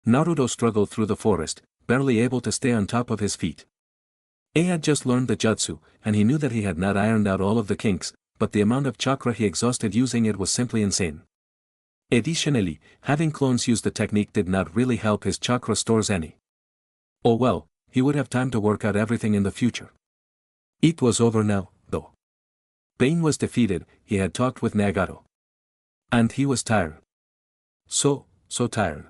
Naruto struggled through the forest, barely able to stay on top of his feet. He had just learned the jutsu, and he knew that he had not ironed out all of the kinks, but the amount of chakra he exhausted using it was simply insane. Additionally, having clones use the technique did not really help his chakra stores any. Oh well, he would have time to work out everything in the future. It was over now, though. Pain was defeated, he had talked with Nagato. And he was tired. So tired.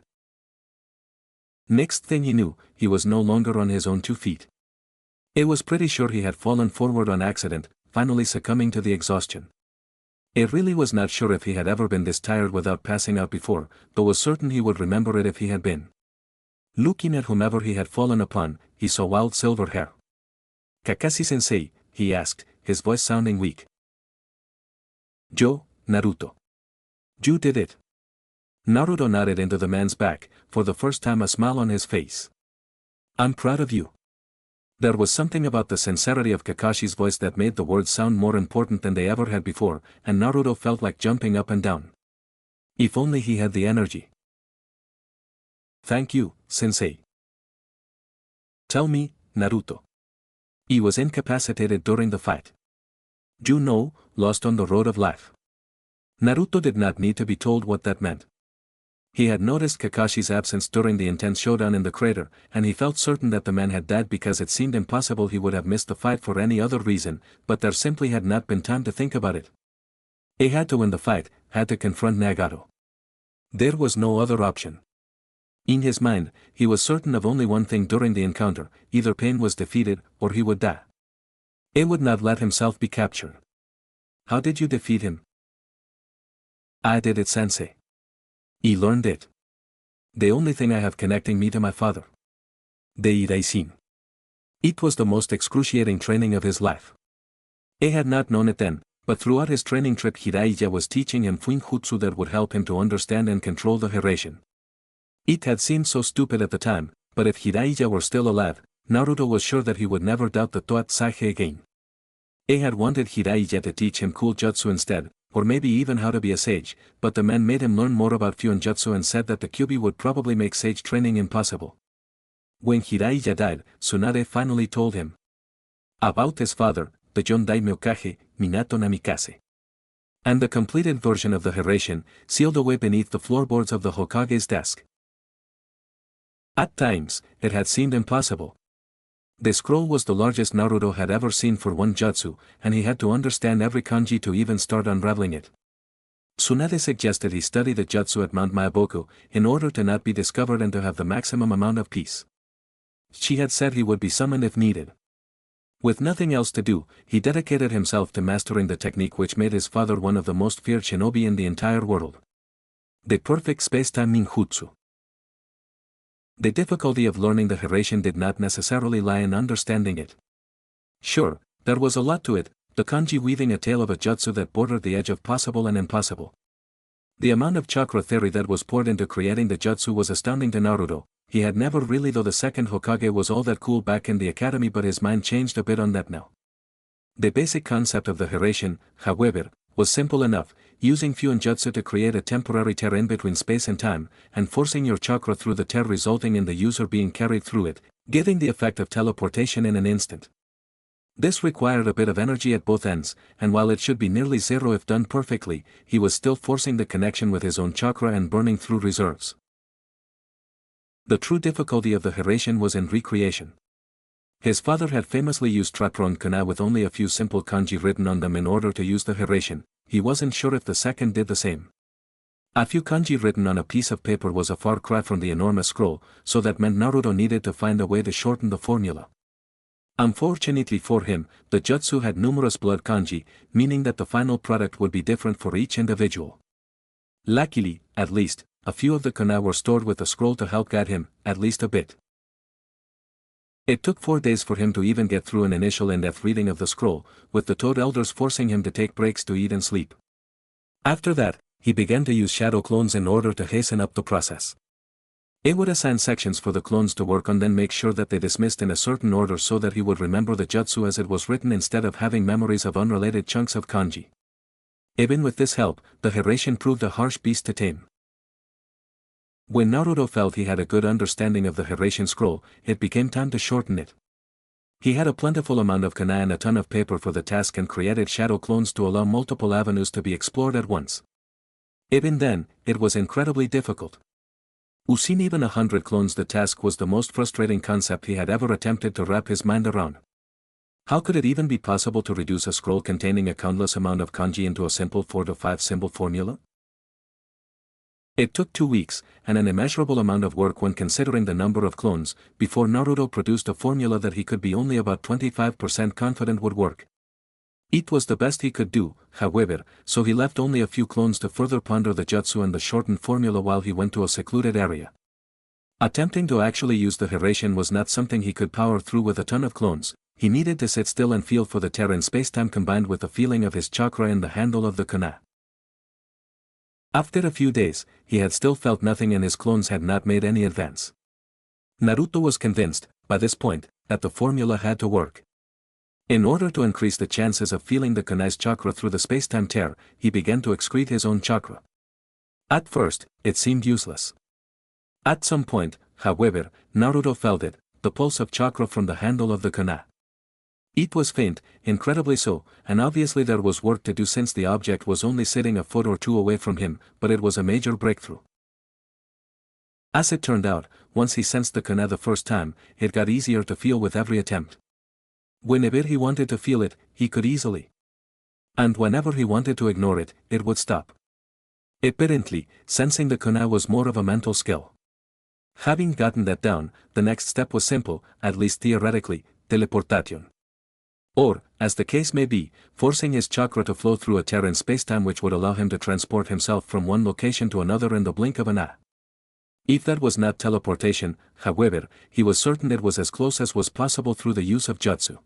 Next thing he knew, he was no longer on his own 2 feet. He was pretty sure he had fallen forward on accident, finally succumbing to the exhaustion. He really was not sure if he had ever been this tired without passing out before, though was certain he would remember it if he had been. Looking at whomever he had fallen upon, he saw wild silver hair. "Kakashi-sensei," he asked, his voice sounding weak. "Yo, Naruto. You did it." Naruto nodded into the man's back, for the first time a smile on his face. "I'm proud of you." There was something about the sincerity of Kakashi's voice that made the words sound more important than they ever had before, and Naruto felt like jumping up and down. If only he had the energy. "Thank you, sensei." "Tell me, Naruto. He was incapacitated during the fight. You know, lost on the road of life." Naruto did not need to be told what that meant. He had noticed Kakashi's absence during the intense showdown in the crater, and he felt certain that the man had died because it seemed impossible he would have missed the fight for any other reason, but there simply had not been time to think about it. He had to win the fight, had to confront Nagato. There was no other option. In his mind, he was certain of only one thing during the encounter: either Pain was defeated, or he would die. He would not let himself be captured. "How did you defeat him?" "I did it, sensei. He learned it. The only thing I have connecting me to my father. The Hiraishin. It was the most excruciating training of his life. He had not known it then, but throughout his training trip Hiraishin was teaching him Fuinjutsu that would help him to understand and control the Hiraishin. It had seemed so stupid at the time, but if Hiraishin were still alive, Naruto was sure that he would never doubt the Toa Tsuge again. He had wanted Hiraishin to teach him cool jutsu instead, or maybe even how to be a sage, but the man made him learn more about Fuinjutsu and said that the Kyuubi would probably make sage training impossible. When Hiraishin died, Tsunade finally told him about his father, the Jon Daimyo Kage, Minato Namikaze. And the completed version of the Hiraishin, sealed away beneath the floorboards of the Hokage's desk. At times, it had seemed impossible. The scroll was the largest Naruto had ever seen for one jutsu, and he had to understand every kanji to even start unraveling it. Tsunade suggested he study the jutsu at Mount Myoboku, in order to not be discovered and to have the maximum amount of peace. She had said he would be summoned if needed. With nothing else to do, he dedicated himself to mastering the technique which made his father one of the most feared shinobi in the entire world. The perfect space-time ninjutsu. The difficulty of learning the Hiraishin did not necessarily lie in understanding it. Sure, there was a lot to it, the kanji weaving a tale of a jutsu that bordered the edge of possible and impossible. The amount of chakra theory that was poured into creating the jutsu was astounding to Naruto. He had never really though the second Hokage was all that cool back in the academy, but his mind changed a bit on that now. The basic concept of the Hiraishin, however, was simple enough: using Fuinjutsu to create a temporary tear in between space and time, and forcing your chakra through the tear resulting in the user being carried through it, giving the effect of teleportation in an instant. This required a bit of energy at both ends, and while it should be nearly zero if done perfectly, he was still forcing the connection with his own chakra and burning through reserves. The true difficulty of the Hiraishin was in recreation. His father had famously used Trapron Kana with only a few simple kanji written on them in order to use the Hiraishin. He wasn't sure if the second did the same. A few kanji written on a piece of paper was a far cry from the enormous scroll, so that meant Naruto needed to find a way to shorten the formula. Unfortunately for him, the jutsu had numerous blood kanji, meaning that the final product would be different for each individual. Luckily, at least, a few of the kana were stored with the scroll to help guide him, at least a bit. It took 4 days for him to even get through an initial in-depth reading of the scroll, with the Toad Elders forcing him to take breaks to eat and sleep. After that, he began to use shadow clones in order to hasten up the process. He would assign sections for the clones to work on, then make sure that they dismissed in a certain order so that he would remember the jutsu as it was written instead of having memories of unrelated chunks of kanji. Even with this help, the Hiraishin proved a harsh beast to tame. When Naruto felt he had a good understanding of the Hiraishin scroll, it became time to shorten it. He had a plentiful amount of kana and a ton of paper for the task and created shadow clones to allow multiple avenues to be explored at once. Even then, it was incredibly difficult. Using even 100 clones, the task was the most frustrating concept he had ever attempted to wrap his mind around. How could it even be possible to reduce a scroll containing a countless amount of kanji into a simple 4 to 5 symbol formula? It took 2 weeks, and an immeasurable amount of work when considering the number of clones, before Naruto produced a formula that he could be only about 25% confident would work. It was the best he could do, however, so he left only a few clones to further ponder the jutsu and the shortened formula while he went to a secluded area. Attempting to actually use the Hiraishin was not something he could power through with a ton of clones. He needed to sit still and feel for the terror in spacetime combined with the feeling of his chakra in the handle of the kana. After a few days, he had still felt nothing and his clones had not made any advance. Naruto was convinced, by this point, that the formula had to work. In order to increase the chances of feeling the kana's chakra through the spacetime tear, he began to excrete his own chakra. At first, it seemed useless. At some point, however, Naruto felt it, the pulse of chakra from the handle of the kana. It was faint, incredibly so, and obviously there was work to do since the object was only sitting a foot or two away from him, but it was a major breakthrough. As it turned out, once he sensed the kana the first time, it got easier to feel with every attempt. Whenever he wanted to feel it, he could easily. And whenever he wanted to ignore it, it would stop. Apparently, sensing the kana was more of a mental skill. Having gotten that down, the next step was simple, at least theoretically, teleportation. Or, as the case may be, forcing his chakra to flow through a tear in spacetime which would allow him to transport himself from one location to another in the blink of an eye. If that was not teleportation, however, he was certain it was as close as was possible through the use of jutsu.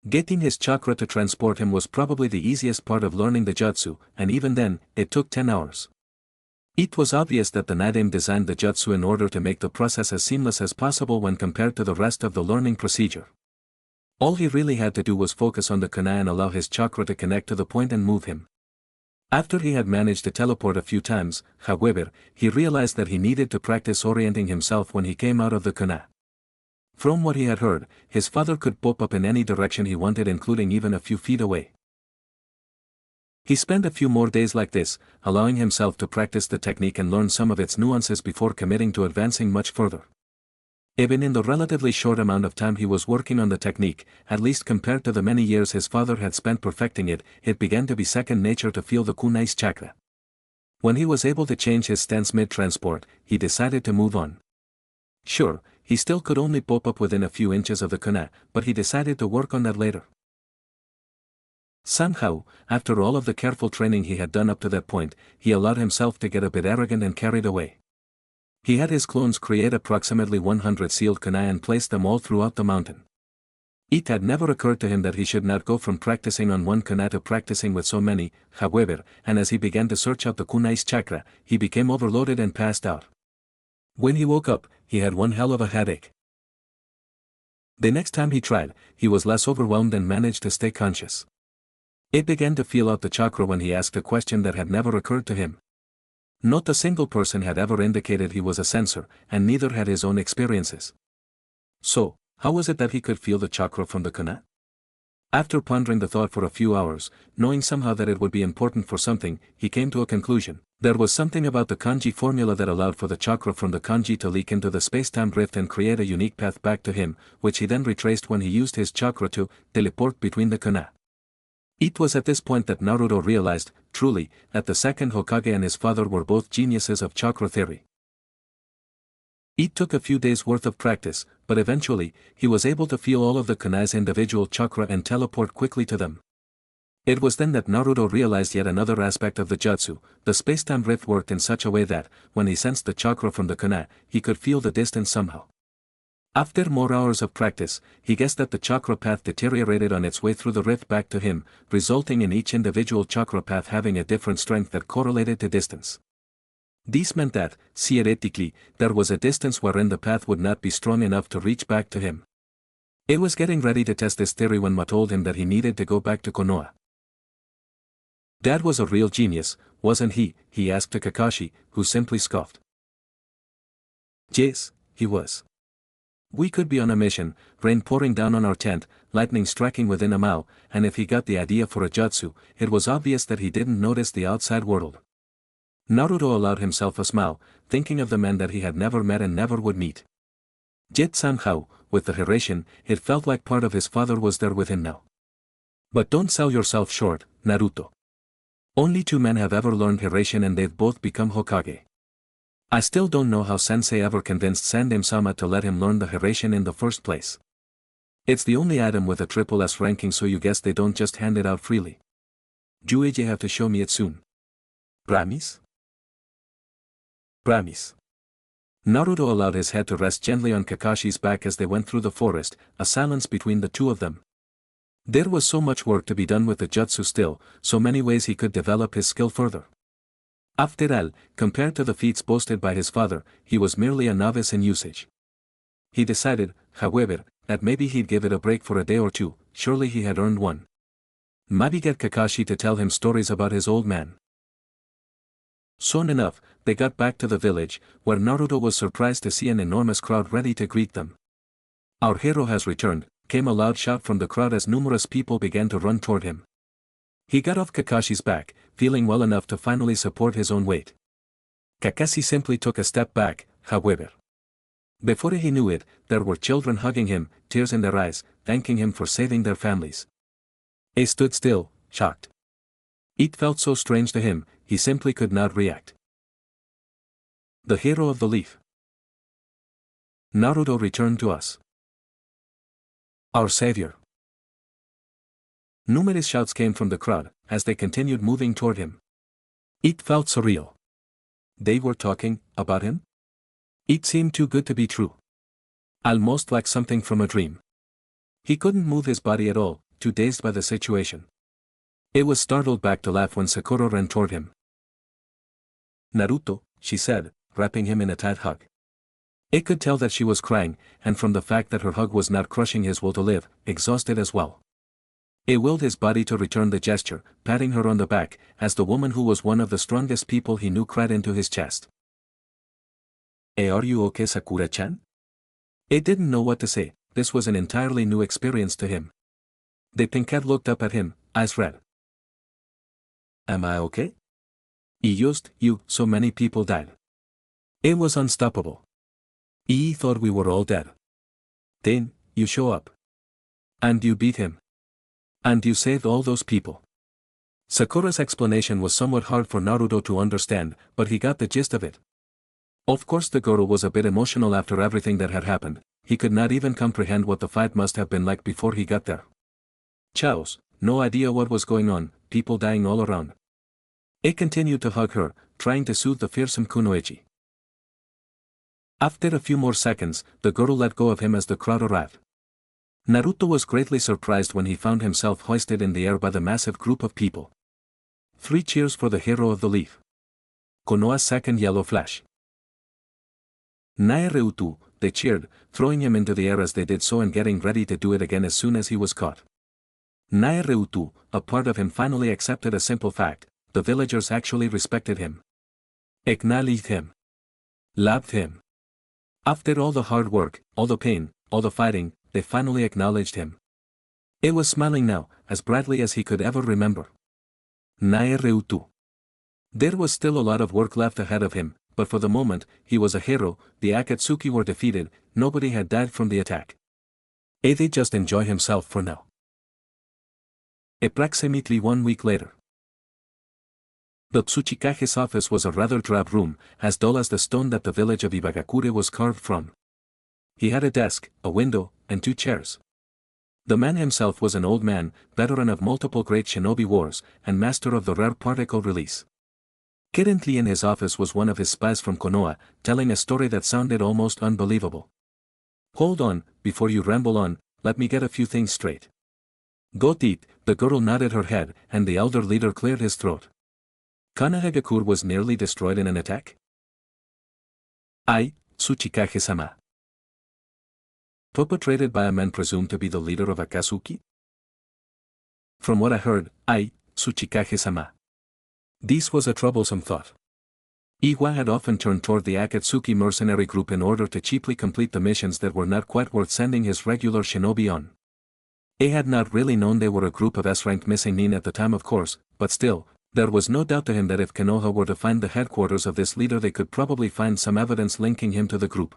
Getting his chakra to transport him was probably the easiest part of learning the jutsu, and even then, it took 10 hours. It was obvious that the Nadame designed the jutsu in order to make the process as seamless as possible when compared to the rest of the learning procedure. All he really had to do was focus on the kana and allow his chakra to connect to the point and move him. After he had managed to teleport a few times, however, he realized that he needed to practice orienting himself when he came out of the kana. From what he had heard, his father could pop up in any direction he wanted, including even a few feet away. He spent a few more days like this, allowing himself to practice the technique and learn some of its nuances before committing to advancing much further. Even in the relatively short amount of time he was working on the technique, at least compared to the many years his father had spent perfecting it, it began to be second nature to feel the kunai's chakra. When he was able to change his stance mid-transport, he decided to move on. Sure, he still could only pop up within a few inches of the kana, but he decided to work on that later. Somehow, after all of the careful training he had done up to that point, he allowed himself to get a bit arrogant and carried away. He had his clones create approximately 100 sealed kana and place them all throughout the mountain. It had never occurred to him that he should not go from practicing on one kana to practicing with so many, however, and as he began to search out the kunai's chakra, he became overloaded and passed out. When he woke up, he had one hell of a headache. The next time he tried, he was less overwhelmed and managed to stay conscious. It began to feel out the chakra when he asked a question that had never occurred to him. Not a single person had ever indicated he was a sensor, and neither had his own experiences. So, how was it that he could feel the chakra from the kana? After pondering the thought for a few hours, knowing somehow that it would be important for something, he came to a conclusion. There was something about the kanji formula that allowed for the chakra from the kanji to leak into the spacetime rift and create a unique path back to him, which he then retraced when he used his chakra to teleport between the kana. It was at this point that Naruto realized, truly, that the second Hokage and his father were both geniuses of chakra theory. It took a few days' worth of practice, but eventually, he was able to feel all of the kana's individual chakra and teleport quickly to them. It was then that Naruto realized yet another aspect of the jutsu. The spacetime rift worked in such a way that, when he sensed the chakra from the kana, he could feel the distance somehow. After more hours of practice, he guessed that the chakra path deteriorated on its way through the rift back to him, resulting in each individual chakra path having a different strength that correlated to distance. This meant that, theoretically, there was a distance wherein the path would not be strong enough to reach back to him. It was getting ready to test this theory when Ma told him that he needed to go back to Konoha. Dad was a real genius, wasn't he? He asked to Kakashi, who simply scoffed. Yes, he was. We could be on a mission, rain pouring down on our tent, lightning striking within a mile, and if he got the idea for a jutsu, it was obvious that he didn't notice the outside world. Naruto allowed himself a smile, thinking of the men that he had never met and never would meet. Yet somehow, with the Hiraishin, it felt like part of his father was there with him now. But don't sell yourself short, Naruto. Only 2 men have ever learned Hiraishin and they've both become Hokage. I still don't know how Sensei ever convinced Sandaime-sama to let him learn the Hiraishin in the first place. It's the only item with a triple S ranking, so you guess they don't just hand it out freely. You have to show me it soon. Promise? Promise. Naruto allowed his head to rest gently on Kakashi's back as they went through the forest, a silence between the two of them. There was so much work to be done with the jutsu still, so many ways he could develop his skill further. After all, compared to the feats boasted by his father, he was merely a novice in usage. He decided, however, that maybe he'd give it a break for a day or two, surely he had earned one. Maybe get Kakashi to tell him stories about his old man. Soon enough, they got back to the village, where Naruto was surprised to see an enormous crowd ready to greet them. Our hero has returned, came a loud shout from the crowd as numerous people began to run toward him. He got off Kakashi's back, feeling well enough to finally support his own weight. Kakashi simply took a step back, however. Before he knew it, there were children hugging him, tears in their eyes, thanking him for saving their families. He stood still, shocked. It felt so strange to him, he simply could not react. The hero of the leaf. Naruto returned to us. Our savior. Numerous shouts came from the crowd, as they continued moving toward him. It felt surreal. They were talking about him? It seemed too good to be true. Almost like something from a dream. He couldn't move his body at all, too dazed by the situation. It was startled back to laugh when Sakura ran toward him. Naruto, she said, wrapping him in a tight hug. It could tell that she was crying, and from the fact that her hug was not crushing his will to live, exhausted as well. He willed his body to return the gesture, patting her on the back, as the woman who was one of the strongest people he knew cried into his chest. Are you okay, Sakura-chan? He didn't know what to say, this was an entirely new experience to him. The pinkette looked up at him, eyes red. Am I okay? So many people died. It was unstoppable. He thought we were all dead. Then, you show up. And you beat him. And you saved all those people. Sakura's explanation was somewhat hard for Naruto to understand, but he got the gist of it. Of course the girl was a bit emotional after everything that had happened, he could not even comprehend what the fight must have been like before he got there. Chaos, no idea what was going on, people dying all around. He continued to hug her, trying to soothe the fearsome kunoichi. After a few more seconds, the girl let go of him as the crowd arrived. Naruto was greatly surprised when he found himself hoisted in the air by the massive group of people. 3 cheers for the hero of the leaf. Konoha's second yellow flash. Naruto, they cheered, throwing him into the air as they did so and getting ready to do it again as soon as he was caught. Naruto, a part of him finally accepted a simple fact, the villagers actually respected him. Acknowledged him. Loved him. After all the hard work, all the pain, all the fighting, they finally acknowledged him. He was smiling now, as brightly as he could ever remember. Naruto. There was still a lot of work left ahead of him, but for the moment, he was a hero, the Akatsuki were defeated, nobody had died from the attack. He did just enjoy himself for now. Approximately 1 week later. The Tsuchikage's office was a rather drab room, as dull as the stone that the village of Ibagakure was carved from. He had a desk, a window, and 2 chairs. The man himself was an old man, veteran of multiple great shinobi wars, and master of the rare particle release. Currently in his office was one of his spies from Konoha, telling a story that sounded almost unbelievable. Hold on, before you ramble on, let me get a few things straight. Got it, the girl nodded her head, and the elder leader cleared his throat. Kanahagakure was nearly destroyed in an attack? Tsuchikage-sama. Perpetrated by a man presumed to be the leader of Akatsuki? From what I heard, Tsuchikage-sama. This was a troublesome thought. Iwa had often turned toward the Akatsuki mercenary group in order to cheaply complete the missions that were not quite worth sending his regular shinobi on. He had not really known they were a group of S-ranked missing nin at the time, of course, but still, there was no doubt to him that if Konoha were to find the headquarters of this leader, they could probably find some evidence linking him to the group.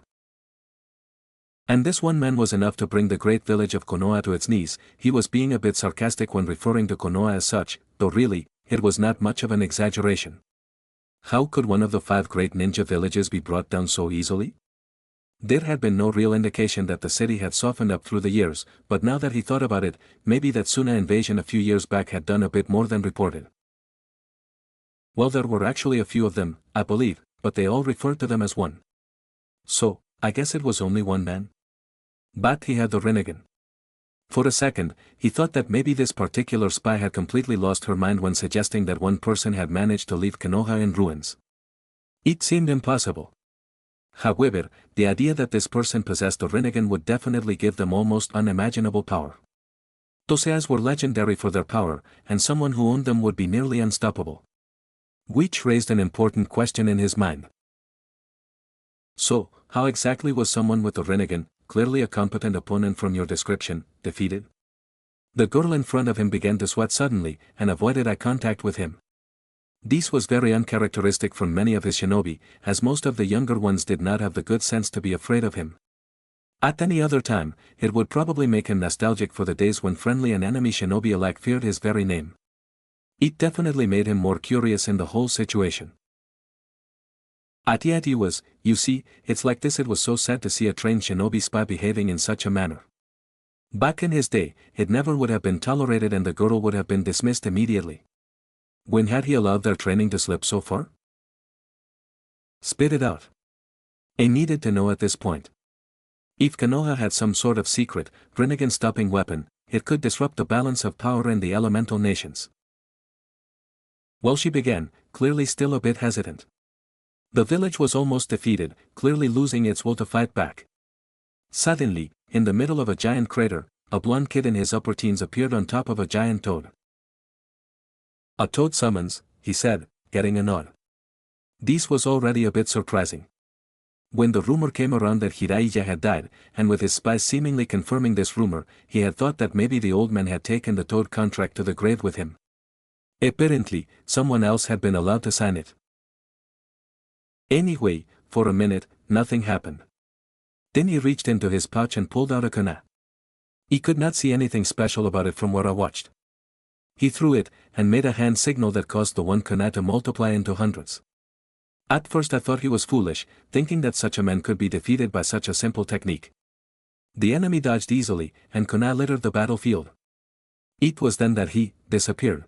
And this one man was enough to bring the great village of Konoha to its knees. He was being a bit sarcastic when referring to Konoha as such, though really, it was not much of an exaggeration. How could one of the 5 great ninja villages be brought down so easily? There had been no real indication that the city had softened up through the years, but now that he thought about it, maybe that Suna invasion a few years back had done a bit more than reported. Well, there were actually a few of them, I believe, but they all referred to them as one. So, I guess it was only one man? But he had the Rinnegan. For a second, he thought that maybe this particular spy had completely lost her mind when suggesting that one person had managed to leave Konoha in ruins. It seemed impossible. However, the idea that this person possessed a Rinnegan would definitely give them almost unimaginable power. Toseas were legendary for their power, and someone who owned them would be nearly unstoppable. Which raised an important question in his mind. So, how exactly was someone with a Rinnegan, clearly a competent opponent from your description, defeated? The girl in front of him began to sweat suddenly, and avoided eye contact with him. This was very uncharacteristic from many of his shinobi, as most of the younger ones did not have the good sense to be afraid of him. At any other time, it would probably make him nostalgic for the days when friendly and enemy shinobi alike feared his very name. It definitely made him more curious in the whole situation. Atiati was, you see, it's like this. It was so sad to see a trained shinobi spy behaving in such a manner. Back in his day, it never would have been tolerated and the girl would have been dismissed immediately. When had he allowed their training to slip so far? Spit it out. I needed to know at this point. If Konoha had some sort of secret, Rinnegan stopping weapon, it could disrupt the balance of power in the elemental nations. Well, she began, clearly still a bit hesitant. The village was almost defeated, clearly losing its will to fight back. Suddenly, in the middle of a giant crater, a blonde kid in his upper teens appeared on top of a giant toad. A toad summons, he said, getting a nod. This was already a bit surprising. When the rumor came around that Hiraishin had died, and with his spies seemingly confirming this rumor, he had thought that maybe the old man had taken the toad contract to the grave with him. Apparently, someone else had been allowed to sign it. Anyway, for a minute, nothing happened. Then he reached into his pouch and pulled out a kunai. He could not see anything special about it from where I watched. He threw it, and made a hand signal that caused the one kunai to multiply into hundreds. At first I thought he was foolish, thinking that such a man could be defeated by such a simple technique. The enemy dodged easily, and kunai littered the battlefield. It was then that he disappeared.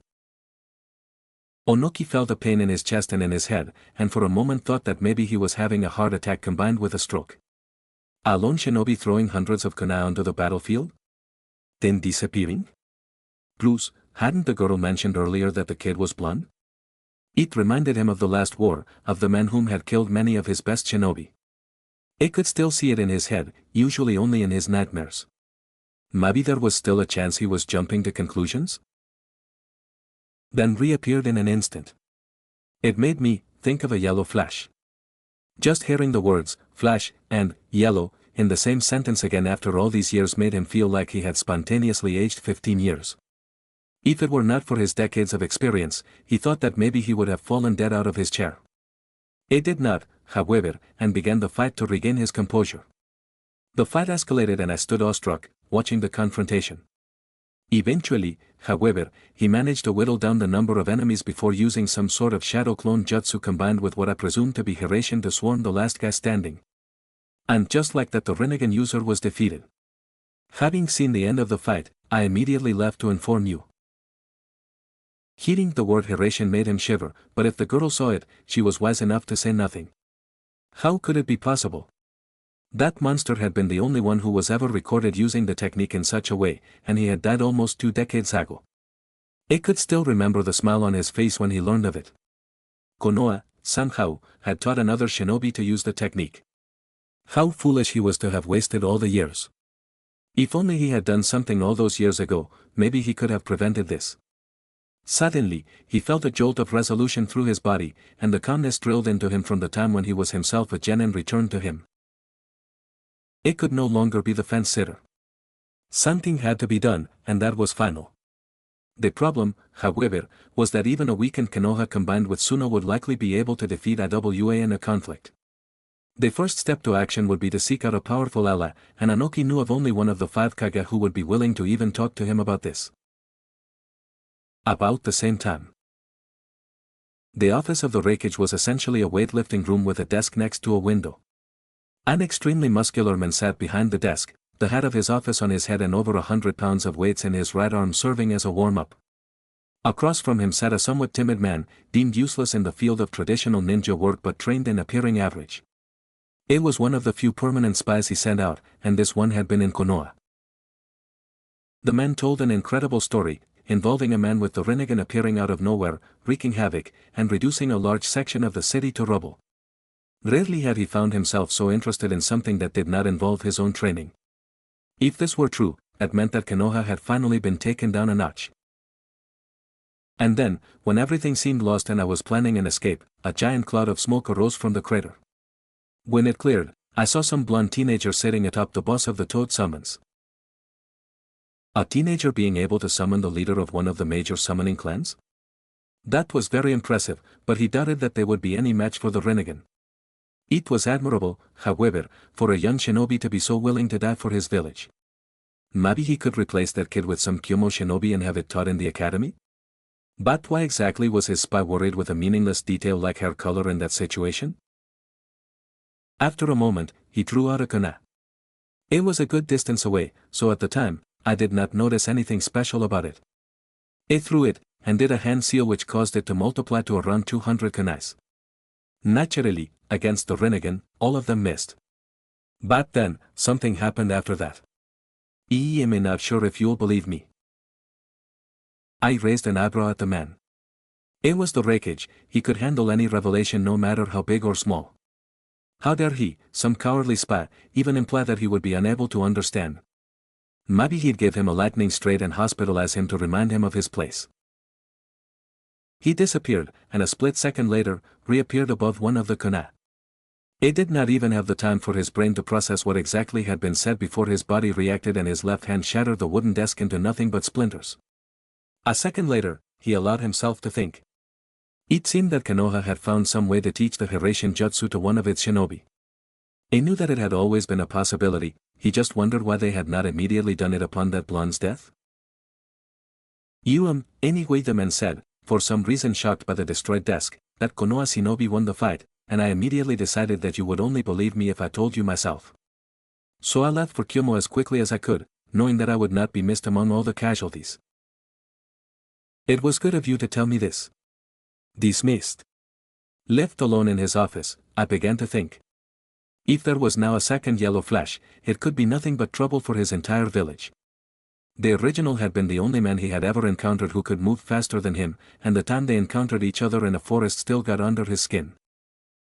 Onoki felt a pain in his chest and in his head, and for a moment thought that maybe he was having a heart attack combined with a stroke. A lone shinobi throwing hundreds of kunai onto the battlefield? Then disappearing? Plus, hadn't the girl mentioned earlier that the kid was blonde? It reminded him of the last war, of the man whom had killed many of his best shinobi. He could still see it in his head, usually only in his nightmares. Maybe there was still a chance he was jumping to conclusions? Then reappeared in an instant. It made me think of a yellow flash. Just hearing the words, flash, and yellow, in the same sentence again after all these years made him feel like he had spontaneously aged 15 years. If it were not for his decades of experience, he thought that maybe he would have fallen dead out of his chair. He did not, however, and began the fight to regain his composure. The fight escalated and I stood awestruck, watching the confrontation. Eventually, however, he managed to whittle down the number of enemies before using some sort of shadow clone jutsu combined with what I presumed to be Hiraishin to swarm the last guy standing. And just like that, the Rinnegan user was defeated. Having seen the end of the fight, I immediately left to inform you. Hearing the word Hiraishin made him shiver, but if the girl saw it, she was wise enough to say nothing. How could it be possible? That monster had been the only one who was ever recorded using the technique in such a way, and he had died almost 2 decades ago. He could still remember the smile on his face when he learned of it. Konoha, somehow, had taught another shinobi to use the technique. How foolish he was to have wasted all the years. If only he had done something all those years ago, maybe he could have prevented this. Suddenly, he felt a jolt of resolution through his body, and the calmness drilled into him from the time when he was himself a genin returned to him. It could no longer be the fence-sitter. Something had to be done, and that was final. The problem, however, was that even a weakened Konoha combined with Suna would likely be able to defeat Iwa in a conflict. The first step to action would be to seek out a powerful ally, and Anoki knew of only one of the 5 Kage who would be willing to even talk to him about this. About the same time. The office of the Reikage was essentially a weightlifting room with a desk next to a window. An extremely muscular man sat behind the desk, the hat of his office on his head and over 100 pounds of weights in his right arm serving as a warm-up. Across from him sat a somewhat timid man, deemed useless in the field of traditional ninja work but trained in appearing average. It was one of the few permanent spies he sent out, and this one had been in Konoha. The man told an incredible story, involving a man with the Rinnegan appearing out of nowhere, wreaking havoc, and reducing a large section of the city to rubble. Rarely had he found himself so interested in something that did not involve his own training. If this were true, it meant that Konoha had finally been taken down a notch. And then, when everything seemed lost and I was planning an escape, a giant cloud of smoke arose from the crater. When it cleared, I saw some blonde teenager sitting atop the boss of the Toad Summons. A teenager being able to summon the leader of one of the major summoning clans? That was very impressive, but he doubted that they would be any match for the Rinnegan. It was admirable, however, for a young shinobi to be so willing to die for his village. Maybe he could replace that kid with some Kyomo shinobi and have it taught in the academy? But why exactly was his spy worried with a meaningless detail like hair color in that situation? After a moment, he threw out a kunai. It was a good distance away, so at the time, I did not notice anything special about it. It threw it, and did a hand seal which caused it to multiply to around 200 kunais. Naturally, against the Rinnegan, all of them missed. But then, something happened after that. I am not sure if you'll believe me. I raised an eyebrow at the man. It was the Reikage, he could handle any revelation no matter how big or small. How dare he, some cowardly spy, even imply that he would be unable to understand? Maybe he'd give him a lightning straight and hospitalize him to remind him of his place. He disappeared, and a split second later, reappeared above one of the kunai. It did not even have the time for his brain to process what exactly had been said before his body reacted and his left hand shattered the wooden desk into nothing but splinters. A second later, he allowed himself to think. It seemed that Konoha had found some way to teach the Hiraishin jutsu to one of its shinobi. He knew that it had always been a possibility, he just wondered why they had not immediately done it upon that blonde's death. Anyway the man said, for some reason shocked by the destroyed desk, that Konoha shinobi won the fight, and I immediately decided that you would only believe me if I told you myself. So I left for Kyomo as quickly as I could, knowing that I would not be missed among all the casualties. It was good of you to tell me this. Dismissed. Left alone in his office, I began to think. If there was now a second yellow flash, it could be nothing but trouble for his entire village. The original had been the only man he had ever encountered who could move faster than him, and the time they encountered each other in a forest still got under his skin.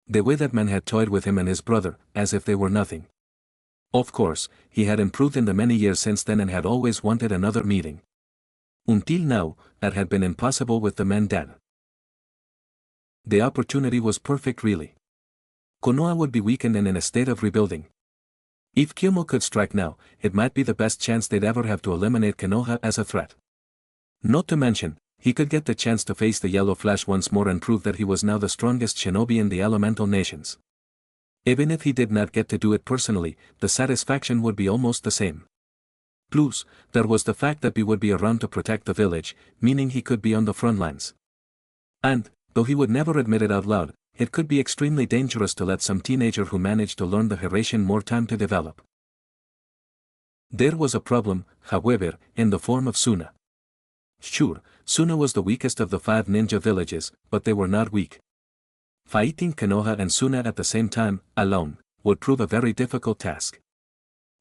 The way that man had toyed with him and his brother, as if they were nothing. Of course, he had improved in the many years since then and had always wanted another meeting. Until now, that had been impossible with the man dead. The opportunity was perfect really. Konoha would be weakened and in a state of rebuilding. If Kyomo could strike now, it might be the best chance they'd ever have to eliminate Konoha as a threat. Not to mention, he could get the chance to face the Yellow Flash once more and prove that he was now the strongest shinobi in the elemental nations. Even if he did not get to do it personally, the satisfaction would be almost the same. Plus, there was the fact that he would be around to protect the village, meaning he could be on the front lines. And, though he would never admit it out loud, it could be extremely dangerous to let some teenager who managed to learn the Hiraishin more time to develop. There was a problem, however, in the form of Suna. Sure, Suna was the weakest of the 5 ninja villages, but they were not weak. Fighting Konoha and Suna at the same time, alone, would prove a very difficult task.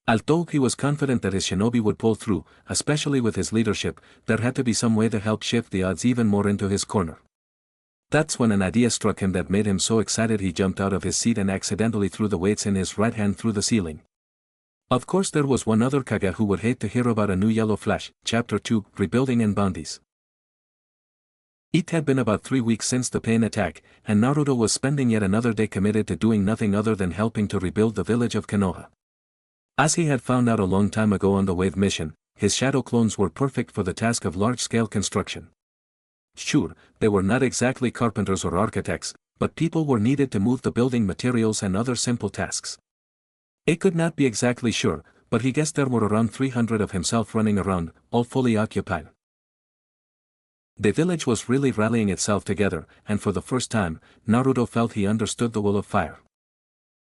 Although he was confident that his shinobi would pull through, especially with his leadership, there had to be some way to help shift the odds even more into his corner. That's when an idea struck him that made him so excited he jumped out of his seat and accidentally threw the weights in his right hand through the ceiling. Of course there was one other Kage who would hate to hear about a new Yellow Flash, Chapter 2, Rebuilding and Bounties. It had been about 3 weeks since the pain attack, and Naruto was spending yet another day committed to doing nothing other than helping to rebuild the village of Konoha. As he had found out a long time ago on the wave mission, his shadow clones were perfect for the task of large-scale construction. Sure, they were not exactly carpenters or architects, but people were needed to move the building materials and other simple tasks. He could not be exactly sure, but he guessed there were around 300 of himself running around, all fully occupied. The village was really rallying itself together, and for the first time, Naruto felt he understood the will of fire.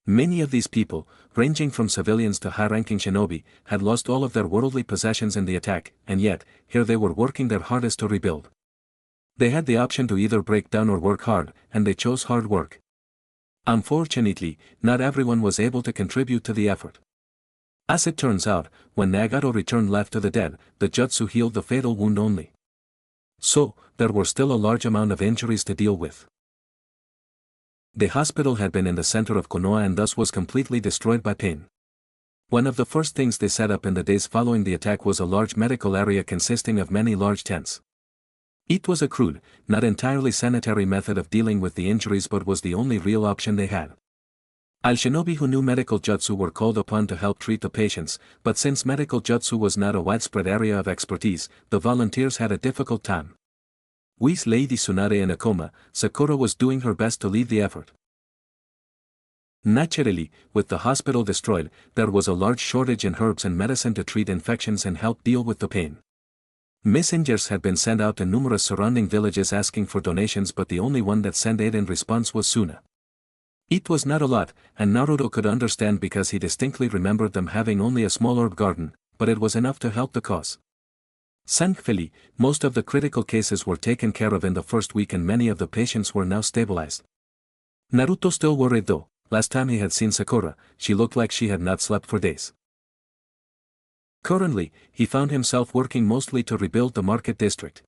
Many of these people, ranging from civilians to high-ranking shinobi, had lost all of their worldly possessions in the attack, and yet, here they were working their hardest to rebuild. They had the option to either break down or work hard, and they chose hard work. Unfortunately, not everyone was able to contribute to the effort. As it turns out, when Nagato returned life to the dead, the jutsu healed the fatal wound only. So, there were still a large amount of injuries to deal with. The hospital had been in the center of Konoha and thus was completely destroyed by pain. One of the first things they set up in the days following the attack was a large medical area consisting of many large tents. It was a crude, not entirely sanitary method of dealing with the injuries but was the only real option they had. All shinobi who knew medical jutsu were called upon to help treat the patients, but since medical jutsu was not a widespread area of expertise, the volunteers had a difficult time. With Lady Tsunade in a coma, Sakura was doing her best to lead the effort. Naturally, with the hospital destroyed, there was a large shortage in herbs and medicine to treat infections and help deal with the pain. Messengers had been sent out to numerous surrounding villages asking for donations, but the only one that sent aid in response was Suna. It was not a lot, and Naruto could understand because he distinctly remembered them having only a small herb garden, but it was enough to help the cause. Thankfully, most of the critical cases were taken care of in the first week and many of the patients were now stabilized. Naruto still worried though. Last time he had seen Sakura, she looked like she had not slept for days. Currently, he found himself working mostly to rebuild the market district.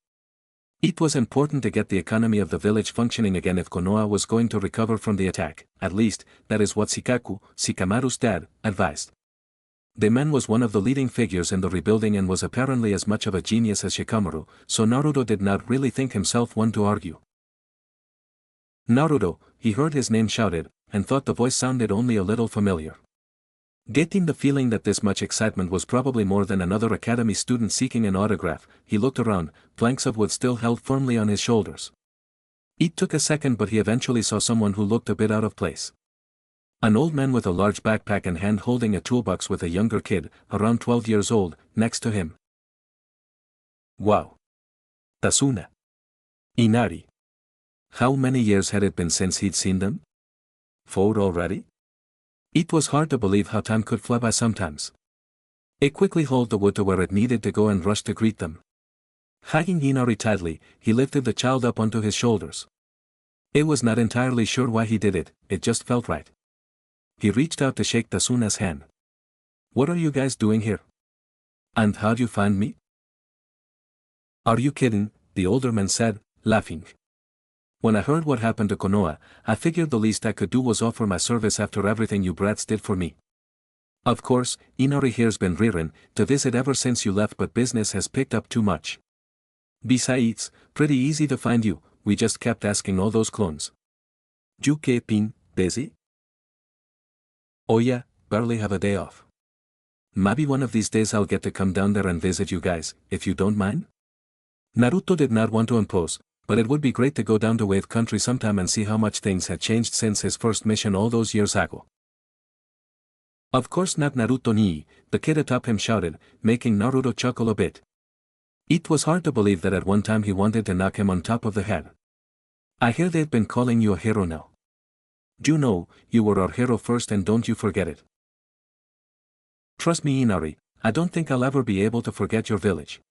It was important to get the economy of the village functioning again if Konoha was going to recover from the attack, at least, that is what Shikamaru's dad, advised. The man was one of the leading figures in the rebuilding and was apparently as much of a genius as Shikamaru, so Naruto did not really think himself one to argue. Naruto, he heard his name shouted, and thought the voice sounded only a little familiar. Getting the feeling that this much excitement was probably more than another academy student seeking an autograph, he looked around, planks of wood still held firmly on his shoulders. It took a second but he eventually saw someone who looked a bit out of place. An old man with a large backpack in hand holding a toolbox with a younger kid, around 12 years old, next to him. Wow! Tasuna! Inari! How many years had it been since he'd seen them? 4 already? It was hard to believe how time could fly by sometimes. He quickly hauled the wood to where it needed to go and rushed to greet them. Hugging Inari tightly, he lifted the child up onto his shoulders. He was not entirely sure why he did it, it just felt right. He reached out to shake Tasuna's hand. What are you guys doing here? And how'd you find me? Are you kidding? The older man said, laughing. When I heard what happened to Konoha, I figured the least I could do was offer my service after everything you brats did for me. Of course, Inari here's been rearing to visit ever since you left but business has picked up too much. Besides, pretty easy to find you, we just kept asking all those clones. You keeping busy? Oh yeah, barely have a day off. Maybe one of these days I'll get to come down there and visit you guys, if you don't mind? Naruto did not want to impose, but it would be great to go down to Wave Country sometime and see how much things had changed since his first mission all those years ago. Of course not Naruto ni, the kid atop him shouted, making Naruto chuckle a bit. It was hard to believe that at one time he wanted to knock him on top of the head. I hear they've been calling you a hero now. You know, you were our hero first and don't you forget it. Trust me Inari, I don't think I'll ever be able to forget your village.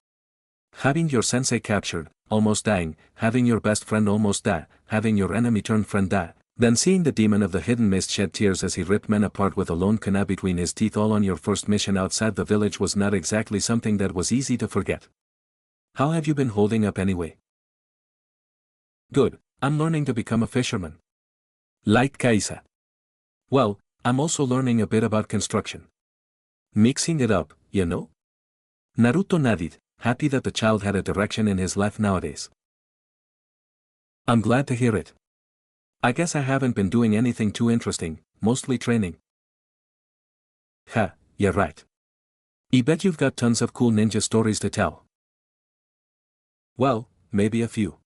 Having your sensei captured, almost dying, having your best friend almost die, having your enemy turned friend die, then seeing the demon of the hidden mist shed tears as he ripped men apart with a lone kana between his teeth all on your first mission outside the village was not exactly something that was easy to forget. How have you been holding up anyway? Good, I'm learning to become a fisherman. Like Kaisa. Well, I'm also learning a bit about construction. Mixing it up, you know? Naruto nodded, happy that the child had a direction in his life nowadays. I'm glad to hear it. I guess I haven't been doing anything too interesting, mostly training. Ha, yeah right. I bet you've got tons of cool ninja stories to tell. Well, maybe a few.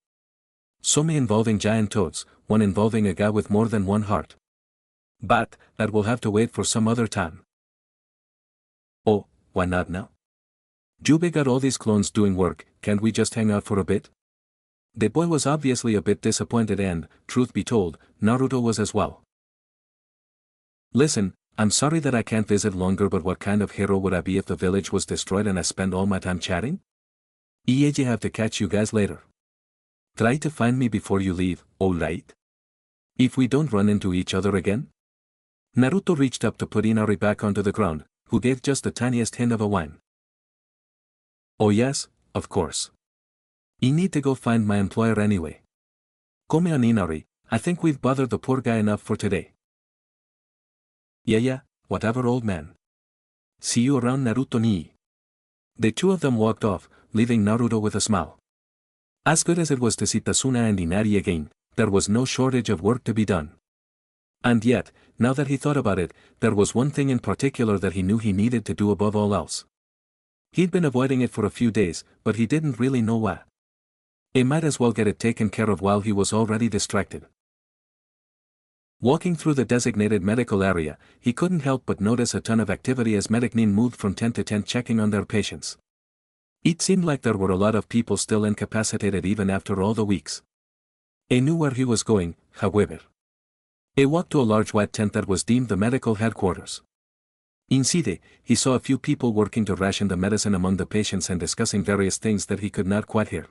Some involving giant toads, one involving a guy with more than one heart. But, that will have to wait for some other time. Oh, why not now? Jubei got all these clones doing work, can't we just hang out for a bit? The boy was obviously a bit disappointed and, truth be told, Naruto was as well. Listen, I'm sorry that I can't visit longer, but what kind of hero would I be if the village was destroyed and I spent all my time chatting? Ieji have to catch you guys later. Try to find me before you leave, alright? If we don't run into each other again? Naruto reached up to put Inari back onto the ground, who gave just the tiniest hint of a whine. Oh yes, of course. I need to go find my employer anyway. Come on Inari, I think we've bothered the poor guy enough for today. Yeah, whatever old man. See you around Naruto ni. The two of them walked off, leaving Naruto with a smile. As good as it was to see Tasuna and Inari again, there was no shortage of work to be done. And yet, now that he thought about it, there was one thing in particular that he knew he needed to do above all else. He'd been avoiding it for a few days, but he didn't really know why. He might as well get it taken care of while he was already distracted. Walking through the designated medical area, he couldn't help but notice a ton of activity as Medicnin moved from tent to tent checking on their patients. It seemed like there were a lot of people still incapacitated even after all the weeks. He knew where he was going, however. He walked to a large white tent that was deemed the medical headquarters. Inside, he saw a few people working to ration the medicine among the patients and discussing various things that he could not quite hear.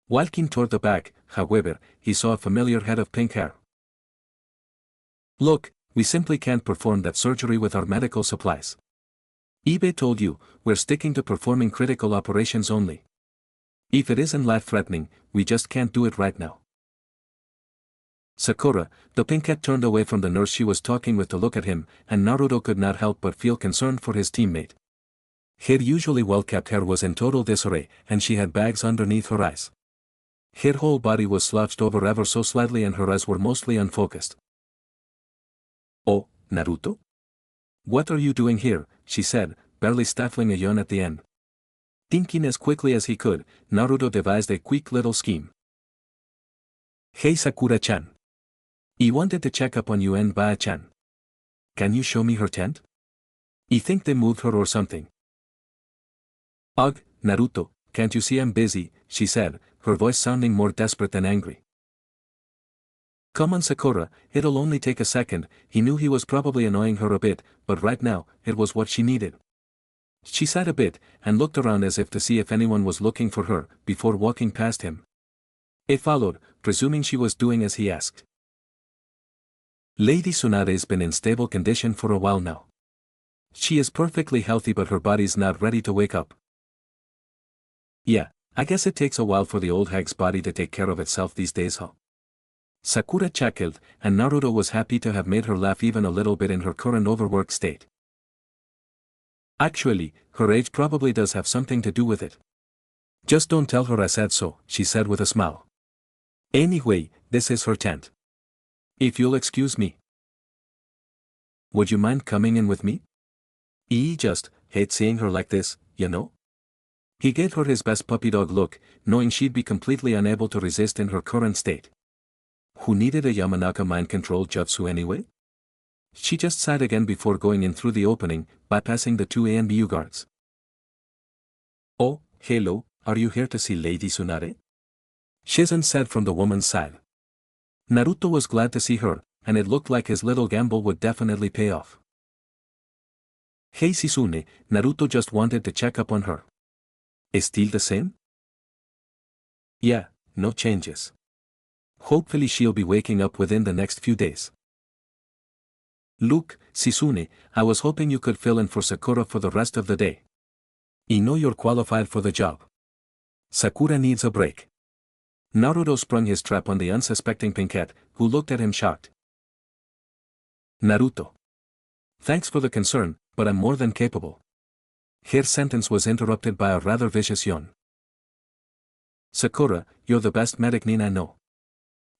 Walking toward the back, however, he saw a familiar head of pink hair. Look, we simply can't perform that surgery with our medical supplies. Ibe told you, we're sticking to performing critical operations only. If it isn't life-threatening, we just can't do it right now. Sakura, the pink cat, turned away from the nurse she was talking with to look at him, and Naruto could not help but feel concerned for his teammate. Her usually well-kept hair was in total disarray, and she had bags underneath her eyes. Her whole body was slouched over ever so slightly and her eyes were mostly unfocused. Oh, Naruto? What are you doing here? She said, barely stifling a yawn at the end. Thinking as quickly as he could, Naruto devised a quick little scheme. Hey Sakura-chan. I wanted to check up on you and Baa-chan. Can you show me her tent? I think they moved her or something. Ugh, Naruto, can't you see I'm busy, she said, her voice sounding more desperate than angry. Come on Sakura, it'll only take a second. He knew he was probably annoying her a bit, but right now, it was what she needed. She sighed a bit, and looked around as if to see if anyone was looking for her, before walking past him. He followed, presuming she was doing as he asked. Lady Tsunade's been in stable condition for a while now. She is perfectly healthy but her body's not ready to wake up. Yeah, I guess it takes a while for the old hag's body to take care of itself these days, huh? Sakura chuckled, and Naruto was happy to have made her laugh even a little bit in her current overworked state. Actually, her age probably does have something to do with it. Just don't tell her I said so, she said with a smile. Anyway, this is her tent. If you'll excuse me. Would you mind coming in with me? I just hate seeing her like this, you know? He gave her his best puppy dog look, knowing she'd be completely unable to resist in her current state. Who needed a Yamanaka mind control jutsu anyway? She just sighed again before going in through the opening, bypassing the two ANBU guards. Oh, hello, are you here to see Lady Tsunade? Shizen said from the woman's side. Naruto was glad to see her, and it looked like his little gamble would definitely pay off. Hey Shizune, Naruto just wanted to check up on her. Is still the same? Yeah, no changes. Hopefully she'll be waking up within the next few days. Look, Shizune, I was hoping you could fill in for Sakura for the rest of the day. I know you're qualified for the job. Sakura needs a break. Naruto sprung his trap on the unsuspecting Pinkette, who looked at him shocked. Naruto. Thanks for the concern, but I'm more than capable. Her sentence was interrupted by a rather vicious yawn. Sakura, you're the best medic nin I know.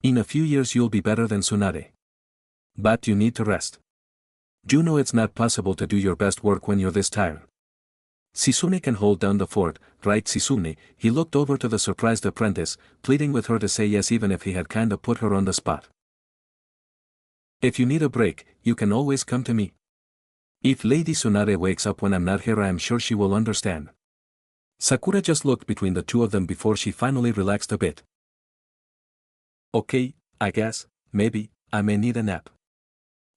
In a few years you'll be better than Tsunade. But you need to rest. You know it's not possible to do your best work when you're this tired. Shizune can hold down the fort, right Shizune? He looked over to the surprised apprentice, pleading with her to say yes even if he had kinda put her on the spot. If you need a break, you can always come to me. If Lady Tsunade wakes up when I'm not here I am sure she will understand. Sakura just looked between the two of them before she finally relaxed a bit. Okay, I guess, maybe, I may need a nap.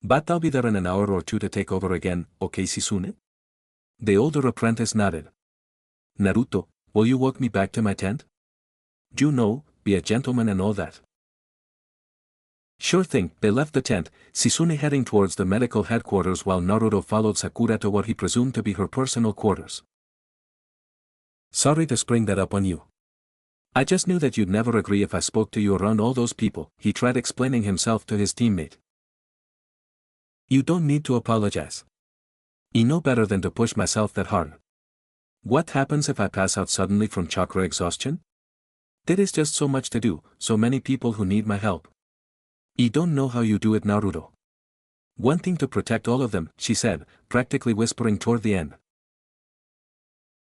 But I'll be there in an hour or two to take over again, okay Shizune? The older apprentice nodded. Naruto, will you walk me back to my tent? You know, be a gentleman and all that. Sure thing. They left the tent, Shizune heading towards the medical headquarters while Naruto followed Sakura to what he presumed to be her personal quarters. Sorry to spring that up on you. I just knew that you'd never agree if I spoke to you around all those people, he tried explaining himself to his teammate. You don't need to apologize. I know better than to push myself that hard. What happens if I pass out suddenly from chakra exhaustion? There is just so much to do, so many people who need my help. I don't know how you do it Naruto. Wanting to protect all of them, she said, practically whispering toward the end.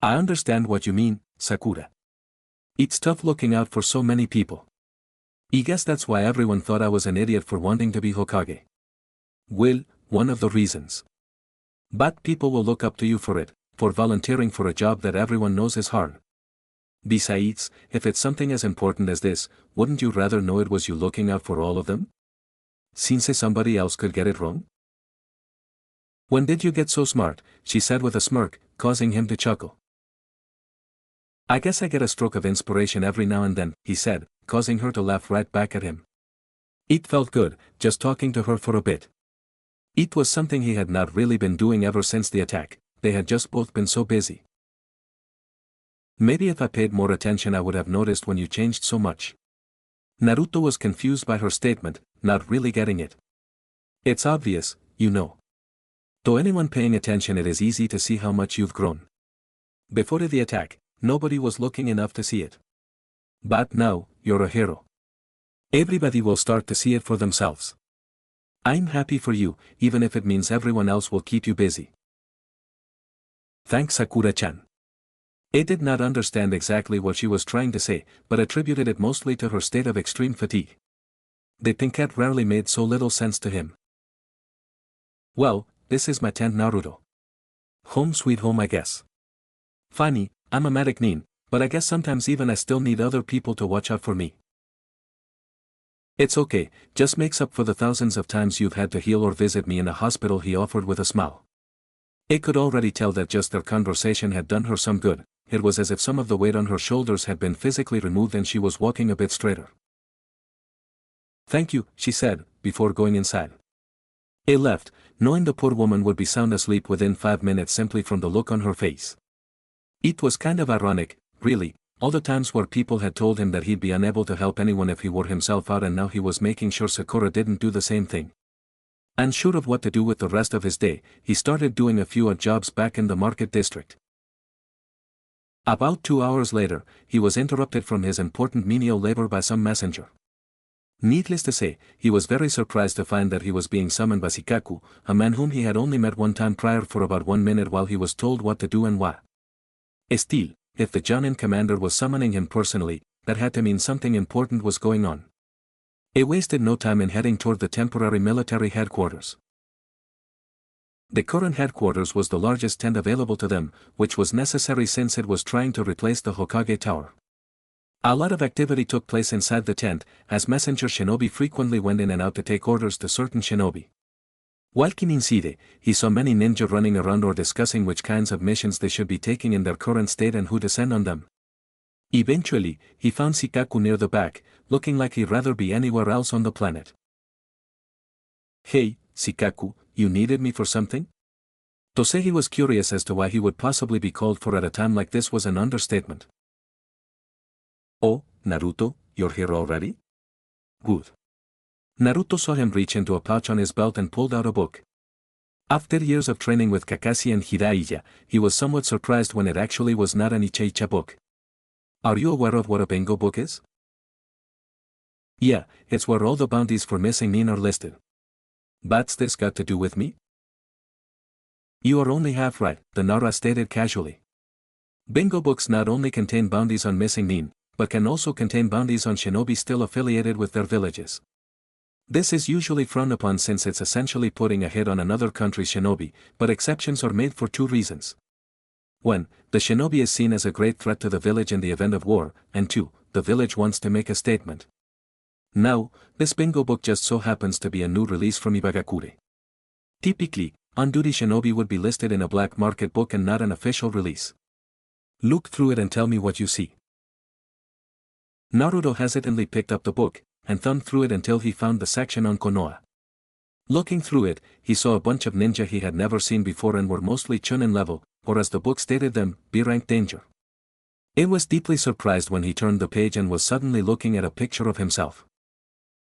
I understand what you mean, Sakura. It's tough looking out for so many people. I guess that's why everyone thought I was an idiot for wanting to be Hokage. Well, one of the reasons. But people will look up to you for it, for volunteering for a job that everyone knows is hard. Besides, if it's something as important as this, wouldn't you rather know it was you looking out for all of them? Since somebody else could get it wrong? When did you get so smart? She said with a smirk, causing him to chuckle. I guess I get a stroke of inspiration every now and then, he said, causing her to laugh right back at him. It felt good, just talking to her for a bit. It was something he had not really been doing ever since the attack, they had just both been so busy. Maybe if I paid more attention I would have noticed when you changed so much. Naruto was confused by her statement, not really getting it. It's obvious, you know. To anyone paying attention it is easy to see how much you've grown. Before the attack, nobody was looking enough to see it. But now, you're a hero. Everybody will start to see it for themselves. I'm happy for you, even if it means everyone else will keep you busy. Thanks Sakura-chan. I did not understand exactly what she was trying to say, but attributed it mostly to her state of extreme fatigue. The pinkette rarely made so little sense to him. Well, this is my tent Naruto. Home sweet home I guess. Funny, I'm a medic nin, but I guess sometimes even I still need other people to watch out for me. It's okay, just makes up for the thousands of times you've had to heal or visit me in a hospital he offered with a smile. I could already tell that just their conversation had done her some good. It was as if some of the weight on her shoulders had been physically removed and she was walking a bit straighter. Thank you, she said, before going inside. I left, knowing the poor woman would be sound asleep within 5 minutes simply from the look on her face. It was kind of ironic, really, all the times where people had told him that he'd be unable to help anyone if he wore himself out and now he was making sure Sakura didn't do the same thing. Unsure of what to do with the rest of his day, he started doing a few odd jobs back in the market district. About 2 hours later, he was interrupted from his important menial labor by some messenger. Needless to say, he was very surprised to find that he was being summoned by Shikaku, a man whom he had only met one time prior for about 1 minute while he was told what to do and why. Still, if the Jonin commander was summoning him personally, that had to mean something important was going on. He wasted no time in heading toward the temporary military headquarters. The current headquarters was the largest tent available to them, which was necessary since it was trying to replace the Hokage Tower. A lot of activity took place inside the tent, as messenger shinobi frequently went in and out to take orders to certain shinobi. Walking inside, he saw many ninja running around or discussing which kinds of missions they should be taking in their current state and who to send on them. Eventually, he found Shikaku near the back, looking like he'd rather be anywhere else on the planet. Hey, Shikaku, you needed me for something? To say he was curious as to why he would possibly be called for at a time like this was an understatement. Oh, Naruto, you're here already? Good. Naruto saw him reach into a pouch on his belt and pulled out a book. After years of training with Kakashi and Hiraishin, he was somewhat surprised when it actually was not an Icha-Icha book. Are you aware of what a bingo book is? Yeah, it's where all the bounties for missing nin are listed. What's this got to do with me? You are only half right, the Nara stated casually. Bingo books not only contain bounties on missing nin, but can also contain bounties on shinobi still affiliated with their villages. This is usually frowned upon since it's essentially putting a hit on another country's shinobi, but exceptions are made for two reasons. 1. The shinobi is seen as a great threat to the village in the event of war, and 2. The village wants to make a statement. Now, this bingo book just so happens to be a new release from Ibagakure. Typically, on-duty shinobi would be listed in a black market book and not an official release. Look through it and tell me what you see. Naruto hesitantly picked up the book, and thumbed through it until he found the section on Konoha. Looking through it, he saw a bunch of ninja he had never seen before and were mostly chunin level, or as the book stated them, B-rank danger. It was deeply surprised when he turned the page and was suddenly looking at a picture of himself.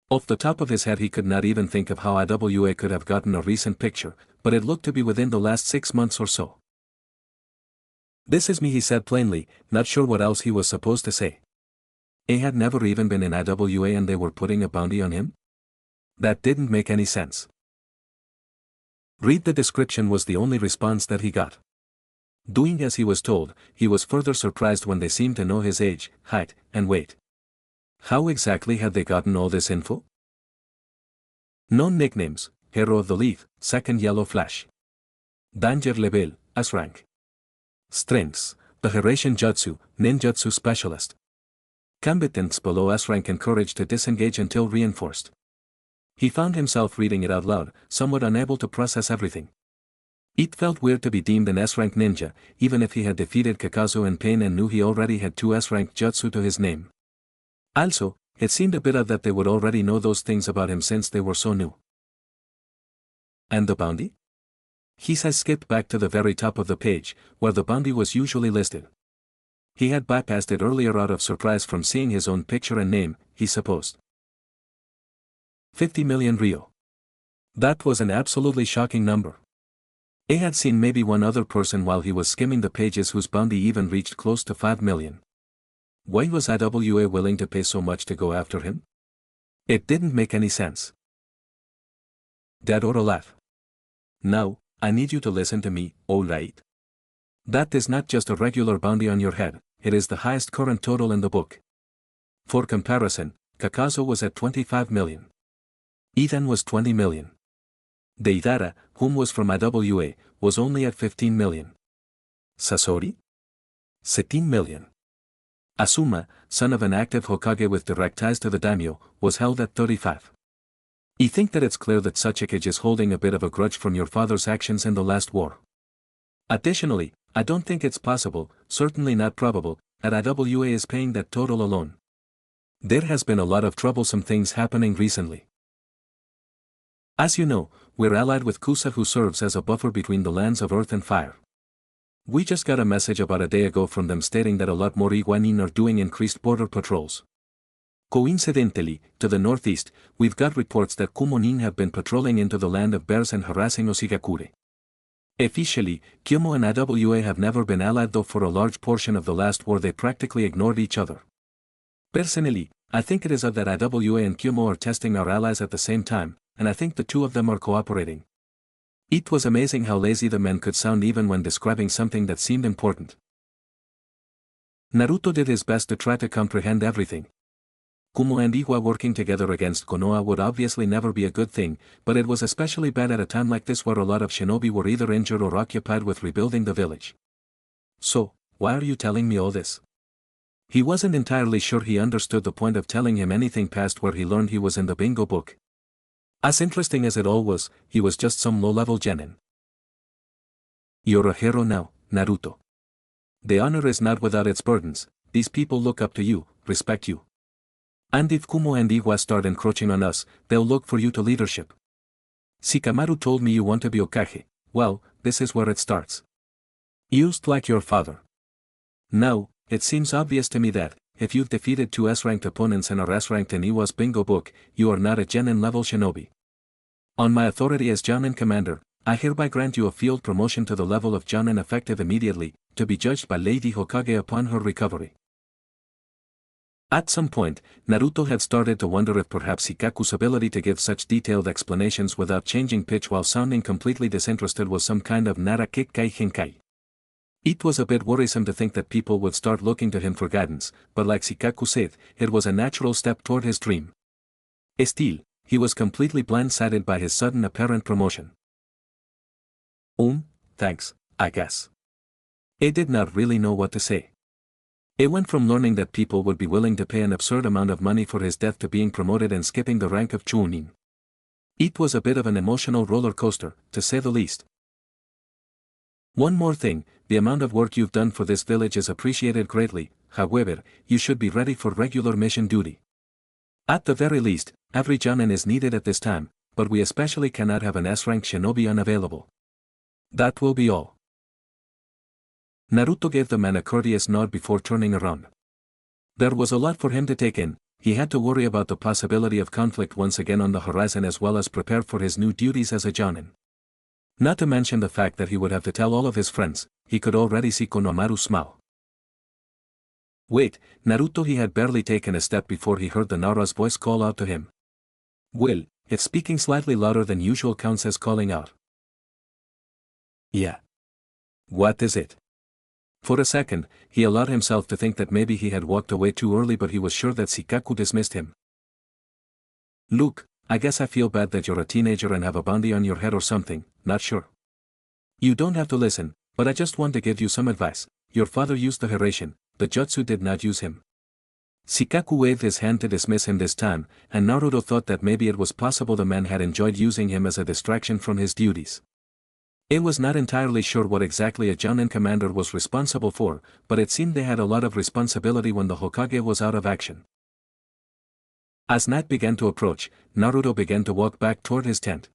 Off the top of his head he could not even think of how IWA could have gotten a recent picture, but it looked to be within the last 6 months or so. This is me, he said plainly, not sure what else he was supposed to say. He had never even been in IWA and they were putting a bounty on him? That didn't make any sense. Read the description was the only response that he got. Doing as he was told, he was further surprised when they seemed to know his age, height, and weight. How exactly had they gotten all this info? Known nicknames: Hero of the Leaf, Second Yellow Flash. Danger level, S rank. Strengths: the Hiraishin Jutsu, Ninjutsu Specialist. Combatants below S rank encouraged to disengage until reinforced. He found himself reading it out loud, somewhat unable to process everything. It felt weird to be deemed an S rank ninja, even if he had defeated Kakazo in pain and knew he already had 2 S rank jutsu to his name. Also, it seemed a bit odd that they would already know those things about him since they were so new. And the bounty? He has skipped back to the very top of the page, where the bounty was usually listed. He had bypassed it earlier out of surprise from seeing his own picture and name, he supposed. 50 million Rio. That was an absolutely shocking number. He had seen maybe one other person while he was skimming the pages whose bounty even reached close to 5 million. Why was IWA willing to pay so much to go after him? It didn't make any sense. Dead or alive? Now, I need you to listen to me, alright? That is not just a regular bounty on your head, it is the highest current total in the book. For comparison, Kakazo was at 25 million. Ethan was 20 million. Deidara, whom was from IWA, was only at 15 million. Sasori? 17 million. Asuma, son of an active Hokage with direct ties to the daimyo, was held at 35. I think that it's clear that Sachikage is holding a bit of a grudge from your father's actions in the last war. Additionally, I don't think it's possible, certainly not probable, that IWA is paying that total alone. There has been a lot of troublesome things happening recently. As you know, we're allied with Kusa, who serves as a buffer between the lands of earth and fire. We just got a message about a day ago from them stating that a lot more Iguanin are doing increased border patrols. Coincidentally, to the northeast, we've got reports that Kumonin have been patrolling into the land of bears and harassing Oshigakure. Officially, Kyomo and IWA have never been allied, though for a large portion of the last war they practically ignored each other. Personally, I think it is odd that IWA and Kyomo are testing our allies at the same time, and I think the two of them are cooperating. It was amazing how lazy the men could sound even when describing something that seemed important. Naruto did his best to try to comprehend everything. Kumo and Iwa working together against Konoha would obviously never be a good thing, but it was especially bad at a time like this where a lot of shinobi were either injured or occupied with rebuilding the village. So, why are you telling me all this? He wasn't entirely sure he understood the point of telling him anything past where he learned he was in the bingo book. As interesting as it all was, he was just some low-level genin. You're a hero now, Naruto. The honor is not without its burdens, these people look up to you, respect you. And if Kumo and Iwa start encroaching on us, they'll look for you to leadership. Shikamaru told me you want to be Hokage, well, this is where it starts. Used like your father. Now, it seems obvious to me that, if you've defeated 2 S-ranked opponents and are S-ranked in Iwa's bingo book, you are not a genin-level shinobi. On my authority as Jonin Commander, I hereby grant you a field promotion to the level of Jonin effective immediately, to be judged by Lady Hokage upon her recovery. At some point, Naruto had started to wonder if perhaps Hikaku's ability to give such detailed explanations without changing pitch while sounding completely disinterested was some kind of Nara Kikkai Hinkai. It was a bit worrisome to think that people would start looking to him for guidance, but like Hikaku said, it was a natural step toward his dream. Still, he was completely blindsided by his sudden apparent promotion. Thanks, I guess. He did not really know what to say. It went from learning that people would be willing to pay an absurd amount of money for his death to being promoted and skipping the rank of Chunin. It was a bit of an emotional roller coaster, to say the least. One more thing, the amount of work you've done for this village is appreciated greatly, however, you should be ready for regular mission duty. At the very least, every Jonin is needed at this time, but we especially cannot have an S-rank shinobi unavailable. That will be all. Naruto gave the man a courteous nod before turning around. There was a lot for him to take in. He had to worry about the possibility of conflict once again on the horizon as well as prepare for his new duties as a Jonin. Not to mention the fact that he would have to tell all of his friends. He could already see Konohamaru's smile. Wait, Naruto he had barely taken a step before he heard the Nara's voice call out to him. Well, if speaking slightly louder than usual counts as calling out. Yeah. What is it? For a second, he allowed himself to think that maybe he had walked away too early, but he was sure that Hikaku dismissed him. Look, I guess I feel bad that you're a teenager and have a bounty on your head or something, not sure. You don't have to listen, but I just want to give you some advice. Your father used the Hiraishin, the jutsu did not use him. Hikaku waved his hand to dismiss him this time, and Naruto thought that maybe it was possible the man had enjoyed using him as a distraction from his duties. He was not entirely sure what exactly a Jonin commander was responsible for, but it seemed they had a lot of responsibility when the Hokage was out of action. As night began to approach, Naruto began to walk back toward his tent.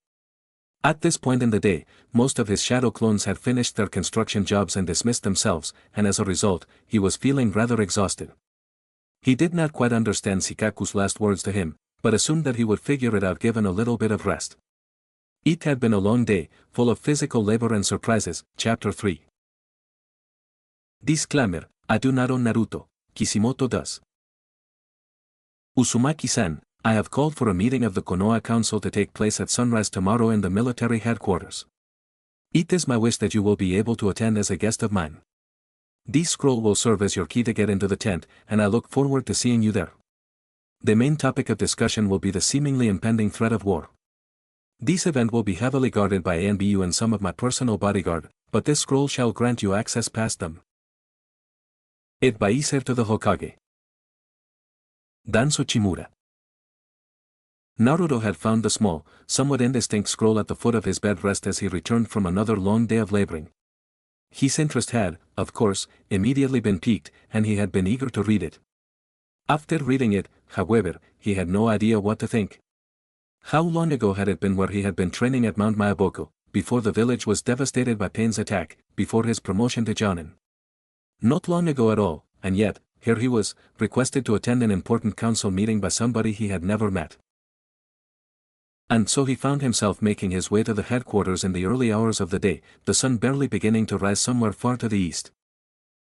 At this point in the day, most of his shadow clones had finished their construction jobs and dismissed themselves, and as a result, he was feeling rather exhausted. He did not quite understand Hikaku's last words to him, but assumed that he would figure it out given a little bit of rest. It had been a long day, full of physical labor and surprises. Chapter 3. Disclaimer, I do not own Naruto, Kishimoto does. Uzumaki-san, I have called for a meeting of the Konoha Council to take place at sunrise tomorrow in the military headquarters. It is my wish that you will be able to attend as a guest of mine. This scroll will serve as your key to get into the tent, and I look forward to seeing you there. The main topic of discussion will be the seemingly impending threat of war. This event will be heavily guarded by ANBU and some of my personal bodyguard, but this scroll shall grant you access past them. Advisor to the Hokage. Danzo Chimura. Naruto had found the small, somewhat indistinct scroll at the foot of his bed rest as he returned from another long day of laboring. His interest had, of course, immediately been piqued, and he had been eager to read it. After reading it, however, he had no idea what to think. How long ago had it been where he had been training at Mount Myoboku, before the village was devastated by Pain's attack, before his promotion to Jonin? Not long ago at all, and yet, here he was, requested to attend an important council meeting by somebody he had never met. And so he found himself making his way to the headquarters in the early hours of the day, the sun barely beginning to rise somewhere far to the east.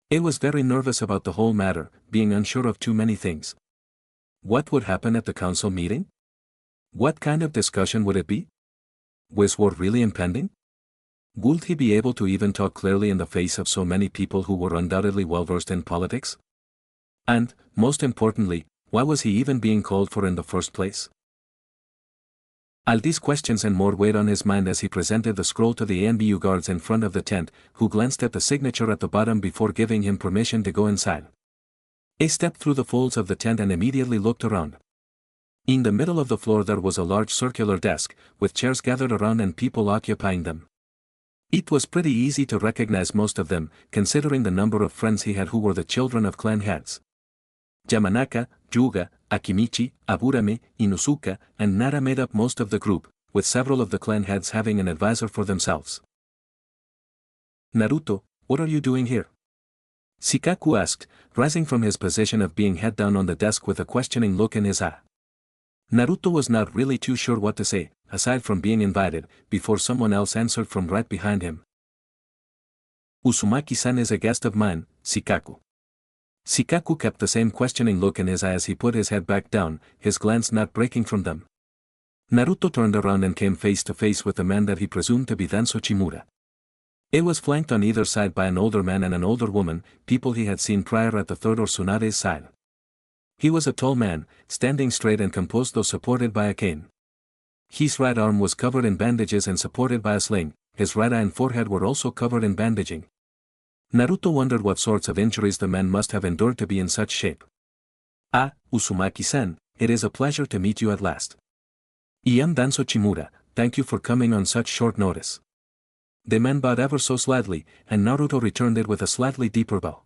He was very nervous about the whole matter, being unsure of too many things. What would happen at the council meeting? What kind of discussion would it be? Was war really impending? Would he be able to even talk clearly in the face of so many people who were undoubtedly well-versed in politics? And, most importantly, why was he even being called for in the first place? All these questions and more weighed on his mind as he presented the scroll to the ANBU guards in front of the tent, who glanced at the signature at the bottom before giving him permission to go inside. He stepped through the folds of the tent and immediately looked around. In the middle of the floor there was a large circular desk, with chairs gathered around and people occupying them. It was pretty easy to recognize most of them, considering the number of friends he had who were the children of clan heads. Yamanaka, Yuga, Akimichi, Aburame, Inuzuka, and Nara made up most of the group, with several of the clan heads having an advisor for themselves. Naruto, what are you doing here? Hikaku asked, rising from his position of being head down on the desk with a questioning look in his eye. Naruto was not really too sure what to say, aside from being invited, before someone else answered from right behind him. Uzumaki-san is a guest of mine, Hikaku. Shikaku kept the same questioning look in his eye as he put his head back down, his glance not breaking from them. Naruto turned around and came face to face with the man that he presumed to be Danzo Chimura. It was flanked on either side by an older man and an older woman, people he had seen prior at the third or Tsunade's side. He was a tall man, standing straight and composed though supported by a cane. His right arm was covered in bandages and supported by a sling, his right eye and forehead were also covered in bandaging. Naruto wondered what sorts of injuries the man must have endured to be in such shape. Ah, Uzumaki-san, it is a pleasure to meet you at last. I am Danzo Chimura, thank you for coming on such short notice. The man bowed ever so slightly, and Naruto returned it with a slightly deeper bow.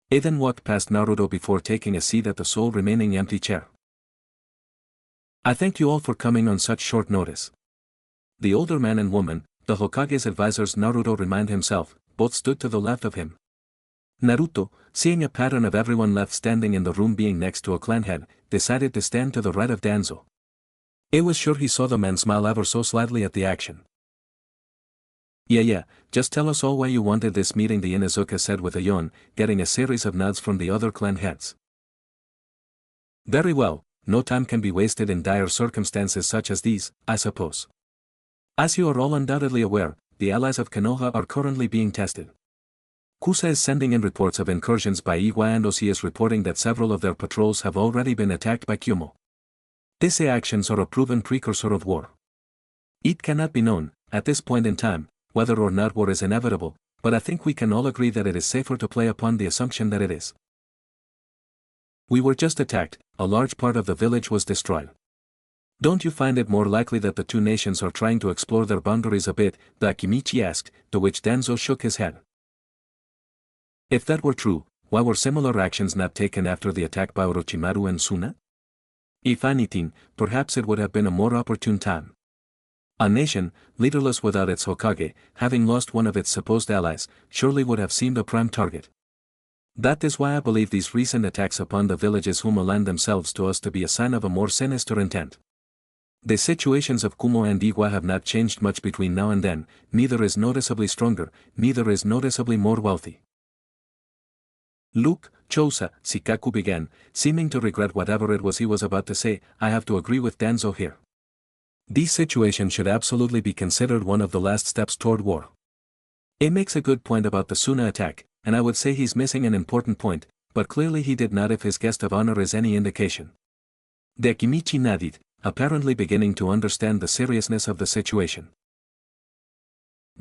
He then walked past Naruto before taking a seat at the sole remaining empty chair. I thank you all for coming on such short notice. The older man and woman, the Hokage's advisors Naruto reminded himself, both stood to the left of him. Naruto, seeing a pattern of everyone left standing in the room being next to a clan head, decided to stand to the right of Danzo. He was sure he saw the man smile ever so slightly at the action. Yeah, just tell us all why you wanted this meeting, the Inuzuka said with a yawn, getting a series of nods from the other clan heads. Very well, no time can be wasted in dire circumstances such as these, I suppose. As you are all undoubtedly aware, the allies of Konoha are currently being tested. Kusa is sending in reports of incursions by Iwa and Osi is reporting that several of their patrols have already been attacked by Kyumo. These actions are a proven precursor of war. It cannot be known, at this point in time, whether or not war is inevitable, but I think we can all agree that it is safer to play upon the assumption that it is. We were just attacked, a large part of the village was destroyed. Don't you find it more likely that the two nations are trying to explore their boundaries a bit, the Akimichi asked, to which Danzo shook his head. If that were true, why were similar actions not taken after the attack by Orochimaru and Suna? If anything, perhaps it would have been a more opportune time. A nation, leaderless without its Hokage, having lost one of its supposed allies, surely would have seemed a prime target. That is why I believe these recent attacks upon the villages whom lend themselves to us to be a sign of a more sinister intent. The situations of Kumo and Iwa have not changed much between now and then, neither is noticeably stronger, neither is noticeably more wealthy. Look, Chousa, Shikaku began, seeming to regret whatever it was he was about to say, I have to agree with Danzo here. This situation should absolutely be considered one of the last steps toward war. He makes a good point about the Suna attack, and I would say he's missing an important point, but clearly he did not if his guest of honor is any indication. The Akimichi nodded, apparently beginning to understand the seriousness of the situation.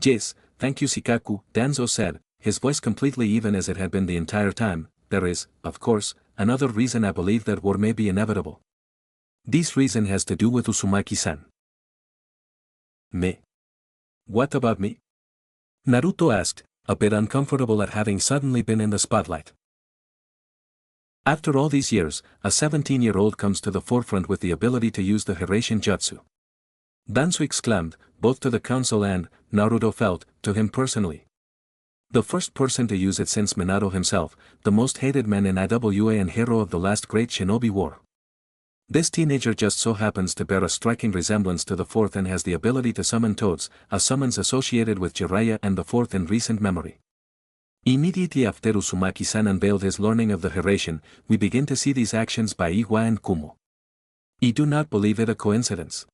Yes, thank you Shikaku, Danzo said, his voice completely even as it had been the entire time. There is, of course, another reason I believe that war may be inevitable. This reason has to do with Uzumaki-san. Me? What about me? Naruto asked, a bit uncomfortable at having suddenly been in the spotlight. After all these years, a 17-year-old comes to the forefront with the ability to use the Hiraishin jutsu. Danzo exclaimed, both to the council and, Naruto felt, to him personally. The first person to use it since Minato himself, the most hated man in Iwa and hero of the last great shinobi war. This teenager just so happens to bear a striking resemblance to the fourth and has the ability to summon toads, a summons associated with Jiraiya and the fourth in recent memory. Immediately after Uzumaki-san unveiled his learning of the Hiraishin, we begin to see these actions by Iwa and Kumo. I do not believe it a coincidence.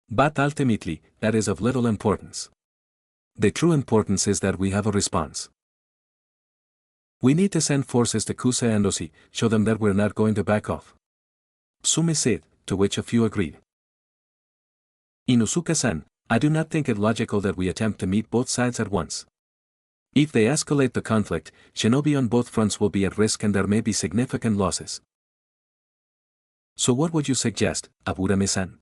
But ultimately, that is of little importance. The true importance is that we have a response. We need to send forces to Kusa and Osi, show them that we're not going to back off. Sumi said, to which a few agreed. Inuzuka-san, I do not think it logical that we attempt to meet both sides at once. If they escalate the conflict, shinobi on both fronts will be at risk and there may be significant losses. So what would you suggest, Aburame-san?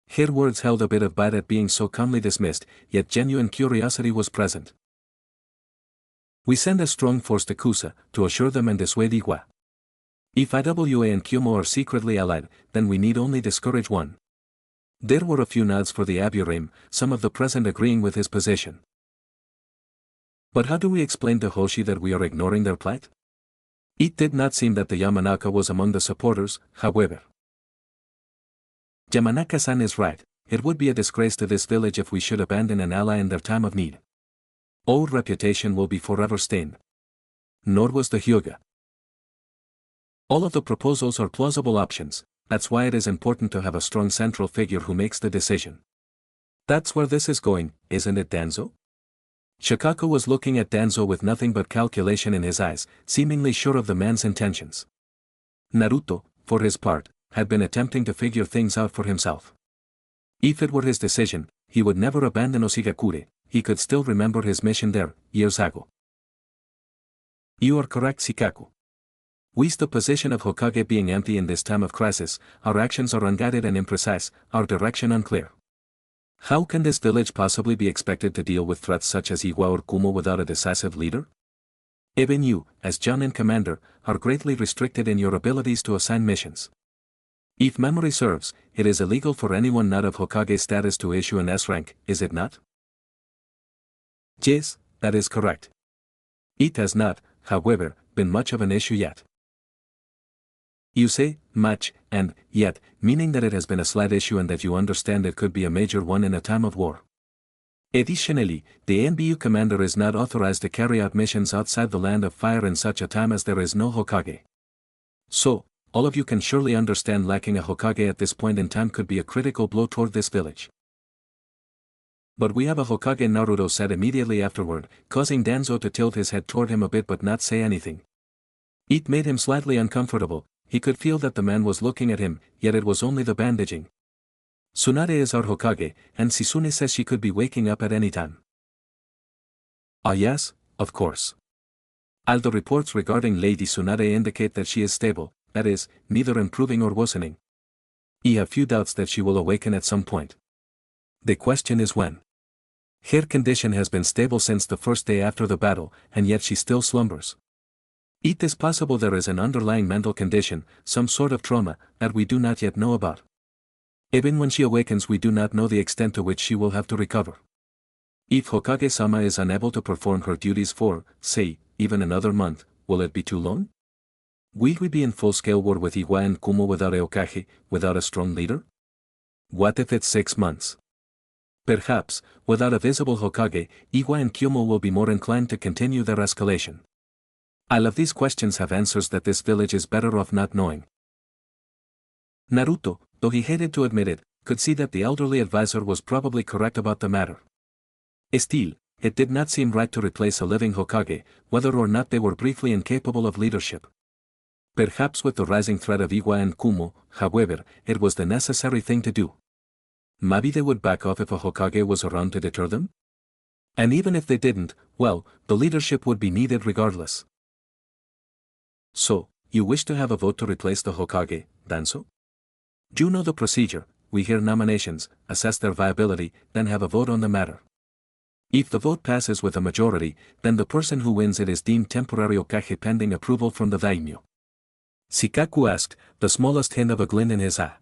Her words held a bit of bite at being so calmly dismissed, yet genuine curiosity was present. We send a strong force to Kusa, to assure them and dissuade Iwa. If Iwa and Kyumo are secretly allied, then we need only discourage one. There were a few nods for the Aburame, some of the present agreeing with his position. But how do we explain to Hoshi that we are ignoring their plight? It did not seem that the Yamanaka was among the supporters, however. Yamanaka-san is right, it would be a disgrace to this village if we should abandon an ally in their time of need. Old reputation will be forever stained. Nor was the Hyuga. All of the proposals are plausible options, that's why it is important to have a strong central figure who makes the decision. That's where this is going, isn't it, Danzo? Shikaku was looking at Danzo with nothing but calculation in his eyes, seemingly sure of the man's intentions. Naruto, for his part, had been attempting to figure things out for himself. If it were his decision, he would never abandon Oshigakure. He could still remember his mission there, years ago. You are correct, Shikaku. With the position of Hokage being empty in this time of crisis, our actions are unguided and imprecise, our direction unclear. How can this village possibly be expected to deal with threats such as Iwa or Kumo without a decisive leader? Even you, as Jonin commander, are greatly restricted in your abilities to assign missions. If memory serves, it is illegal for anyone not of Hokage status to issue an S rank, is it not? Yes, that is correct. It has not, however, been much of an issue yet. You say, much, and, yet, meaning that it has been a slight issue and that you understand it could be a major one in a time of war. Additionally, the NBU commander is not authorized to carry out missions outside the land of fire in such a time as there is no Hokage. So, all of you can surely understand lacking a Hokage at this point in time could be a critical blow toward this village. But we have a Hokage, Naruto said immediately afterward, causing Danzo to tilt his head toward him a bit but not say anything. It made him slightly uncomfortable. He could feel that the man was looking at him, yet it was only the bandaging. Tsunade is our Hokage, and Shisune says she could be waking up at any time. Ah yes, of course. All the reports regarding Lady Tsunade indicate that she is stable, that is, neither improving or worsening. I have few doubts that she will awaken at some point. The question is when. Her condition has been stable since the first day after the battle, and yet she still slumbers. It is possible there is an underlying mental condition, some sort of trauma, that we do not yet know about. Even when she awakens we do not know the extent to which she will have to recover. If Hokage-sama is unable to perform her duties for, say, even another month, will it be too long? Will we be in full-scale war with Iwa and Kumo without a Hokage, without a strong leader? What if it's 6 months? Perhaps, without a visible Hokage, Iwa and Kumo will be more inclined to continue their escalation. All of these questions have answers that this village is better off not knowing. Naruto, though he hated to admit it, could see that the elderly advisor was probably correct about the matter. Still, it did not seem right to replace a living Hokage, whether or not they were briefly incapable of leadership. Perhaps with the rising threat of Iwa and Kumo, however, it was the necessary thing to do. Maybe they would back off if a Hokage was around to deter them? And even if they didn't, well, the leadership would be needed regardless. So, you wish to have a vote to replace the Hokage, Danzo? You know the procedure. We hear nominations, assess their viability, then have a vote on the matter. If the vote passes with a majority, then the person who wins it is deemed temporary Hokage pending approval from the daimyo. Shikaku asked, the smallest hint of a glint in his eye.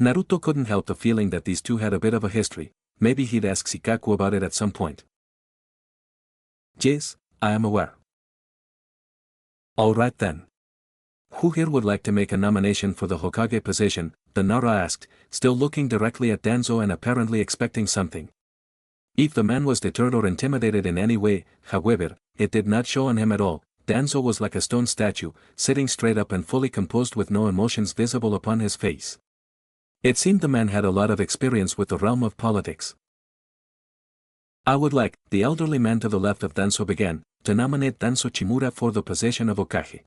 Naruto couldn't help the feeling that these two had a bit of a history. Maybe he'd ask Shikaku about it at some point. Yes, I am aware. Alright then. Who here would like to make a nomination for the Hokage position? The Nara asked, still looking directly at Danzo and apparently expecting something. If the man was deterred or intimidated in any way, however, it did not show on him at all. Danzo was like a stone statue, sitting straight up and fully composed with no emotions visible upon his face. It seemed the man had a lot of experience with the realm of politics. I would like, the elderly man to the left of Danzo began, to nominate Danzo Chimura for the position of Hokage.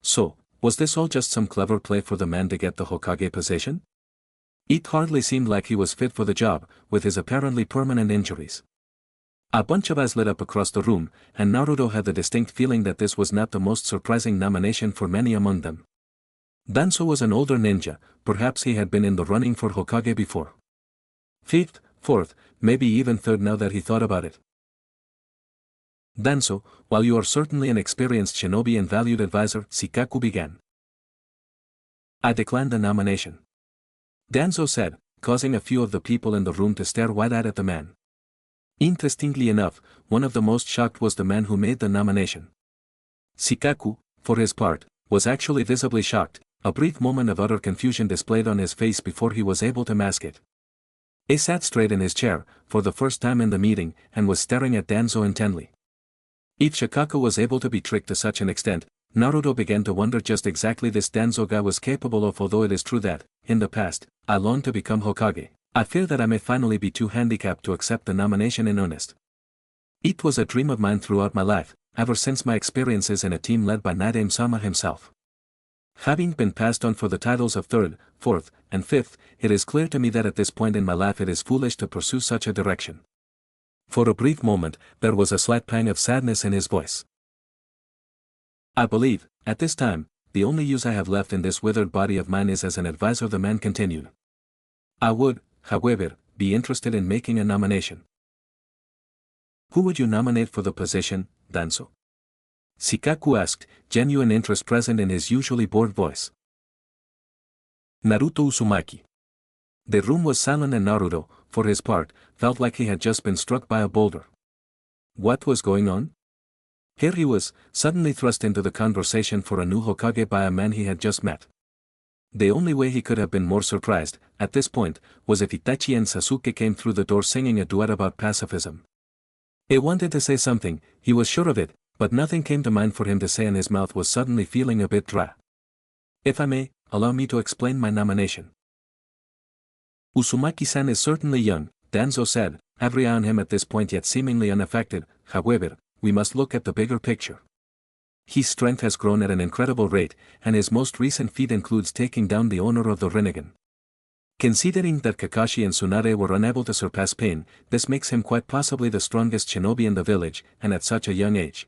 So, was this all just some clever play for the man to get the Hokage position? It hardly seemed like he was fit for the job, with his apparently permanent injuries. A bunch of eyes lit up across the room, and Naruto had the distinct feeling that this was not the most surprising nomination for many among them. Danzo was an older ninja, perhaps he had been in the running for Hokage before. Fifth, fourth, maybe even third now that he thought about it. Danzo, while you are certainly an experienced shinobi and valued advisor, Shikaku began. I decline the nomination. Danzo said, causing a few of the people in the room to stare wide-eyed at the man. Interestingly enough, one of the most shocked was the man who made the nomination. Shikaku, for his part, was actually visibly shocked, a brief moment of utter confusion displayed on his face before he was able to mask it. He sat straight in his chair, for the first time in the meeting, and was staring at Danzo intently. If Shikaku was able to be tricked to such an extent, Naruto began to wonder just exactly this Danzo guy was capable of, although it is true that, in the past, I longed to become Hokage. I fear that I may finally be too handicapped to accept the nomination in earnest. It was a dream of mine throughout my life, ever since my experiences in a team led by Naruto-sama himself. Having been passed on for the titles of 3rd, 4th, and 5th, it is clear to me that at this point in my life it is foolish to pursue such a direction. For a brief moment, there was a slight pang of sadness in his voice. I believe, at this time, the only use I have left in this withered body of mine is as an advisor, the man continued. I would, however, be interested in making a nomination. Who would you nominate for the position, Danzo? Shikaku asked, genuine interest present in his usually bored voice. Naruto Uzumaki. The room was silent and Naruto, for his part, felt like he had just been struck by a boulder. What was going on? Here he was, suddenly thrust into the conversation for a new Hokage by a man he had just met. The only way he could have been more surprised, at this point, was if Itachi and Sasuke came through the door singing a duet about pacifism. He wanted to say something, he was sure of it, but nothing came to mind for him to say and his mouth was suddenly feeling a bit dry. If I may, allow me to explain my nomination. Uzumaki-san is certainly young, Danzo said, every eye on him at this point yet seemingly unaffected. However, we must look at the bigger picture. His strength has grown at an incredible rate, and his most recent feat includes taking down the owner of the Rinnegan. Considering that Kakashi and Tsunade were unable to surpass Pain, this makes him quite possibly the strongest shinobi in the village, and at such a young age.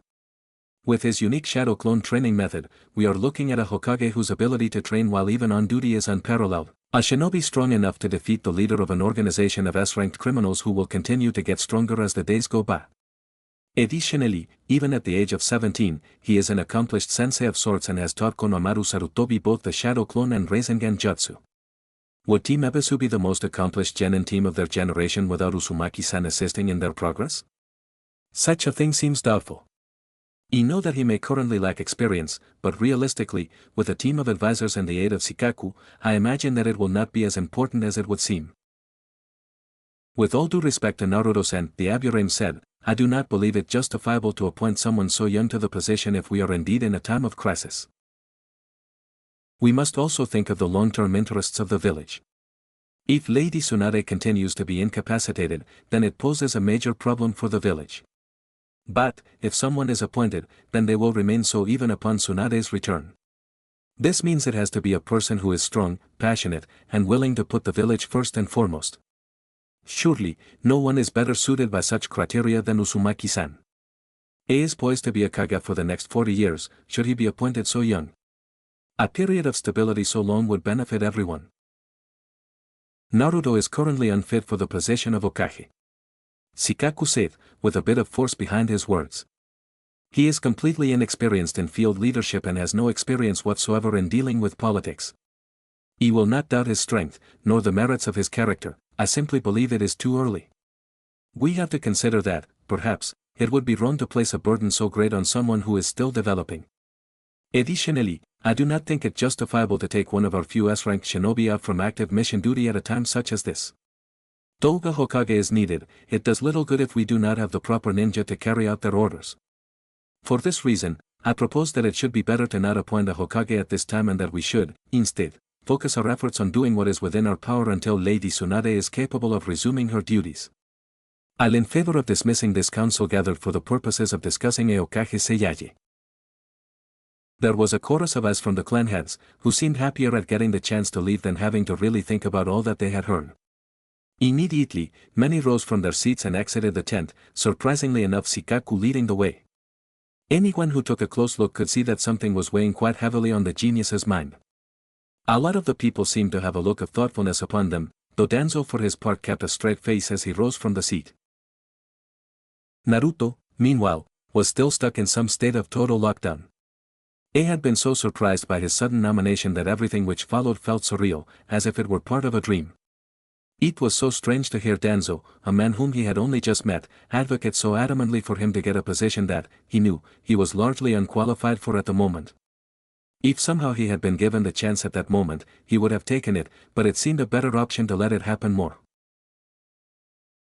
With his unique shadow clone training method, we are looking at a Hokage whose ability to train while even on duty is unparalleled, a shinobi strong enough to defeat the leader of an organization of S-ranked criminals who will continue to get stronger as the days go by. Additionally, even at the age of 17, he is an accomplished sensei of sorts and has taught Konohamaru Sarutobi both the Shadow Clone and Rasengan Jutsu. Would Team Ebisu be the most accomplished genin team of their generation without Uzumaki-san assisting in their progress? Such a thing seems doubtful. I know that he may currently lack experience, but realistically, with a team of advisors and the aid of Shikaku, I imagine that it will not be as important as it would seem. With all due respect to Naruto-san, the Aburame said, I do not believe it justifiable to appoint someone so young to the position if we are indeed in a time of crisis. We must also think of the long-term interests of the village. If Lady Tsunade continues to be incapacitated, then it poses a major problem for the village. But, if someone is appointed, then they will remain so even upon Tsunade's return. This means it has to be a person who is strong, passionate, and willing to put the village first and foremost. Surely, no one is better suited by such criteria than Uzumaki-san. He is poised to be a Kage for the next 40 years, should he be appointed so young. A period of stability so long would benefit everyone. Naruto is currently unfit for the position of Hokage. Shikaku said, with a bit of force behind his words. He is completely inexperienced in field leadership and has no experience whatsoever in dealing with politics. He will not doubt his strength, nor the merits of his character, I simply believe it is too early. We have to consider that, perhaps, it would be wrong to place a burden so great on someone who is still developing. Additionally, I do not think it justifiable to take one of our few S-ranked shinobi out from active mission duty at a time such as this. Though a Hokage is needed, it does little good if we do not have the proper ninja to carry out their orders. For this reason, I propose that it should be better to not appoint a Hokage at this time and that we should, instead, focus our efforts on doing what is within our power until Lady Tsunade is capable of resuming her duties. I'll in favor of dismissing this council gathered for the purposes of discussing a Hokage Seiyaji. There was a chorus of eyes from the clan heads, who seemed happier at getting the chance to leave than having to really think about all that they had heard. Immediately, many rose from their seats and exited the tent, surprisingly enough Shikaku leading the way. Anyone who took a close look could see that something was weighing quite heavily on the genius's mind. A lot of the people seemed to have a look of thoughtfulness upon them, though Danzo for his part kept a straight face as he rose from the seat. Naruto, meanwhile, was still stuck in some state of total lockdown. He had been so surprised by his sudden nomination that everything which followed felt surreal, as if it were part of a dream. It was so strange to hear Danzo, a man whom he had only just met, advocate so adamantly for him to get a position that, he knew, he was largely unqualified for at the moment. If somehow he had been given the chance at that moment, he would have taken it, but it seemed a better option to let it happen more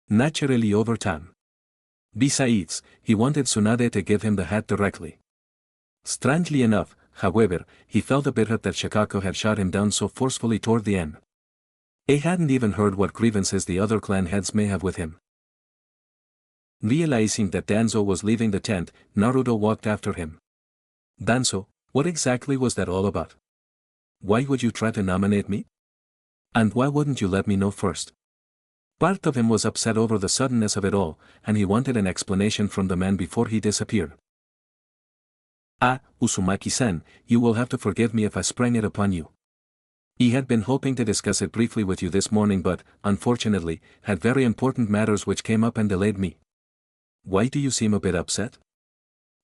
naturally over time. Besides, he wanted Tsunade to give him the hat directly. Strangely enough, however, he felt a bit hurt that Shikako had shot him down so forcefully toward the end. He hadn't even heard what grievances the other clan heads may have with him. Realizing that Danzo was leaving the tent, Naruto walked after him. Danzo, what exactly was that all about? Why would you try to nominate me? And why wouldn't you let me know first? Part of him was upset over the suddenness of it all, and he wanted an explanation from the man before he disappeared. Ah, Uzumaki-san, you will have to forgive me if I sprang it upon you. He had been hoping to discuss it briefly with you this morning but, unfortunately, had very important matters which came up and delayed me. Why do you seem a bit upset?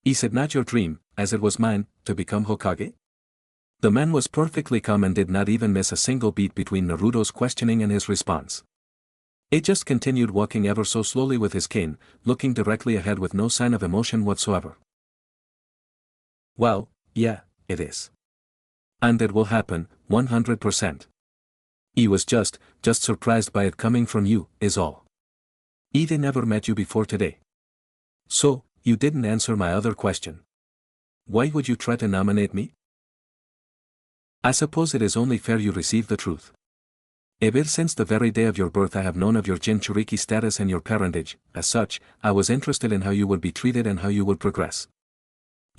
Is it not your dream, as it was mine, to become Hokage? The man was perfectly calm and did not even miss a single beat between Naruto's questioning and his response. He just continued walking ever so slowly with his cane, looking directly ahead with no sign of emotion whatsoever. Well, yeah, it is. And it will happen, 100%. He was just surprised by it coming from you, is all. They never met you before today. So, you didn't answer my other question. Why would you try to nominate me? I suppose it is only fair you receive the truth. Ever since the very day of your birth I have known of your Jinchuriki status and your parentage. As such, I was interested in how you would be treated and how you would progress.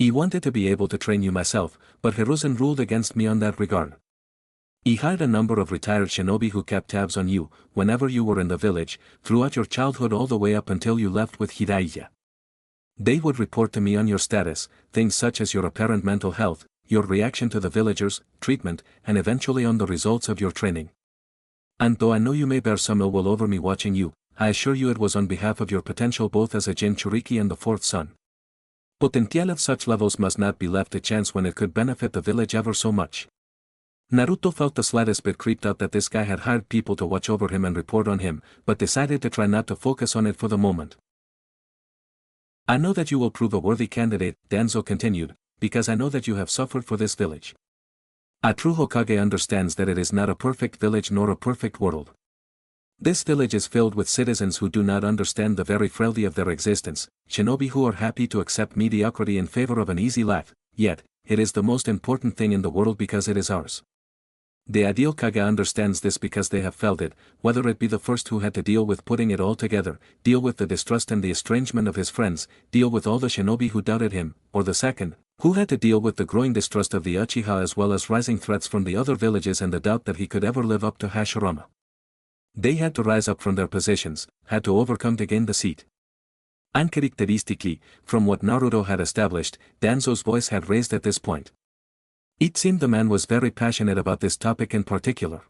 I wanted to be able to train you myself, but Hiruzen ruled against me on that regard. He hired a number of retired shinobi who kept tabs on you, whenever you were in the village, throughout your childhood all the way up until you left with Hiraishin. They would report to me on your status, things such as your apparent mental health, your reaction to the villagers, treatment, and eventually on the results of your training. And though I know you may bear some ill will over me watching you, I assure you it was on behalf of your potential both as a Jinchuriki and the fourth son. Potential of such levels must not be left to chance when it could benefit the village ever so much. Naruto felt the slightest bit creeped out that this guy had hired people to watch over him and report on him, but decided to try not to focus on it for the moment. I know that you will prove a worthy candidate, Danzo continued, because I know that you have suffered for this village. A true Hokage understands that it is not a perfect village nor a perfect world. This village is filled with citizens who do not understand the very frailty of their existence, shinobi who are happy to accept mediocrity in favor of an easy life, yet, it is the most important thing in the world because it is ours. The ideal Kage understands this because they have felt it, whether it be the first who had to deal with putting it all together, deal with the distrust and the estrangement of his friends, deal with all the shinobi who doubted him, or the second, who had to deal with the growing distrust of the Uchiha as well as rising threats from the other villages and the doubt that he could ever live up to Hashirama. They had to rise up from their positions, had to overcome to gain the seat. Uncharacteristically, from what Naruto had established, Danzo's voice had raised at this point. It seemed the man was very passionate about this topic in particular.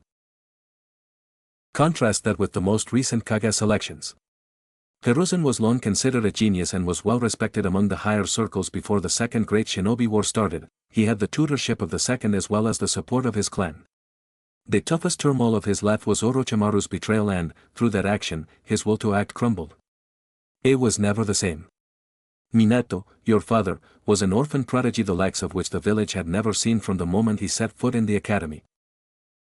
Contrast that with the most recent Kage selections. Hiruzen was long considered a genius and was well respected among the higher circles before the second great shinobi war started. He had the tutorship of the second as well as the support of his clan. The toughest turmoil of his life was Orochimaru's betrayal and, through that action, his will to act crumbled. It was never the same. Minato, your father, was an orphan prodigy the likes of which the village had never seen from the moment he set foot in the academy.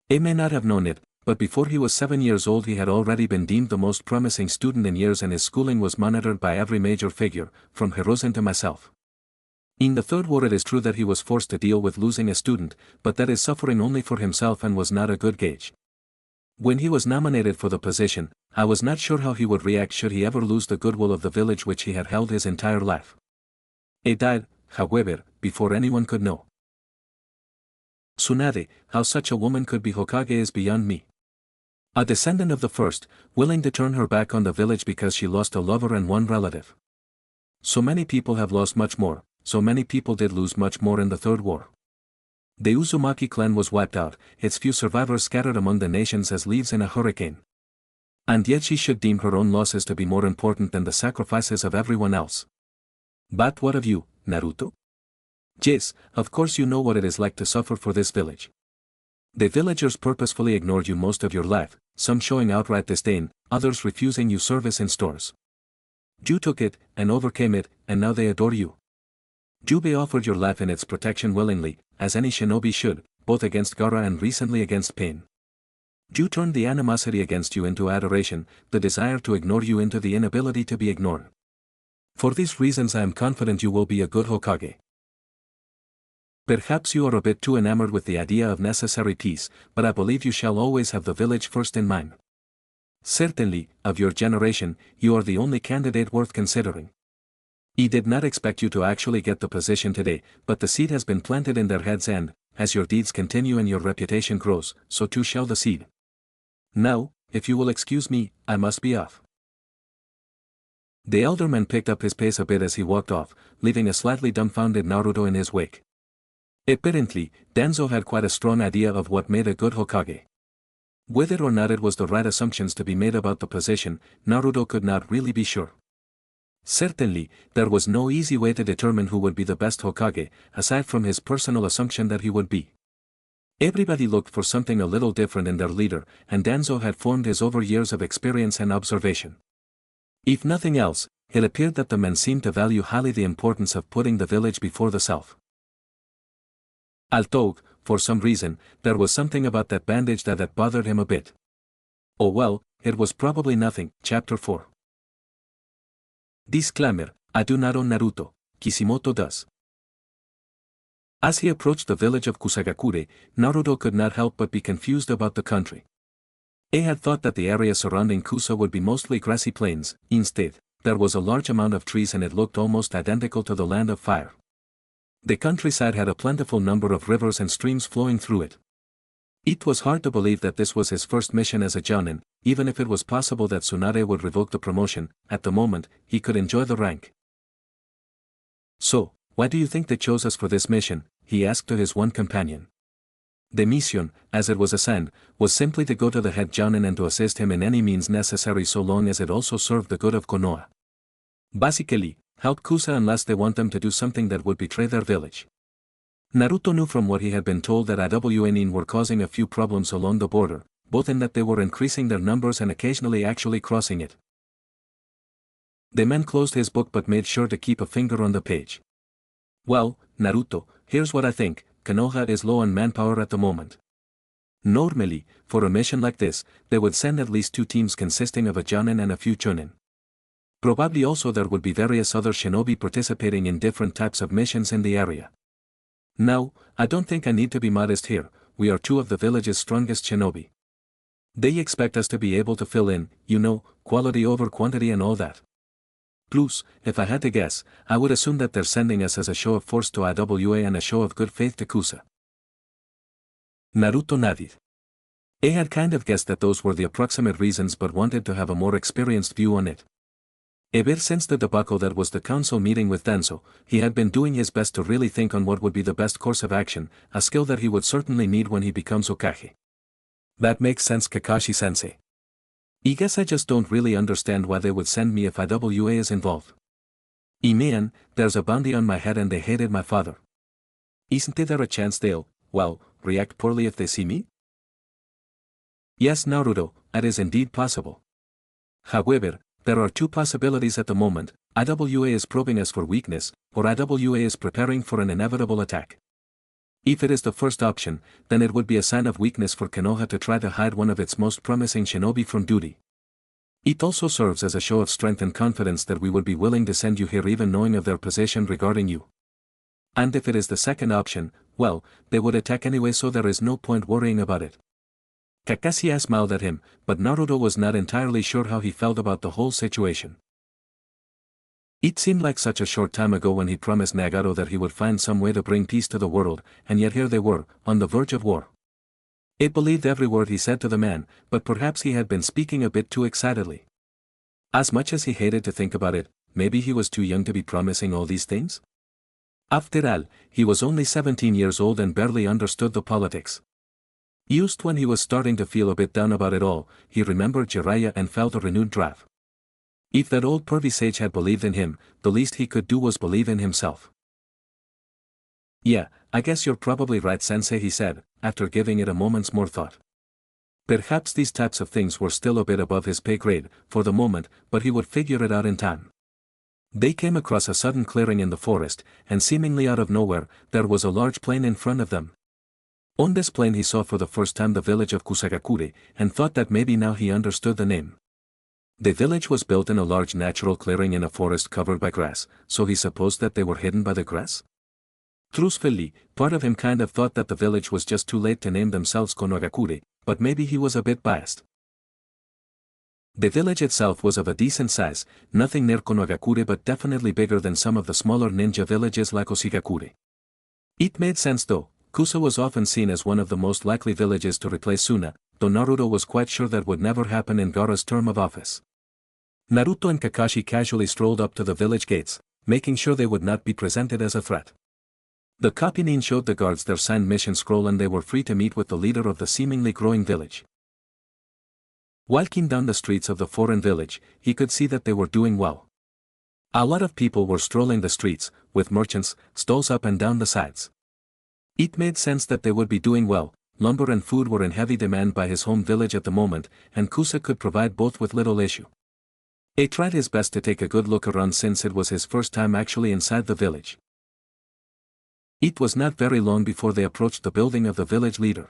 He may not have known it, but before he was 7 years old he had already been deemed the most promising student in years and his schooling was monitored by every major figure, from Hiruzen to myself. In the third war it is true that he was forced to deal with losing a student, but that is suffering only for himself and was not a good gauge. When he was nominated for the position, I was not sure how he would react should he ever lose the goodwill of the village which he had held his entire life. He died, however, before anyone could know. Tsunade, how such a woman could be Hokage is beyond me. A descendant of the first, willing to turn her back on the village because she lost a lover and one relative. So many people have lost much more, so many people did lose much more in the Third War. The Uzumaki clan was wiped out, its few survivors scattered among the nations as leaves in a hurricane. And yet she should deem her own losses to be more important than the sacrifices of everyone else. But what of you, Naruto? Yes, of course you know what it is like to suffer for this village. The villagers purposefully ignored you most of your life, some showing outright disdain, others refusing you service in stores. You took it, and overcame it, and now they adore you. Jubei offered your life in its protection willingly, as any shinobi should, both against Gaara and recently against Pain. You turned the animosity against you into adoration, the desire to ignore you into the inability to be ignored. For these reasons I am confident you will be a good Hokage. Perhaps you are a bit too enamored with the idea of necessary peace, but I believe you shall always have the village first in mind. Certainly, of your generation, you are the only candidate worth considering. I did not expect you to actually get the position today, but the seed has been planted in their heads and, as your deeds continue and your reputation grows, so too shall the seed. Now, if you will excuse me, I must be off. The elder man picked up his pace a bit as he walked off, leaving a slightly dumbfounded Naruto in his wake. Apparently, Danzo had quite a strong idea of what made a good Hokage. Whether or not it was the right assumptions to be made about the position, Naruto could not really be sure. Certainly, there was no easy way to determine who would be the best Hokage, aside from his personal assumption that he would be. Everybody looked for something a little different in their leader, and Danzo had formed his over years of experience and observation. If nothing else, it appeared that the men seemed to value highly the importance of putting the village before the self. Although, for some reason, there was something about that bandage that bothered him a bit. Oh well, it was probably nothing. Chapter 4. Disclaimer, I do not own Naruto, Kishimoto does. As he approached the village of Kusagakure, Naruto could not help but be confused about the country. He had thought that the area surrounding Kusa would be mostly grassy plains. Instead, there was a large amount of trees and it looked almost identical to the land of fire. The countryside had a plentiful number of rivers and streams flowing through it. It was hard to believe that this was his first mission as a Jonin, even if it was possible that Tsunade would revoke the promotion. At the moment, he could enjoy the rank. So, why do you think they chose us for this mission? He asked to his one companion. The mission, as it was assigned, was simply to go to the head Jonin and to assist him in any means necessary so long as it also served the good of Konoha. Basically, help Kusa unless they want them to do something that would betray their village. Naruto knew from what he had been told that Iwanin were causing a few problems along the border, both in that they were increasing their numbers and occasionally actually crossing it. The man closed his book but made sure to keep a finger on the page. Well, Naruto, here's what I think. Konoha is low on manpower at the moment. Normally, for a mission like this, they would send at least 2 teams consisting of a Jonin and a few Chunin. Probably also there would be various other shinobi participating in different types of missions in the area. Now, I don't think I need to be modest here, we are 2 of the village's strongest shinobi. They expect us to be able to fill in, quality over quantity and all that. Plus, if I had to guess, I would assume that they're sending us as a show of force to Iwa and a show of good faith to Kusa. Naruto nodded. He had kind of guessed that those were the approximate reasons but wanted to have a more experienced view on it. Ever since the debacle that was the council meeting with Danzo, he had been doing his best to really think on what would be the best course of action, a skill that he would certainly need when he becomes Hokage. That makes sense, Kakashi-sensei. I guess I just don't really understand why they would send me if Iwa is involved. Man, there's a bounty on my head and they hated my father. Isn't there a chance they'll, react poorly if they see me? Yes, Naruto, that is indeed possible. However, there are 2 possibilities at the moment. Iwa is probing us for weakness, or Iwa is preparing for an inevitable attack. If it is the first option, then it would be a sign of weakness for Konoha to try to hide one of its most promising shinobi from duty. It also serves as a show of strength and confidence that we would be willing to send you here even knowing of their position regarding you. And if it is the second option, well, they would attack anyway so there is no point worrying about it. Kakashi smiled at him, but Naruto was not entirely sure how he felt about the whole situation. It seemed like such a short time ago when he promised Nagato that he would find some way to bring peace to the world, and yet here they were, on the verge of war. It believed every word he said to the man, but perhaps he had been speaking a bit too excitedly. As much as he hated to think about it, maybe he was too young to be promising all these things? After all, he was only 17 years old and barely understood the politics. Just when he was starting to feel a bit down about it all, he remembered Jiraiya and felt a renewed drive. If that old pervy sage had believed in him, the least he could do was believe in himself. Yeah, I guess you're probably right, Sensei, he said, after giving it a moment's more thought. Perhaps these types of things were still a bit above his pay grade, for the moment, but he would figure it out in time. They came across a sudden clearing in the forest, and seemingly out of nowhere, there was a large plain in front of them. On this plain he saw for the first time the village of Kusagakure, and thought that maybe now he understood the name. The village was built in a large natural clearing in a forest covered by grass, so he supposed that they were hidden by the grass? Truthfully, part of him kind of thought that the village was just too late to name themselves Konohagakure, but maybe he was a bit biased. The village itself was of a decent size, nothing near Konohagakure but definitely bigger than some of the smaller ninja villages like Oshigakure. It made sense though. Kusa was often seen as one of the most likely villages to replace Suna, though Naruto was quite sure that would never happen in Gaara's term of office. Naruto and Kakashi casually strolled up to the village gates, making sure they would not be presented as a threat. The Kapinin showed the guards their signed mission scroll and they were free to meet with the leader of the seemingly growing village. Walking down the streets of the foreign village, he could see that they were doing well. A lot of people were strolling the streets, with merchants, stalls up and down the sides. It made sense that they would be doing well. Lumber and food were in heavy demand by his home village at the moment, and Kusa could provide both with little issue. He tried his best to take a good look around since it was his first time actually inside the village. It was not very long before they approached the building of the village leader.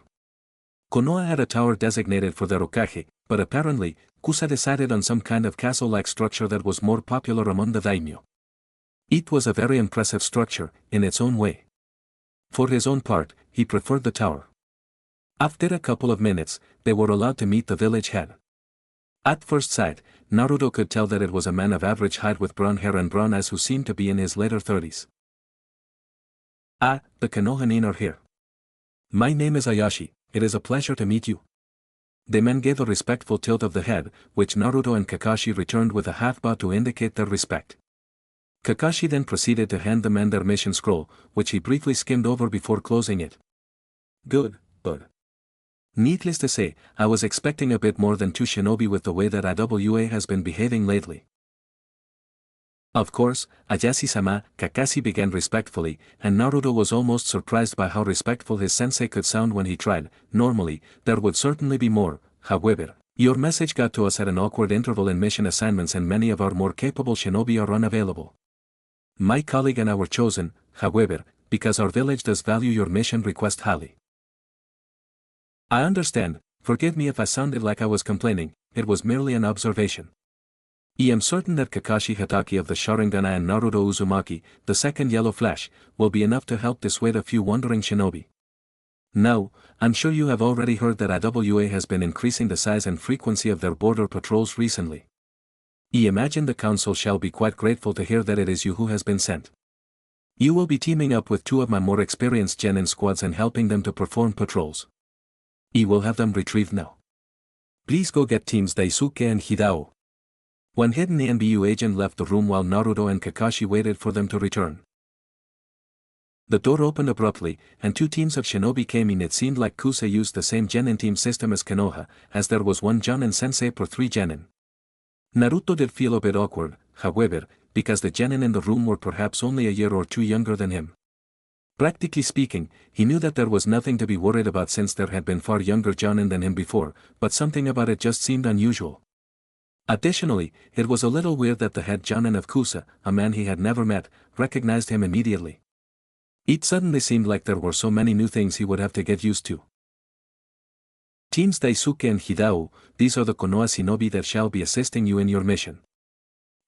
Konoha had a tower designated for their Hokage, but apparently, Kusa decided on some kind of castle-like structure that was more popular among the daimyo. It was a very impressive structure, in its own way. For his own part, he preferred the tower. After a couple of minutes, they were allowed to meet the village head. At first sight, Naruto could tell that it was a man of average height with brown hair and brown eyes who seemed to be in his later 30s. Ah, the Konoha are here. My name is Ayashi, it is a pleasure to meet you. The men gave a respectful tilt of the head, which Naruto and Kakashi returned with a half bow to indicate their respect. Kakashi then proceeded to hand the men their mission scroll, which he briefly skimmed over before closing it. Good. Needless to say, I was expecting a bit more than two shinobi with the way that IWA has been behaving lately. Of course, Ayashi-sama, Kakashi began respectfully, and Naruto was almost surprised by how respectful his sensei could sound when he tried. Normally, there would certainly be more, however. Your message got to us at an awkward interval in mission assignments and many of our more capable shinobi are unavailable. My colleague and I were chosen, however, because our village does value your mission request highly. I understand, forgive me if I sounded like I was complaining, it was merely an observation. I am certain that Kakashi Hatake of the Sharingan and Naruto Uzumaki, the second Yellow Flash, will be enough to help dissuade a few wandering shinobi. Now, I'm sure you have already heard that IWA has been increasing the size and frequency of their border patrols recently. I imagine the council shall be quite grateful to hear that it is you who has been sent. You will be teaming up with two of my more experienced genin squads and helping them to perform patrols. I will have them retrieved now. Please go get teams Daisuke and Hidao. One hidden ANBU agent left the room while Naruto and Kakashi waited for them to return. The door opened abruptly, and two teams of shinobi came in. It seemed like Kusa used the same genin team system as Konoha, as there was one Jonin sensei per 3 genin. Naruto did feel a bit awkward, however, because the genin in the room were perhaps only a year or two younger than him. Practically speaking, he knew that there was nothing to be worried about since there had been far younger Jonin than him before, but something about it just seemed unusual. Additionally, it was a little weird that the head Jonin of Kusa, a man he had never met, recognized him immediately. It suddenly seemed like there were so many new things he would have to get used to. Teams Daisuke and Hidao, these are the Konoha shinobi that shall be assisting you in your mission.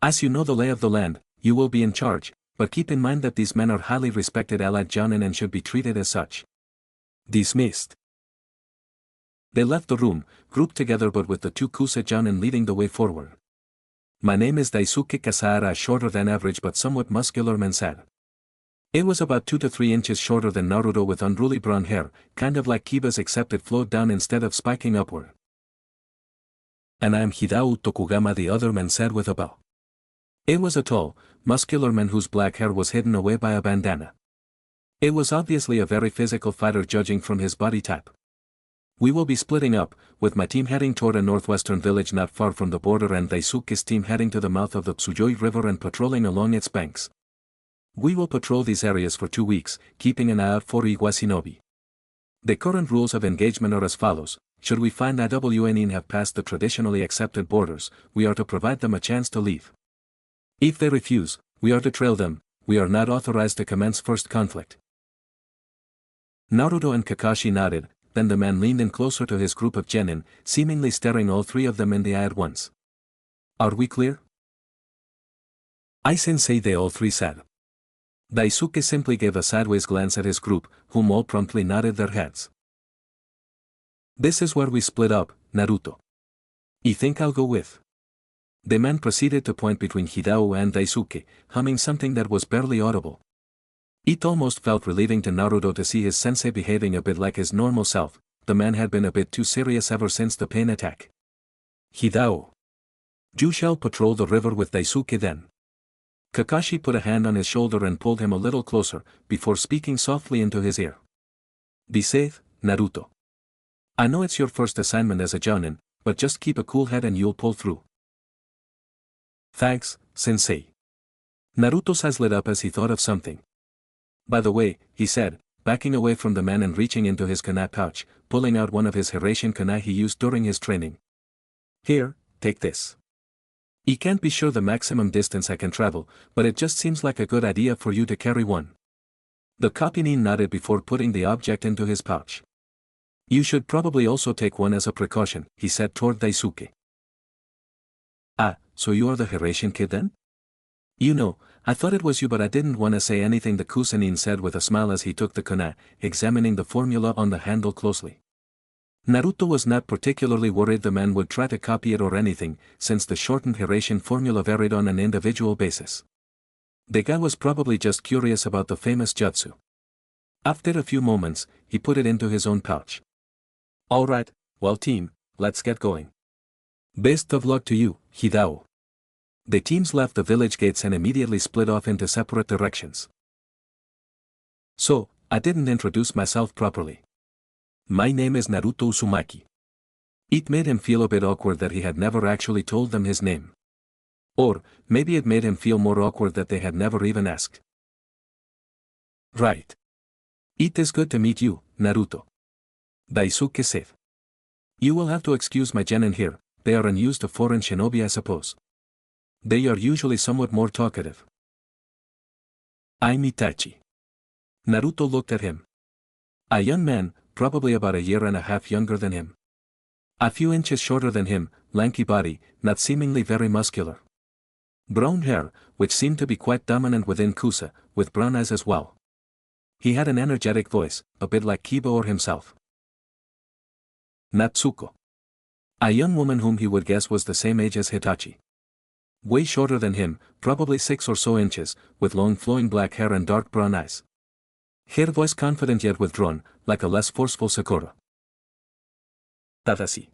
As you know the lay of the land, you will be in charge, but keep in mind that these men are highly respected allied Jonin and should be treated as such. Dismissed. They left the room, grouped together but with the two Kusa Jonin leading the way forward. My name is Daisuke Kasahara, a shorter than average but somewhat muscular man said. It was about 2 to 3 inches shorter than Naruto with unruly brown hair, kind of like Kiba's except it flowed down instead of spiking upward. And I am Hidao Tokugama, the other man said with a bow. It was a tall, muscular man whose black hair was hidden away by a bandana. It was obviously a very physical fighter judging from his body type. We will be splitting up, with my team heading toward a northwestern village not far from the border and Daisuke's team heading to the mouth of the Tsuyoi River and patrolling along its banks. We will patrol these areas for 2 weeks, keeping an eye out for Iwashinobi. The current rules of engagement are as follows. Should we find IWN and have passed the traditionally accepted borders, we are to provide them a chance to leave. If they refuse, we are to trail them. We are not authorized to commence first conflict. Naruto and Kakashi nodded, then the man leaned in closer to his group of genin, seemingly staring all three of them in the eye at once. Are we clear? Ai-sensei, they all three said. Daisuke simply gave a sideways glance at his group, whom all promptly nodded their heads. This is where we split up, Naruto. You think I'll go with? The man proceeded to point between Hidao and Daisuke, humming something that was barely audible. It almost felt relieving to Naruto to see his sensei behaving a bit like his normal self. The man had been a bit too serious ever since the pain attack. Hidao. You shall patrol the river with Daisuke then. Kakashi put a hand on his shoulder and pulled him a little closer, before speaking softly into his ear. Be safe, Naruto. I know it's your first assignment as a jounin, but just keep a cool head and you'll pull through. Thanks, sensei. Naruto's eyes lit up as he thought of something. By the way, he said, backing away from the man and reaching into his kunai pouch, pulling out one of his Hiraishin kunai he used during his training. Here, take this. I can't be sure the maximum distance I can travel, but it just seems like a good idea for you to carry one. The Kapinin nodded before putting the object into his pouch. You should probably also take one as a precaution, he said toward Daisuke. Ah, so you are the Hiraishin kid then? You know, I thought it was you but I didn't want to say anything, the Kusanin said with a smile as he took the kunai, examining the formula on the handle closely. Naruto was not particularly worried the man would try to copy it or anything, since the shortened Hiraishin formula varied on an individual basis. The guy was probably just curious about the famous jutsu. After a few moments, he put it into his own pouch. Alright, well team, let's get going. Best of luck to you, Hidao. The teams left the village gates and immediately split off into separate directions. So, I didn't introduce myself properly. My name is Naruto Uzumaki. It made him feel a bit awkward that he had never actually told them his name. Or, maybe it made him feel more awkward that they had never even asked. Right. It is good to meet you, Naruto. Daisuke said. You will have to excuse my genin here, they are unused to foreign shinobi I suppose. They are usually somewhat more talkative. I'm Itachi. Naruto looked at him. A young man, probably about a year and a half younger than him. A few inches shorter than him, lanky body, not seemingly very muscular. Brown hair, which seemed to be quite dominant within Kusa, with brown eyes as well. He had an energetic voice, a bit like Kiba or himself. Natsuko. A young woman whom he would guess was the same age as Hitachi. Way shorter than him, probably 6 or so inches, with long flowing black hair and dark brown eyes. Her voice confident yet withdrawn, like a less forceful Sakura. Tadashi.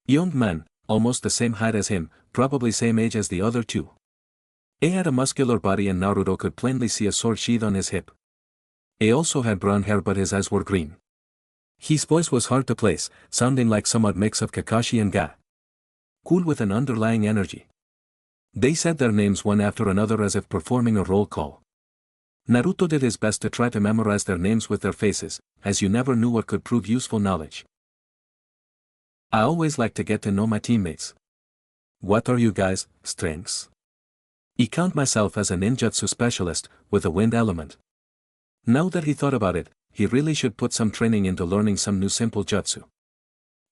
Young man, almost the same height as him, probably same age as the other two. He had a muscular body and Naruto could plainly see a sword sheath on his hip. He also had brown hair but his eyes were green. His voice was hard to place, sounding like some odd mix of Kakashi and Ga. Cool with an underlying energy. They said their names one after another as if performing a roll call. Naruto did his best to try to memorize their names with their faces, as you never knew what could prove useful knowledge. I always like to get to know my teammates. What are you guys' strengths? I count myself as a ninjutsu specialist, with a wind element. Now that he thought about it, he really should put some training into learning some new simple jutsu.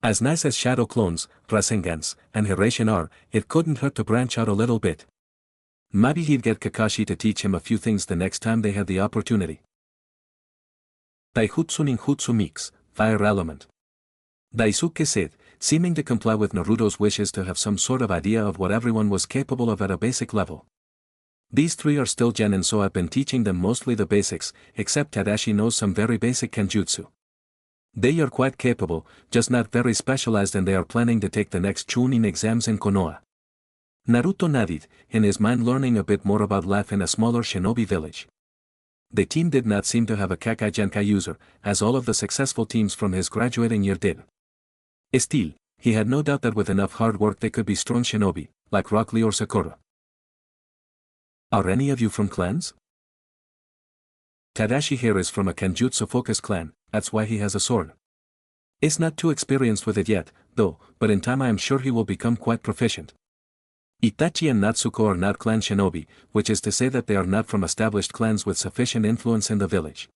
As nice as shadow clones, Rasengans, and Hiraishin are, it couldn't hurt to branch out a little bit. Maybe he'd get Kakashi to teach him a few things the next time they had the opportunity. Taijutsu ninjutsu mix, fire element. Daisuke said, seeming to comply with Naruto's wishes to have some sort of idea of what everyone was capable of at a basic level. These three are still genin so I've been teaching them mostly the basics, except Tadashi knows some very basic kenjutsu. They are quite capable, just not very specialized and they are planning to take the next Chunin exams in Konoha. Naruto nodded, in his mind learning a bit more about life in a smaller shinobi village. The team did not seem to have a Kakai Genkai user, as all of the successful teams from his graduating year did. Still, he had no doubt that with enough hard work they could be strong shinobi, like Rock Lee or Sakura. Are any of you from clans? Tadashi here is from a Kenjutsu-focused clan, that's why he has a sword. He's not too experienced with it yet, though, but in time I am sure he will become quite proficient. Itachi and Natsuko are not clan shinobi, which is to say that they are not from established clans with sufficient influence in the village.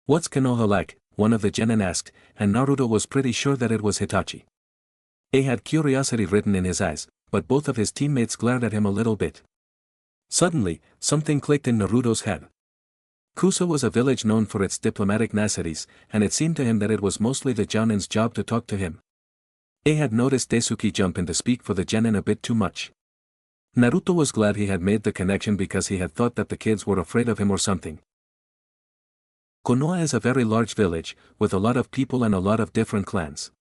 What's Konoha like? One of the genin asked, and Naruto was pretty sure that it was Hitachi. He had curiosity written in his eyes, but both of his teammates glared at him a little bit. Suddenly, something clicked in Naruto's head. Kusa was a village known for its diplomatic niceties, and it seemed to him that it was mostly the Jonin's job to talk to him. He had noticed Daisuke jump in to speak for the Genin a bit too much. Naruto was glad he had made the connection because he had thought that the kids were afraid of him or something. Konoha is a very large village, with a lot of people and a lot of different clans.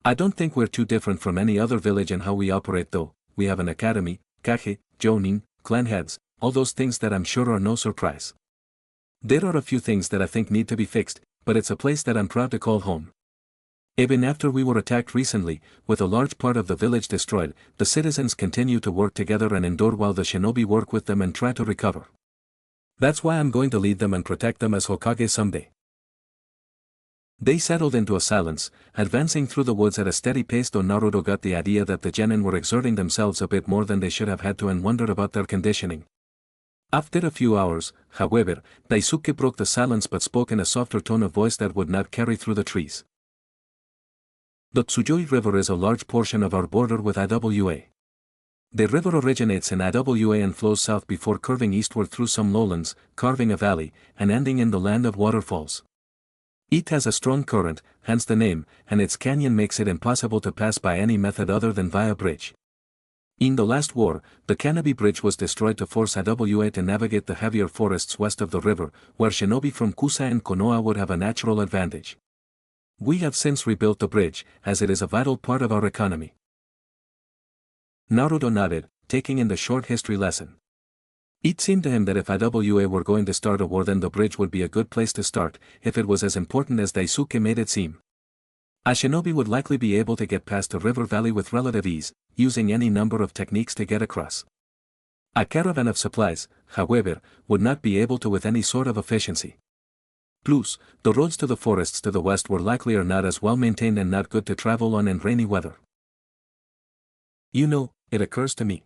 I don't think we're too different from any other village in how we operate though. We have an academy, kage, jonin, clan heads, all those things that I'm sure are no surprise. There are a few things that I think need to be fixed, but it's a place that I'm proud to call home. Even after we were attacked recently, with a large part of the village destroyed, the citizens continue to work together and endure while the shinobi work with them and try to recover. That's why I'm going to lead them and protect them as Hokage someday. They settled into a silence, advancing through the woods at a steady pace though Naruto got the idea that the genin were exerting themselves a bit more than they should have had to and wondered about their conditioning. After a few hours, however, Daisuke broke the silence but spoke in a softer tone of voice that would not carry through the trees. The Tsuyoi River is a large portion of our border with Iwa. The river originates in Iwa and flows south before curving eastward through some lowlands, carving a valley, and ending in the land of waterfalls. It has a strong current, hence the name, and its canyon makes it impossible to pass by any method other than via bridge. In the last war, the Canopy Bridge was destroyed to force Iwa to navigate the heavier forests west of the river, where shinobi from Kusa and Konoha would have a natural advantage. We have since rebuilt the bridge, as it is a vital part of our economy. Naruto nodded, taking in the short history lesson. It seemed to him that if Iwa were going to start a war then the bridge would be a good place to start, if it was as important as Daisuke made it seem. A shinobi would likely be able to get past the river valley with relative ease, using any number of techniques to get across. A caravan of supplies, however, would not be able to with any sort of efficiency. Plus, the roads to the forests to the west were likely are not as well maintained and not good to travel on in rainy weather. You know, it occurs to me.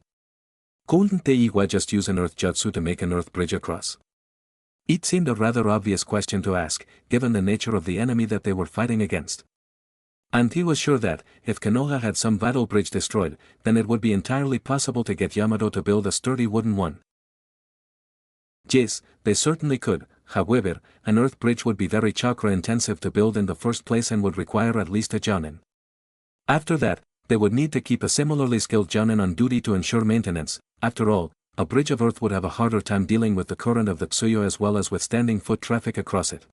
Couldn't Iwa just use an earth jutsu to make an earth bridge across? It seemed a rather obvious question to ask, given the nature of the enemy that they were fighting against. And he was sure that, if Konoha had some vital bridge destroyed, then it would be entirely possible to get Yamato to build a sturdy wooden one. Yes, they certainly could. However, an earth bridge would be very chakra-intensive to build in the first place and would require at least a jonin. After that, they would need to keep a similarly skilled jonin on duty to ensure maintenance. After all, a bridge of earth would have a harder time dealing with the current of the Tsuyo as well as withstanding foot traffic across it.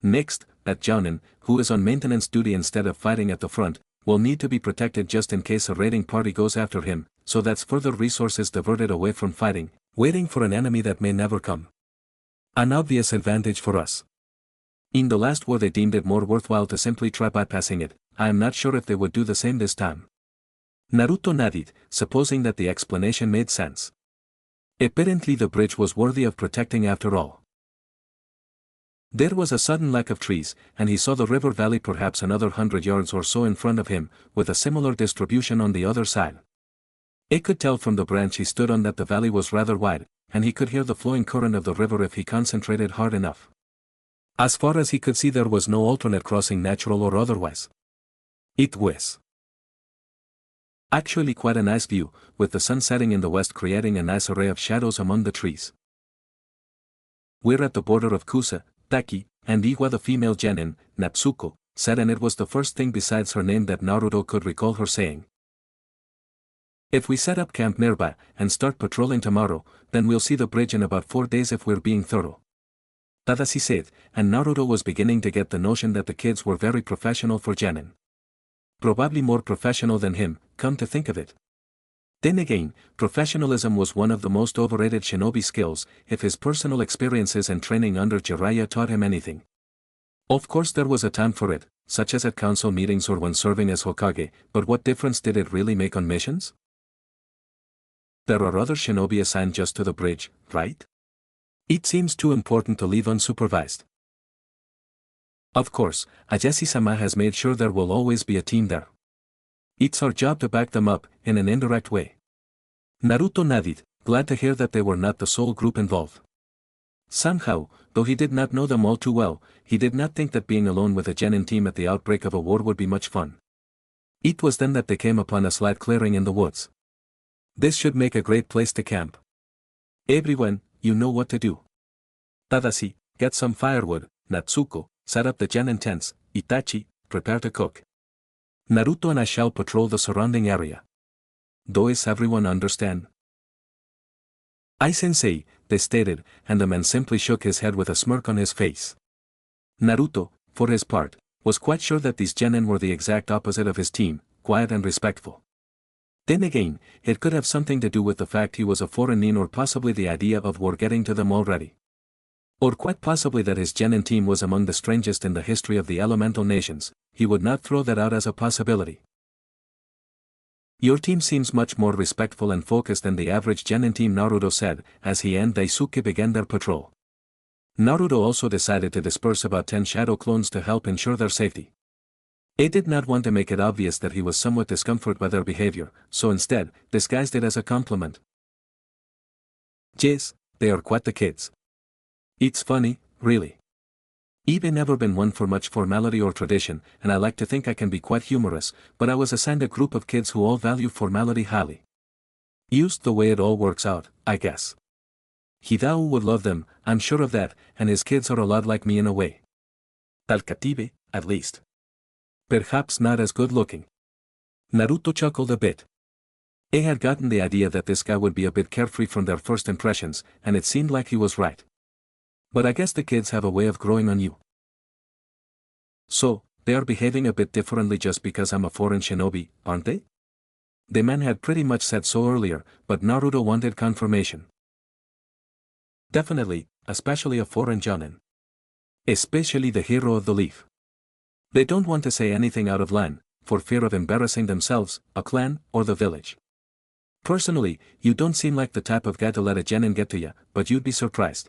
Next, that jonin, who is on maintenance duty instead of fighting at the front, will need to be protected just in case a raiding party goes after him, so that's further resources diverted away from fighting, waiting for an enemy that may never come. An obvious advantage for us. In the last war they deemed it more worthwhile to simply try bypassing it. I am not sure if they would do the same this time. Naruto nodded, supposing that the explanation made sense. Apparently the bridge was worthy of protecting after all. There was a sudden lack of trees, and he saw the river valley perhaps another 100 yards or so in front of him, with a similar distribution on the other side. He could tell from the branch he stood on that the valley was rather wide, and he could hear the flowing current of the river if he concentrated hard enough. As far as he could see there was no alternate crossing natural or otherwise. It was actually quite a nice view, with the sun setting in the west creating a nice array of shadows among the trees. We're at the border of Kusa, Taki, and Iwa. The female genin, Natsuko, said, and it was the first thing besides her name that Naruto could recall her saying. If we set up camp nearby, and start patrolling tomorrow, then we'll see the bridge in about 4 days if we're being thorough. Tadashi said, and Naruto was beginning to get the notion that the kids were very professional for genin. Probably more professional than him, come to think of it. Then again, professionalism was one of the most overrated shinobi skills, if his personal experiences and training under Jiraiya taught him anything. Of course there was a time for it, such as at council meetings or when serving as Hokage, but what difference did it really make on missions? There are other shinobi assigned just to the bridge, right? It seems too important to leave unsupervised. Of course, Ajashi-sama has made sure there will always be a team there. It's our job to back them up, in an indirect way. Naruto nodded, glad to hear that they were not the sole group involved. Somehow, though he did not know them all too well, he did not think that being alone with a genin team at the outbreak of a war would be much fun. It was then that they came upon a slight clearing in the woods. This should make a great place to camp. Everyone, you know what to do. Tadashi, get some firewood. Natsuko, set up the genin tents. Itachi, prepare to cook. Naruto and I shall patrol the surrounding area. Does everyone understand? "Aye sensei," they stated, and the man simply shook his head with a smirk on his face. Naruto, for his part, was quite sure that these genin were the exact opposite of his team, quiet and respectful. Then again, it could have something to do with the fact he was a foreigner or possibly the idea of war getting to them already. Or quite possibly that his genin team was among the strangest in the history of the elemental nations. He would not throw that out as a possibility. "Your team seems much more respectful and focused than the average genin team," Naruto said, as he and Daisuke began their patrol. Naruto also decided to disperse about 10 shadow clones to help ensure their safety. He did not want to make it obvious that he was somewhat discomforted by their behavior, so instead, disguised it as a compliment. "Yes, they are quite the kids. It's funny, really. I've never been one for much formality or tradition, and I like to think I can be quite humorous, but I was assigned a group of kids who all value formality highly. Used the way it all works out, I guess. Hidao would love them, I'm sure of that, and his kids are a lot like me in a way. Talkative, at least. Perhaps not as good looking." Naruto chuckled a bit. He had gotten the idea that this guy would be a bit carefree from their first impressions, and it seemed like he was right. But I guess the kids have a way of growing on you. "So, they are behaving a bit differently just because I'm a foreign shinobi, aren't they?" The man had pretty much said so earlier, but Naruto wanted confirmation. "Definitely, especially a foreign jonin. Especially the hero of the leaf. They don't want to say anything out of line, for fear of embarrassing themselves, a clan, or the village. Personally, you don't seem like the type of guy to let a genin get to ya, but you'd be surprised."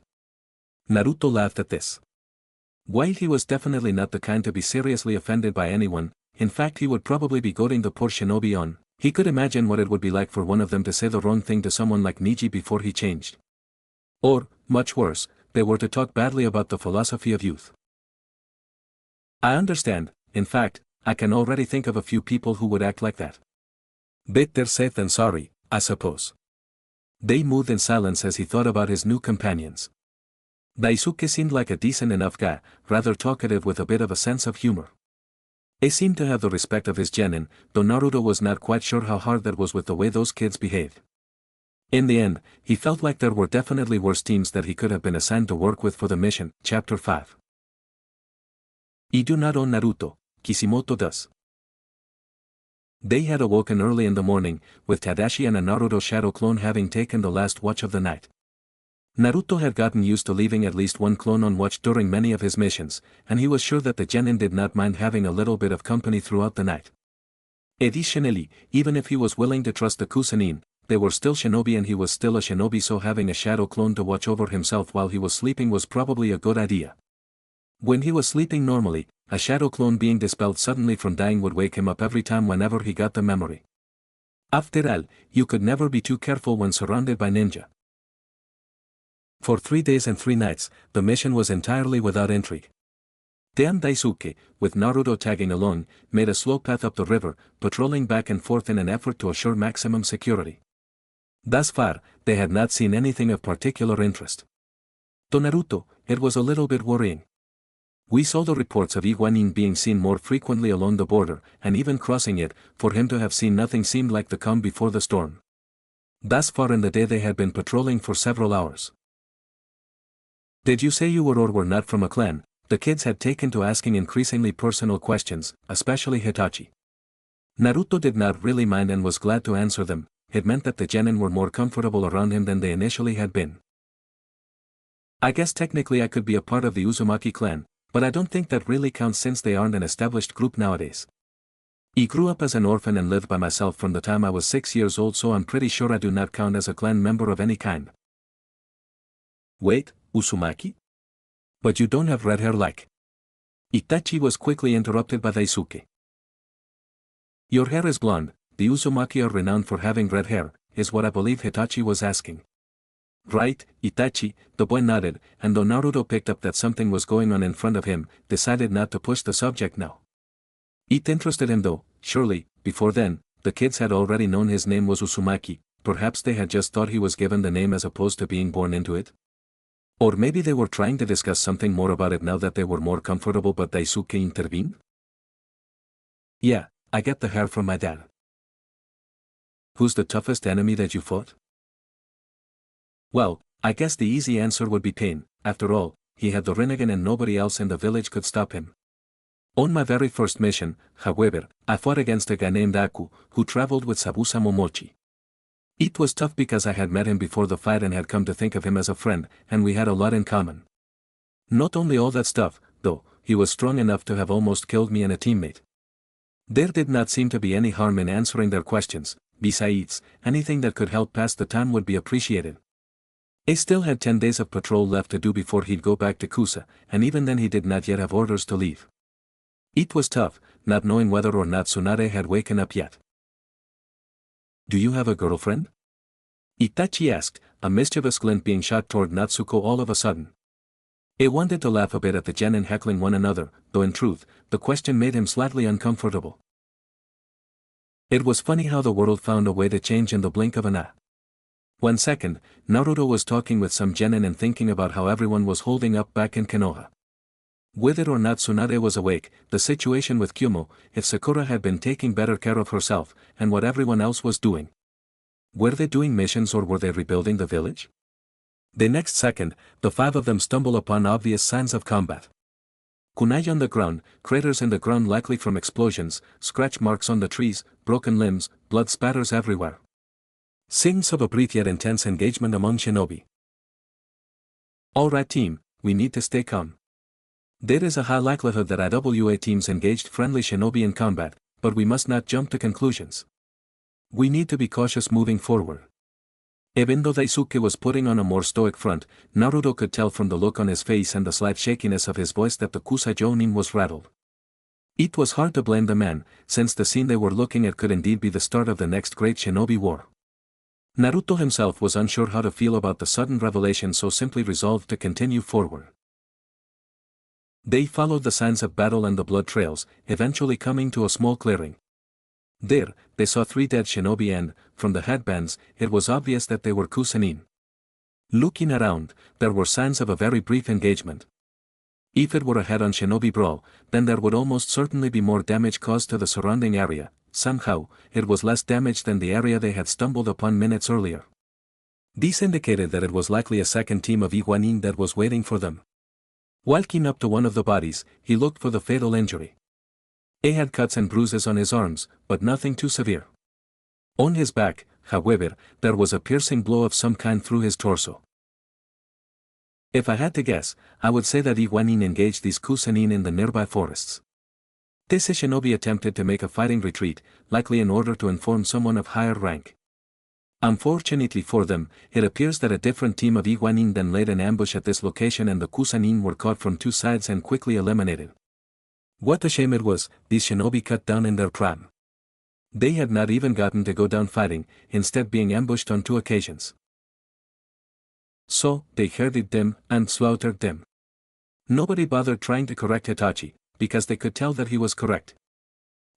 Naruto laughed at this. While he was definitely not the kind to be seriously offended by anyone, in fact he would probably be goading the poor shinobi on, he could imagine what it would be like for one of them to say the wrong thing to someone like Niji before he changed. Or, much worse, they were to talk badly about the philosophy of youth. "I understand, in fact, I can already think of a few people who would act like that. Better safe than sorry, I suppose." They moved in silence as he thought about his new companions. Daisuke seemed like a decent enough guy, rather talkative with a bit of a sense of humor. He seemed to have the respect of his genin, though Naruto was not quite sure how hard that was with the way those kids behaved. In the end, he felt like there were definitely worse teams that he could have been assigned to work with for the mission. Chapter 5. I do not own Naruto, Kishimoto does. They had awoken early in the morning, with Tadashi and a Naruto shadow clone having taken the last watch of the night. Naruto had gotten used to leaving at least one clone on watch during many of his missions, and he was sure that the genin did not mind having a little bit of company throughout the night. Additionally, even if he was willing to trust the Kusanin, they were still shinobi and he was still a shinobi, so having a shadow clone to watch over himself while he was sleeping was probably a good idea. When he was sleeping normally, a shadow clone being dispelled suddenly from dying would wake him up every time whenever he got the memory. After all, you could never be too careful when surrounded by ninja. For 3 days and 3 nights, the mission was entirely without intrigue. Then Daisuke, with Naruto tagging along, made a slow path up the river, patrolling back and forth in an effort to assure maximum security. Thus far, they had not seen anything of particular interest. To Naruto, it was a little bit worrying. We saw the reports of Iguanin being seen more frequently along the border, and even crossing it. For him to have seen nothing seemed like the calm before the storm. Thus far in the day they had been patrolling for several hours. "Did you say you were or were not from a clan?" The kids had taken to asking increasingly personal questions, especially Hitachi. Naruto did not really mind and was glad to answer them. It meant that the genin were more comfortable around him than they initially had been. "I guess technically I could be a part of the Uzumaki clan, but I don't think that really counts since they aren't an established group nowadays. I grew up as an orphan and lived by myself from the time I was 6 years old, so I'm pretty sure I do not count as a clan member of any kind." "Wait, Uzumaki? But you don't have red hair like..." Itachi was quickly interrupted by Daisuke. "Your hair is blonde, the Uzumaki are renowned for having red hair," is what I believe Hitachi was asking. "Right, Itachi," the boy nodded, and though Naruto picked up that something was going on in front of him, decided not to push the subject now. It interested him though. Surely, before then, the kids had already known his name was Uzumaki, perhaps they had just thought he was given the name as opposed to being born into it? Or maybe they were trying to discuss something more about it now that they were more comfortable, but Daisuke intervened? Yeah, I get the hair from my dad. Who's the toughest enemy that you fought? Well, I guess the easy answer would be Pain. After all, he had the Rinnegan and nobody else in the village could stop him. On my very first mission, however, I fought against a guy named Aku, who traveled with Sabusa Momochi. It was tough because I had met him before the fight and had come to think of him as a friend, and we had a lot in common. Not only all that stuff, though, he was strong enough to have almost killed me and a teammate. There did not seem to be any harm in answering their questions. Besides, anything that could help pass the time would be appreciated. I still had 10 days of patrol left to do before he'd go back to Kusa, and even then he did not yet have orders to leave. It was tough, not knowing whether or not Tsunade had waken up yet. Do you have a girlfriend? Itachi asked, a mischievous glint being shot toward Natsuko all of a sudden. I wanted to laugh a bit at the genin heckling one another, though in truth, the question made him slightly uncomfortable. It was funny how the world found a way to change in the blink of an eye. 1 second, Naruto was talking with some genin and thinking about how everyone was holding up back in Konoha. Whether or not Tsunade was awake, the situation with Kyumo, if Sakura had been taking better care of herself, and what everyone else was doing. Were they doing missions or were they rebuilding the village? The next second, the 5 of them stumble upon obvious signs of combat. Kunai on the ground, craters in the ground likely from explosions, scratch marks on the trees, broken limbs, blood spatters everywhere. Signs of a brief yet intense engagement among shinobi. Alright team, we need to stay calm. There is a high likelihood that IWA teams engaged friendly shinobi in combat, but we must not jump to conclusions. We need to be cautious moving forward. Even though Daisuke was putting on a more stoic front, Naruto could tell from the look on his face and the slight shakiness of his voice that the Kusa Jounin was rattled. It was hard to blame the man, since the scene they were looking at could indeed be the start of the next great shinobi war. Naruto himself was unsure how to feel about the sudden revelation, so simply resolved to continue forward. They followed the signs of battle and the blood trails, eventually coming to a small clearing. There, they saw 3 dead shinobi and, from the headbands, it was obvious that they were Kusanin. Looking around, there were signs of a very brief engagement. If it were a head-on shinobi brawl, then there would almost certainly be more damage caused to the surrounding area. Somehow, it was less damage than the area they had stumbled upon minutes earlier. This indicated that it was likely a second team of Iguanin that was waiting for them. Walking up to one of the bodies, he looked for the fatal injury. He had cuts and bruises on his arms, but nothing too severe. On his back, however, there was a piercing blow of some kind through his torso. If I had to guess, I would say that Iguanin engaged these Kusanin in the nearby forests. This shinobi attempted to make a fighting retreat, likely in order to inform someone of higher rank. Unfortunately for them, it appears that a different team of Iguanin then laid an ambush at this location and the Kusanin were caught from 2 sides and quickly eliminated. What a shame it was, these shinobi cut down in their prime. They had not even gotten to go down fighting, instead being ambushed on 2 occasions. So, they herded them and slaughtered them. Nobody bothered trying to correct Hitachi, because they could tell that he was correct.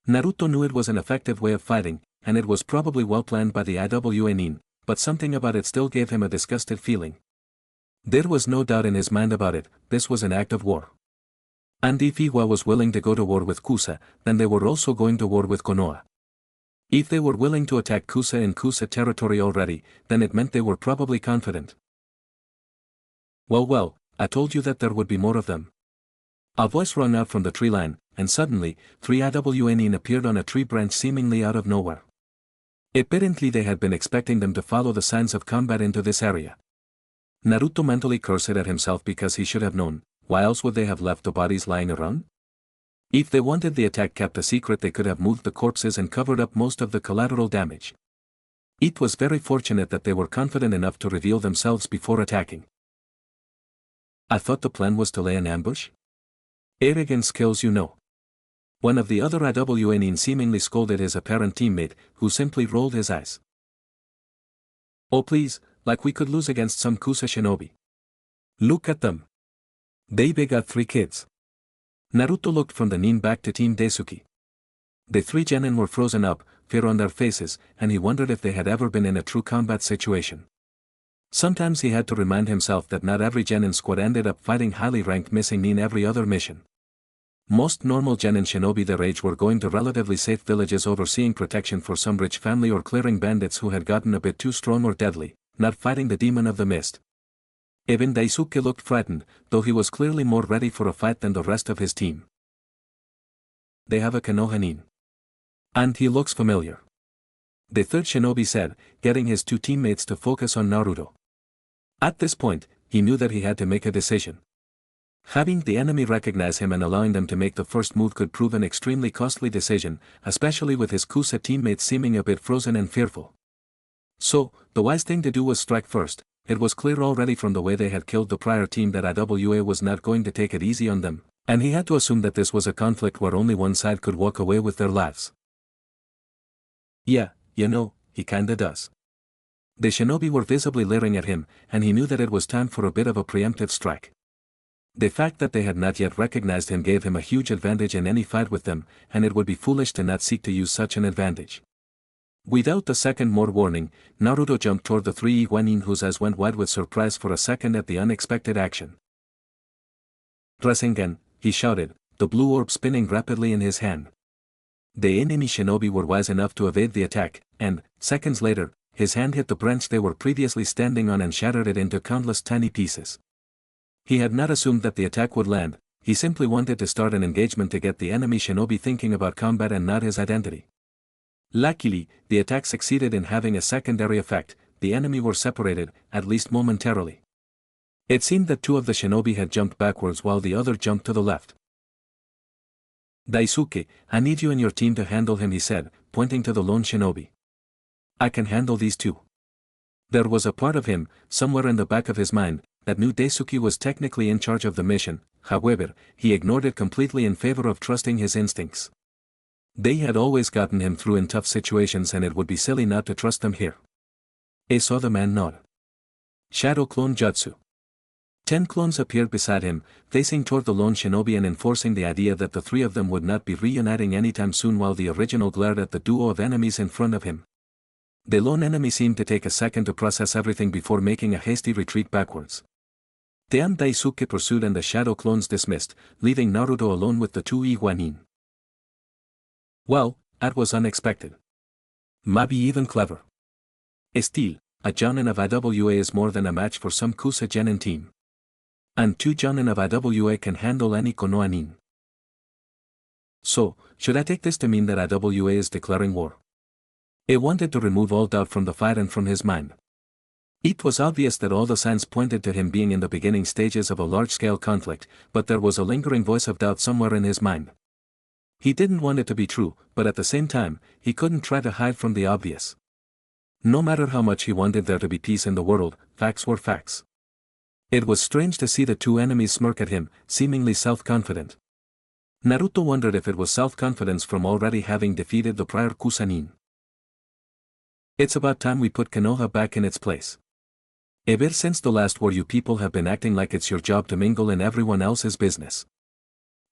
Naruto knew it was an effective way of fighting, and it was probably well planned by the IWA Nin, but something about it still gave him a disgusted feeling. There was no doubt in his mind about it, this was an act of war. And if Iwa was willing to go to war with Kusa, then they were also going to war with Konoha. If they were willing to attack Kusa in Kusa territory already, then it meant they were probably confident. Well, I told you that there would be more of them. A voice rang out from the tree line, and suddenly, 3 IWA Nin appeared on a tree branch seemingly out of nowhere. Apparently they had been expecting them to follow the signs of combat into this area. Naruto mentally cursed at himself because he should have known. Why else would they have left the bodies lying around? If they wanted the attack kept a secret, they could have moved the corpses and covered up most of the collateral damage. It was very fortunate that they were confident enough to reveal themselves before attacking. I thought the plan was to lay an ambush? Arrogant skills, you know. One of the other IWA Nin seemingly scolded his apparent teammate, who simply rolled his eyes. Oh please, like we could lose against some Kusa shinobi. Look at them. They got 3 kids. Naruto looked from the Nin back to Team Daisuke. The 3 genin were frozen up, fear on their faces, and he wondered if they had ever been in a true combat situation. Sometimes he had to remind himself that not every genin squad ended up fighting highly ranked missing in every other mission. Most normal genin shinobi their age were going to relatively safe villages overseeing protection for some rich family or clearing bandits who had gotten a bit too strong or deadly, not fighting the demon of the mist. Even Daisuke looked frightened, though he was clearly more ready for a fight than the rest of his team. They have a Konoha. And he looks familiar. The third shinobi said, getting his two teammates to focus on Naruto. At this point, he knew that he had to make a decision. Having the enemy recognize him and allowing them to make the first move could prove an extremely costly decision, especially with his Kusa teammates seeming a bit frozen and fearful. So, the wise thing to do was strike first. It was clear already from the way they had killed the prior team that IWA was not going to take it easy on them, and he had to assume that this was a conflict where only one side could walk away with their lives. Yeah, he kinda does. The shinobi were visibly leering at him, and he knew that it was time for a bit of a preemptive strike. The fact that they had not yet recognized him gave him a huge advantage in any fight with them, and it would be foolish to not seek to use such an advantage. Without a second more warning, Naruto jumped toward the three Iwanin whose eyes went wide with surprise for a second at the unexpected action. Rasengan, he shouted, the blue orb spinning rapidly in his hand. The enemy shinobi were wise enough to evade the attack, and, seconds later, his hand hit the branch they were previously standing on and shattered it into countless tiny pieces. He had not assumed that the attack would land, he simply wanted to start an engagement to get the enemy shinobi thinking about combat and not his identity. Luckily, the attack succeeded in having a secondary effect, the enemy were separated, at least momentarily. It seemed that two of the shinobi had jumped backwards while the other jumped to the left. Daisuke, I need you and your team to handle him, he said, pointing to the lone shinobi. I can handle these two. There was a part of him, somewhere in the back of his mind, that knew Daisuke was technically in charge of the mission, however, he ignored it completely in favor of trusting his instincts. They had always gotten him through in tough situations and it would be silly not to trust them here. I saw the man nod. Shadow Clone Jutsu. 10 clones appeared beside him, facing toward the lone shinobi and enforcing the idea that the three of them would not be reuniting anytime soon while the original glared at the duo of enemies in front of him. The lone enemy seemed to take a second to process everything before making a hasty retreat backwards. Daisuke pursued and the shadow clones dismissed, leaving Naruto alone with the two Iwanin. Well, that was unexpected. Maybe even clever. Still, a Jonin of IWA is more than a match for some Kusa Genin team. And two Jonin of IWA can handle any Konoha nin. So, should I take this to mean that IWA is declaring war? He wanted to remove all doubt from the fight and from his mind. It was obvious that all the signs pointed to him being in the beginning stages of a large-scale conflict, but there was a lingering voice of doubt somewhere in his mind. He didn't want it to be true, but at the same time, he couldn't try to hide from the obvious. No matter how much he wanted there to be peace in the world, facts were facts. It was strange to see the two enemies smirk at him, seemingly self-confident. Naruto wondered if it was self-confidence from already having defeated the prior Kusanin. It's about time we put Konoha back in its place. Ever since the last war you people have been acting like it's your job to mingle in everyone else's business.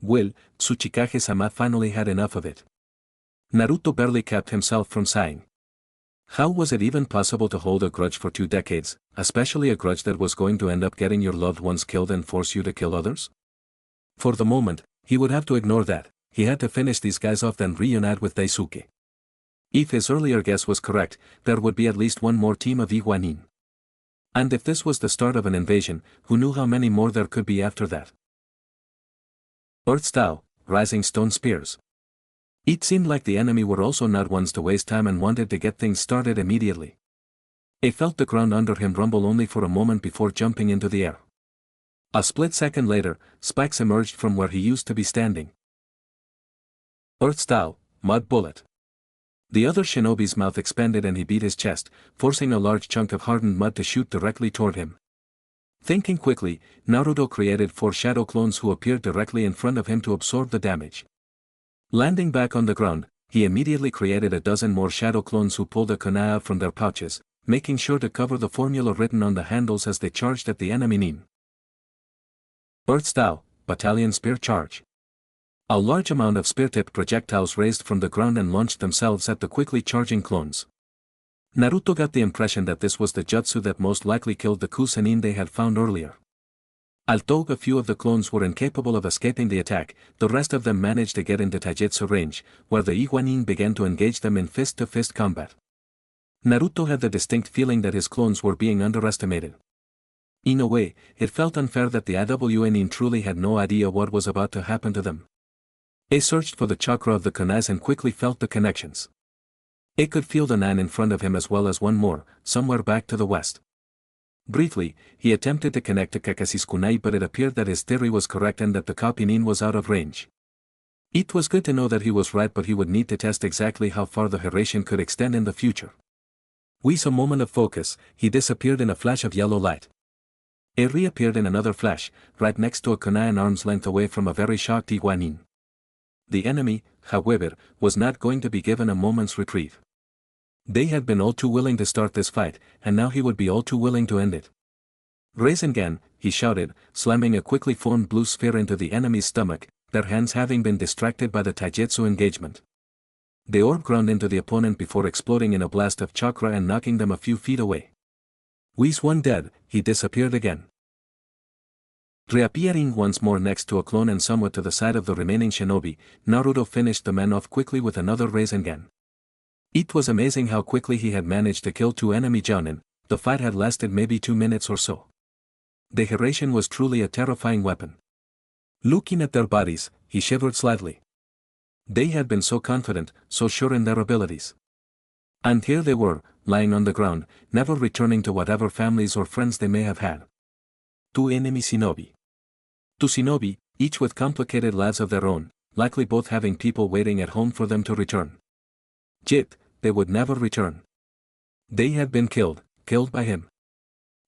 Well, Tsuchikage-sama finally had enough of it. Naruto barely kept himself from sighing. How was it even possible to hold a grudge for 2 decades, especially a grudge that was going to end up getting your loved ones killed and force you to kill others? For the moment, he would have to ignore that, he had to finish these guys off then reunite with Daisuke. If his earlier guess was correct, there would be at least one more team of Iwanin. And if this was the start of an invasion, who knew how many more there could be after that? Earth style, rising stone spears. It seemed like the enemy were also not ones to waste time and wanted to get things started immediately. He felt the ground under him rumble only for a moment before jumping into the air. A split second later, spikes emerged from where he used to be standing. Earth style, mud bullet. The other shinobi's mouth expanded and he beat his chest, forcing a large chunk of hardened mud to shoot directly toward him. Thinking quickly, Naruto created 4 shadow clones who appeared directly in front of him to absorb the damage. Landing back on the ground, he immediately created a dozen more shadow clones who pulled a kunai out from their pouches, making sure to cover the formula written on the handles as they charged at the enemy nin. Earth style, battalion spear charge. A large amount of spear-tipped projectiles raised from the ground and launched themselves at the quickly charging clones. Naruto got the impression that this was the jutsu that most likely killed the Kusanin they had found earlier. Although a few of the clones were incapable of escaping the attack, the rest of them managed to get into taijutsu range, where the Iguanin began to engage them in fist-to-fist combat. Naruto had the distinct feeling that his clones were being underestimated. In a way, it felt unfair that the Iwanin truly had no idea what was about to happen to them. He searched for the chakra of the kunais and quickly felt the connections. He could feel the Nan in front of him as well as one more, somewhere back to the west. Briefly, he attempted to connect to Kakashi's kunai, but it appeared that his theory was correct and that the Kapinin was out of range. It was good to know that he was right, but he would need to test exactly how far the Hiraishin could extend in the future. With a moment of focus, he disappeared in a flash of yellow light. He reappeared in another flash, right next to a kunai an arm's length away from a very shocked Iguanin. The enemy, however, was not going to be given a moment's reprieve. They had been all too willing to start this fight, and now he would be all too willing to end it. Rasengan, he shouted, slamming a quickly formed blue sphere into the enemy's stomach, their hands having been distracted by the taijutsu engagement. The orb ground into the opponent before exploding in a blast of chakra and knocking them a few feet away. With one dead, he disappeared again. Reappearing once more next to a clone and somewhat to the side of the remaining shinobi, Naruto finished the man off quickly with another Rasengan. It was amazing how quickly he had managed to kill two enemy Jounin. The fight had lasted maybe 2 minutes or so. The Hiraishin was truly a terrifying weapon. Looking at their bodies, he shivered slightly. They had been so confident, so sure in their abilities. And here they were, lying on the ground, never returning to whatever families or friends they may have had. Two enemy shinobi. Two shinobi, each with complicated lives of their own, likely both having people waiting at home for them to return. Yet, they would never return. They had been killed by him.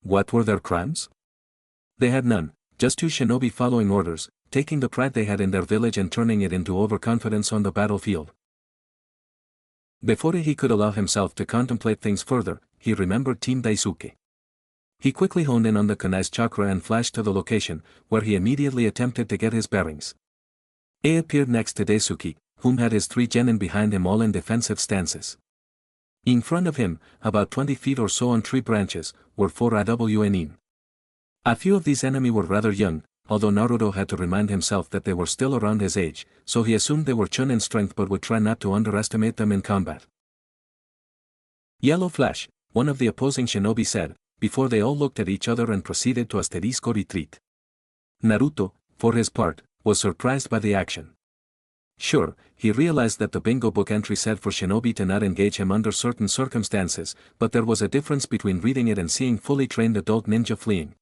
What were their crimes? They had none, just two shinobi following orders, taking the pride they had in their village and turning it into overconfidence on the battlefield. Before he could allow himself to contemplate things further, he remembered Team Daisuke. He quickly honed in on the kunai's chakra and flashed to the location, where he immediately attempted to get his bearings. He appeared next to Daisuke, whom had his 3 genin behind him all in defensive stances. In front of him, about 20 feet or so on tree branches, were 4 Iwanin. A few of these enemy were rather young, although Naruto had to remind himself that they were still around his age, so he assumed they were Chun in strength but would try not to underestimate them in combat. Yellow Flash, one of the opposing shinobi said, before they all looked at each other and proceeded to asterisco retreat. Naruto, for his part, was surprised by the action. Sure, he realized that the bingo book entry said for shinobi to not engage him under certain circumstances, but there was a difference between reading it and seeing fully trained adult ninja fleeing.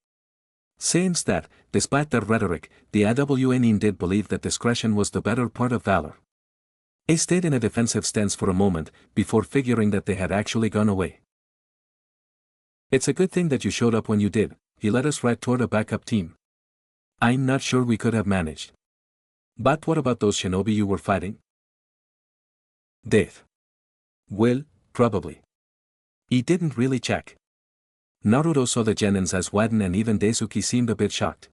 Since that, despite their rhetoric, the Iwanin did believe that discretion was the better part of valor. He stayed in a defensive stance for a moment, before figuring that they had actually gone away. It's a good thing that you showed up when you did. He led us right toward a backup team. I'm not sure we could have managed. But what about those shinobi you were fighting? Death. Well, probably. He didn't really check. Naruto saw the genin's eyes widen and even Daisuke seemed a bit shocked.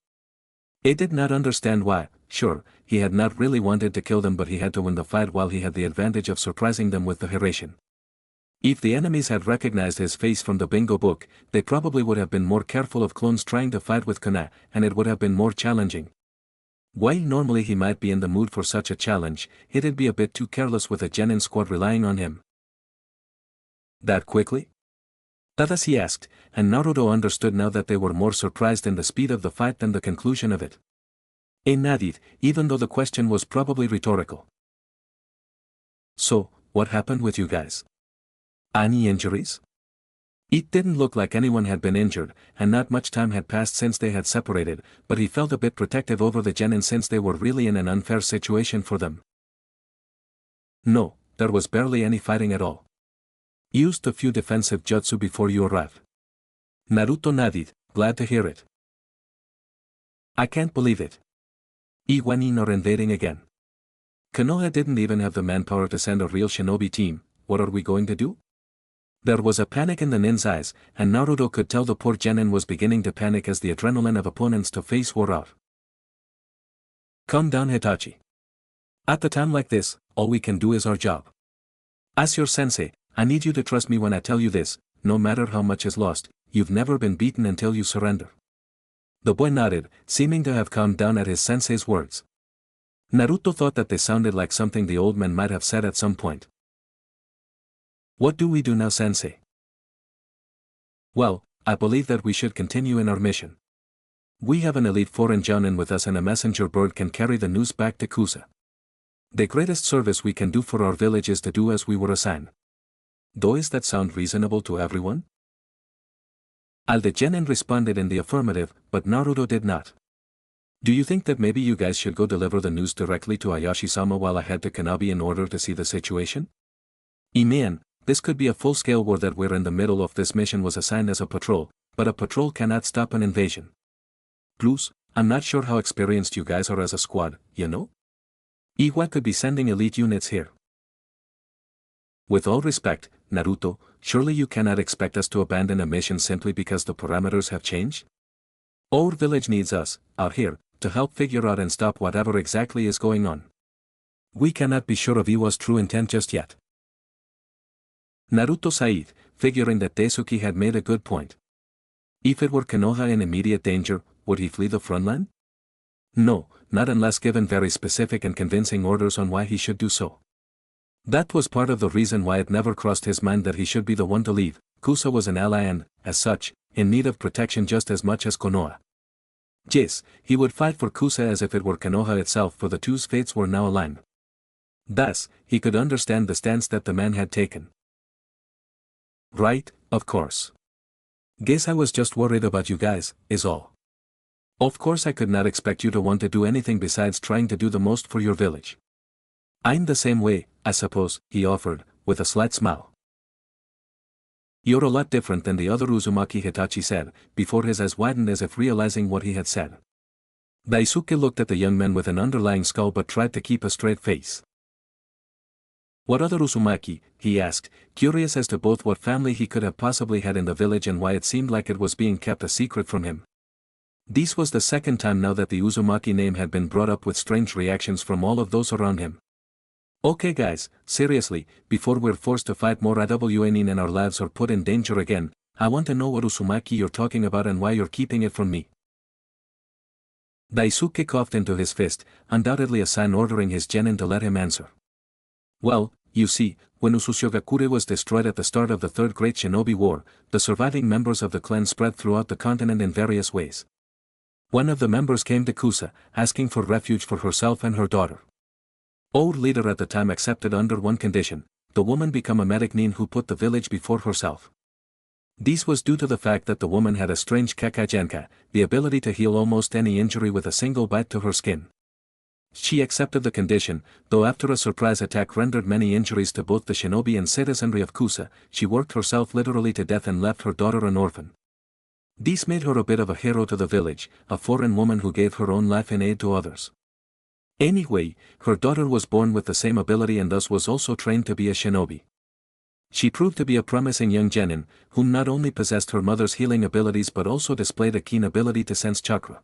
He did not understand why. Sure, he had not really wanted to kill them, but he had to win the fight while he had the advantage of surprising them with the Hiraishin. If the enemies had recognized his face from the bingo book, they probably would have been more careful of clones trying to fight with kunai, and it would have been more challenging. While normally he might be in the mood for such a challenge, he'd be a bit too careless with a genin squad relying on him. That quickly? Tadashi asked, and Naruto understood now that they were more surprised in the speed of the fight than the conclusion of it. He nodded, even though the question was probably rhetorical. So, what happened with you guys? Any injuries? It didn't look like anyone had been injured, and not much time had passed since they had separated, but he felt a bit protective over the genin since they were really in an unfair situation for them. No, there was barely any fighting at all. Used a few defensive jutsu before you arrived. Naruto nodded, glad to hear it. I can't believe it. Iguanin are invading again. Konoha didn't even have the manpower to send a real shinobi team. What are we going to do? There was a panic in the nin's eyes, and Naruto could tell the poor genin was beginning to panic as the adrenaline of opponents to face wore out. Calm down, Hitachi. At the time like this, all we can do is our job. As your sensei, I need you to trust me when I tell you this, no matter how much is lost, you've never been beaten until you surrender. The boy nodded, seeming to have calmed down at his sensei's words. Naruto thought that they sounded like something the old man might have said at some point. What do we do now, sensei? Well, I believe that we should continue in our mission. We have an elite foreign Jounin with us and a messenger bird can carry the news back to Kusa. The greatest service we can do for our village is to do as we were assigned. Does that sound reasonable to everyone? All the genin responded in the affirmative, but Naruto did not. Do you think that maybe you guys should go deliver the news directly to Ayashi-sama while I head to Kanabi in order to see the situation? Man, this could be a full-scale war that we're in the middle of. This mission was assigned as a patrol, but a patrol cannot stop an invasion. Plus, I'm not sure how experienced you guys are as a squad, you know? Iwa could be sending elite units here. With all respect, Naruto, surely you cannot expect us to abandon a mission simply because the parameters have changed? Our village needs us, out here, to help figure out and stop whatever exactly is going on. We cannot be sure of Iwa's true intent just yet. Naruto sighed, figuring that Daisuke had made a good point. If it were Konoha in immediate danger, would he flee the frontline? No, not unless given very specific and convincing orders on why he should do so. That was part of the reason why it never crossed his mind that he should be the one to leave. Kusa was an ally and, as such, in need of protection just as much as Konoha. Yes, he would fight for Kusa as if it were Konoha itself, for the two's fates were now aligned. Thus, he could understand the stance that the man had taken. Right, of course. Guess I was just worried about you guys, is all. Of course I could not expect you to want to do anything besides trying to do the most for your village. I'm the same way, I suppose, he offered, with a slight smile. You're a lot different than the other, Uzumaki Hitachi said, before his eyes widened as if realizing what he had said. Daisuke looked at the young man with an underlying scowl but tried to keep a straight face. What other Uzumaki? He asked, curious as to both what family he could have possibly had in the village and why it seemed like it was being kept a secret from him. This was the second time now that the Uzumaki name had been brought up, with strange reactions from all of those around him. Okay guys, seriously, before we're forced to fight more Iwanin and our lives are put in danger again, I want to know what Uzumaki you're talking about and why you're keeping it from me. Daisuke coughed into his fist, undoubtedly a sign ordering his genin to let him answer. Well, you see, when Usushogakure was destroyed at the start of the Third Great Shinobi War, the surviving members of the clan spread throughout the continent in various ways. One of the members came to Kusa, asking for refuge for herself and her daughter. Our leader at the time accepted under one condition: the woman become a medic nin who put the village before herself. This was due to the fact that the woman had a strange Kekaigenka, the ability to heal almost any injury with a single bite to her skin. She accepted the condition, though after a surprise attack rendered many injuries to both the shinobi and citizenry of Kusa, she worked herself literally to death and left her daughter an orphan. This made her a bit of a hero to the village, a foreign woman who gave her own life in aid to others. Anyway, her daughter was born with the same ability and thus was also trained to be a shinobi. She proved to be a promising young genin, whom not only possessed her mother's healing abilities but also displayed a keen ability to sense chakra.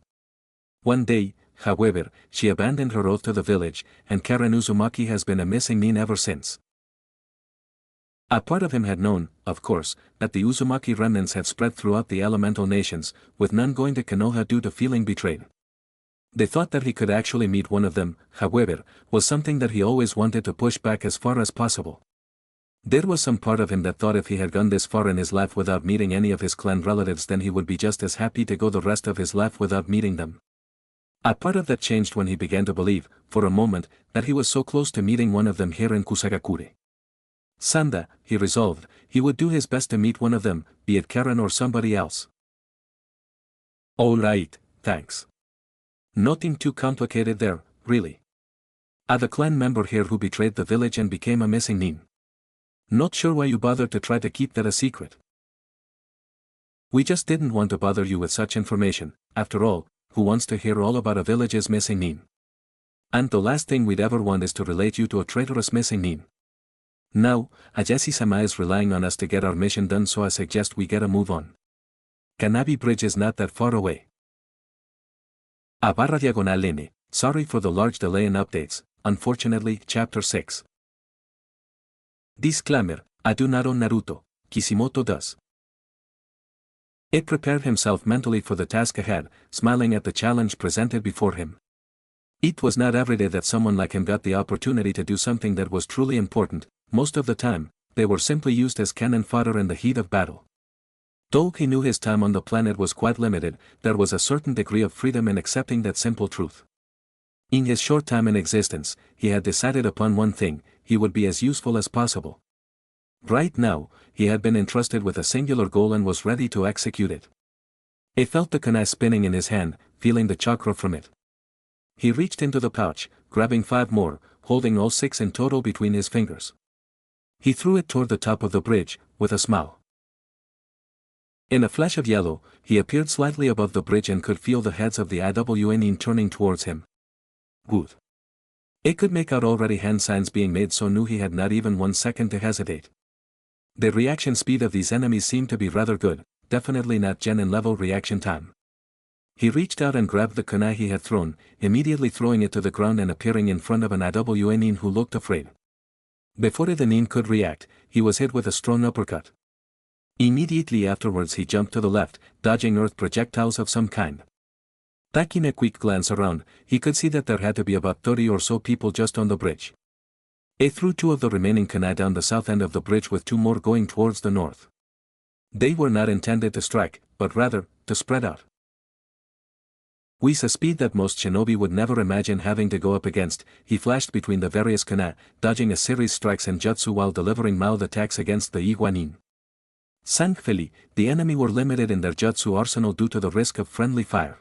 One day, however, she abandoned her oath to the village, and Karen Uzumaki has been a missing nin ever since. A part of him had known, of course, that the Uzumaki remnants had spread throughout the elemental nations, with none going to Konoha due to feeling betrayed. They thought that he could actually meet one of them, however, was something that he always wanted to push back as far as possible. There was some part of him that thought if he had gone this far in his life without meeting any of his clan relatives, then he would be just as happy to go the rest of his life without meeting them. A part of that changed when he began to believe, for a moment, that he was so close to meeting one of them here in Kusagakure. Sanda, he resolved, he would do his best to meet one of them, be it Karen or somebody else. All right, thanks. Nothing too complicated there, really. The clan member here who betrayed the village and became a missing nin. Not sure why you bothered to try to keep that a secret. We just didn't want to bother you with such information. After all, who wants to hear all about a village's missing nin? And the last thing we'd ever want is to relate you to a traitorous missing nin. Now, Ajashi-sama is relying on us to get our mission done, so I suggest we get a move on. Kanabi Bridge is not that far away. /N. Sorry for the large delay in updates, unfortunately. Chapter 6. Disclaimer, I do not own Naruto, Kishimoto does. It prepared himself mentally for the task ahead, smiling at the challenge presented before him. It was not every day that someone like him got the opportunity to do something that was truly important. Most of the time, they were simply used as cannon fodder in the heat of battle. Though he knew his time on the planet was quite limited, there was a certain degree of freedom in accepting that simple truth. In his short time in existence, he had decided upon one thing: he would be as useful as possible. Right now, he had been entrusted with a singular goal and was ready to execute it. He felt the kunai spinning in his hand, feeling the chakra from it. He reached into the pouch, grabbing 5 more, holding all 6 in total between his fingers. He threw it toward the top of the bridge, with a smile. In a flash of yellow, he appeared slightly above the bridge and could feel the heads of the IWNin turning towards him. Good. It could make out already hand signs being made, so knew he had not even 1 second to hesitate. The reaction speed of these enemies seemed to be rather good, definitely not genin level reaction time. He reached out and grabbed the kunai he had thrown, immediately throwing it to the ground and appearing in front of an IWNin who looked afraid. Before the nin could react, he was hit with a strong uppercut. Immediately afterwards he jumped to the left, dodging earth projectiles of some kind. Taking a quick glance around, he could see that there had to be about 30 or so people just on the bridge. He threw 2 of the remaining kunai down the south end of the bridge with 2 more going towards the north. They were not intended to strike, but rather, to spread out. With a speed that most shinobi would never imagine having to go up against, he flashed between the various kunai, dodging a series strikes and jutsu while delivering mild attacks against the Iguanin. Thankfully, the enemy were limited in their jutsu arsenal due to the risk of friendly fire.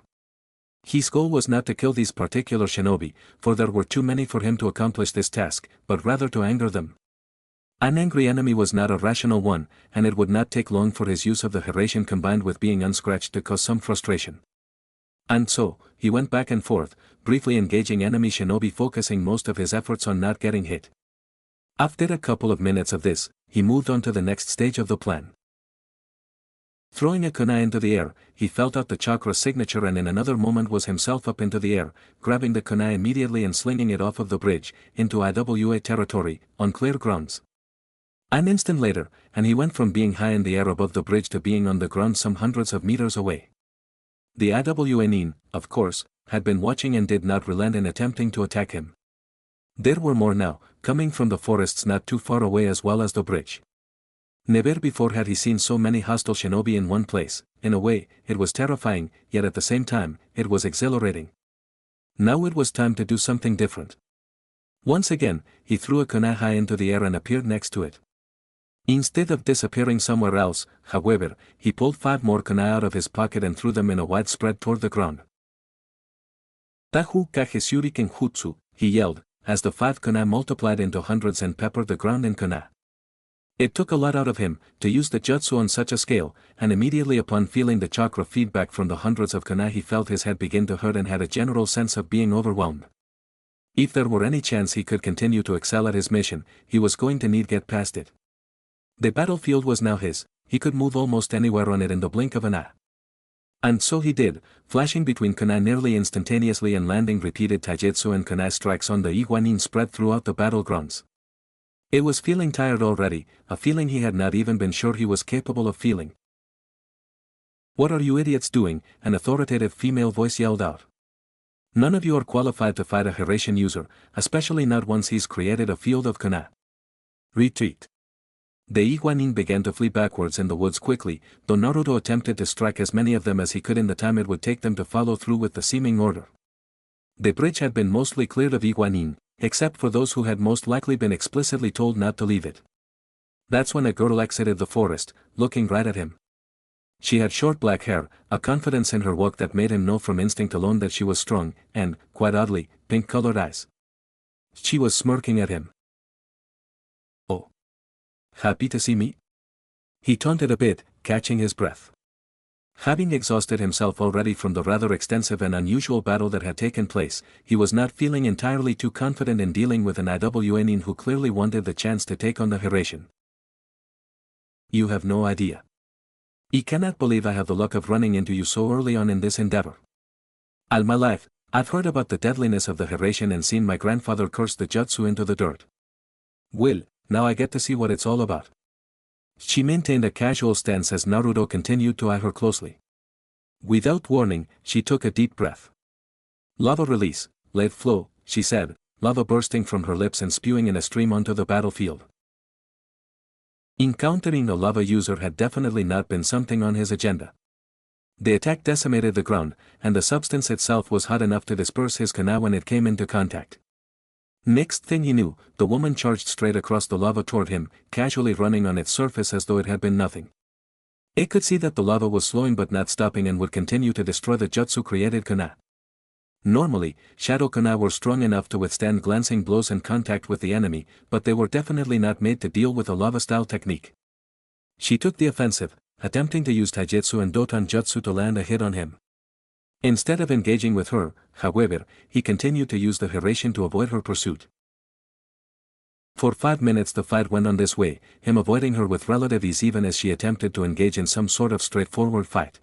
His goal was not to kill these particular shinobi, for there were too many for him to accomplish this task, but rather to anger them. An angry enemy was not a rational one, and it would not take long for his use of the Hiraishin combined with being unscratched to cause some frustration. And so, he went back and forth, briefly engaging enemy shinobi, focusing most of his efforts on not getting hit. After a couple of minutes of this, he moved on to the next stage of the plan. Throwing a kunai into the air, he felt out the chakra signature and in another moment was himself up into the air, grabbing the kunai immediately and slinging it off of the bridge, into IWA territory, on clear grounds. An instant later, and he went from being high in the air above the bridge to being on the ground some hundreds of meters away. The IWNin, of course, had been watching and did not relent in attempting to attack him. There were more now, coming from the forests not too far away as well as the bridge. Never before had he seen so many hostile shinobi in one place. In a way, it was terrifying, yet at the same time, it was exhilarating. Now it was time to do something different. Once again, he threw a kunai high into the air and appeared next to it. Instead of disappearing somewhere else, however, he pulled 5 more kunai out of his pocket and threw them in a wide spread toward the ground. Tahu kage shuriken jutsu, he yelled, as the 5 kunai multiplied into hundreds and peppered the ground in kunai. It took a lot out of him to use the jutsu on such a scale, and immediately upon feeling the chakra feedback from the hundreds of kunai he felt his head begin to hurt and had a general sense of being overwhelmed. If there were any chance he could continue to excel at his mission, he was going to need get past it. The battlefield was now his, he could move almost anywhere on it in the blink of an eye. And so he did, flashing between kunai nearly instantaneously and landing repeated taijutsu and kunai strikes on the Iguanin spread throughout the battlegrounds. It was feeling tired already, a feeling he had not even been sure he was capable of feeling. "What are you idiots doing?" an authoritative female voice yelled out. "None of you are qualified to fight a Hiraishin user, especially not once he's created a field of kunai. Retreat." The Iguanin began to flee backwards in the woods quickly, though Naruto attempted to strike as many of them as he could in the time it would take them to follow through with the seeming order. The bridge had been mostly cleared of Iguanin, except for those who had most likely been explicitly told not to leave it. That's when a girl exited the forest, looking right at him. She had short black hair, a confidence in her walk that made him know from instinct alone that she was strong, and, quite oddly, pink-colored eyes. She was smirking at him. "Oh. Happy to see me?" He taunted a bit, catching his breath. Having exhausted himself already from the rather extensive and unusual battle that had taken place, he was not feeling entirely too confident in dealing with an IWNin who clearly wanted the chance to take on the Hiraishin. "You have no idea. I cannot believe I have the luck of running into you so early on in this endeavor. All my life, I've heard about the deadliness of the Hiraishin and seen my grandfather curse the jutsu into the dirt. Well, now I get to see what it's all about. She maintained a casual stance as Naruto continued to eye her closely. Without warning, she took a deep breath. Lava release, let flow, she said, lava bursting from her lips and spewing in a stream onto the battlefield. Encountering a lava user had definitely not been something on his agenda. The attack decimated the ground, and the substance itself was hot enough to disperse his kana when it came into contact. Next thing he knew, the woman charged straight across the lava toward him, casually running on its surface as though it had been nothing. It could see that the lava was slowing but not stopping and would continue to destroy the jutsu-created kana. Normally, shadow kana were strong enough to withstand glancing blows and contact with the enemy, but they were definitely not made to deal with a lava-style technique. She took the offensive, attempting to use taijutsu and doton jutsu to land a hit on him. Instead of engaging with her, however, he continued to use the Hiraishin to avoid her pursuit. For 5 minutes the fight went on this way, him avoiding her with relative ease even as she attempted to engage in some sort of straightforward fight.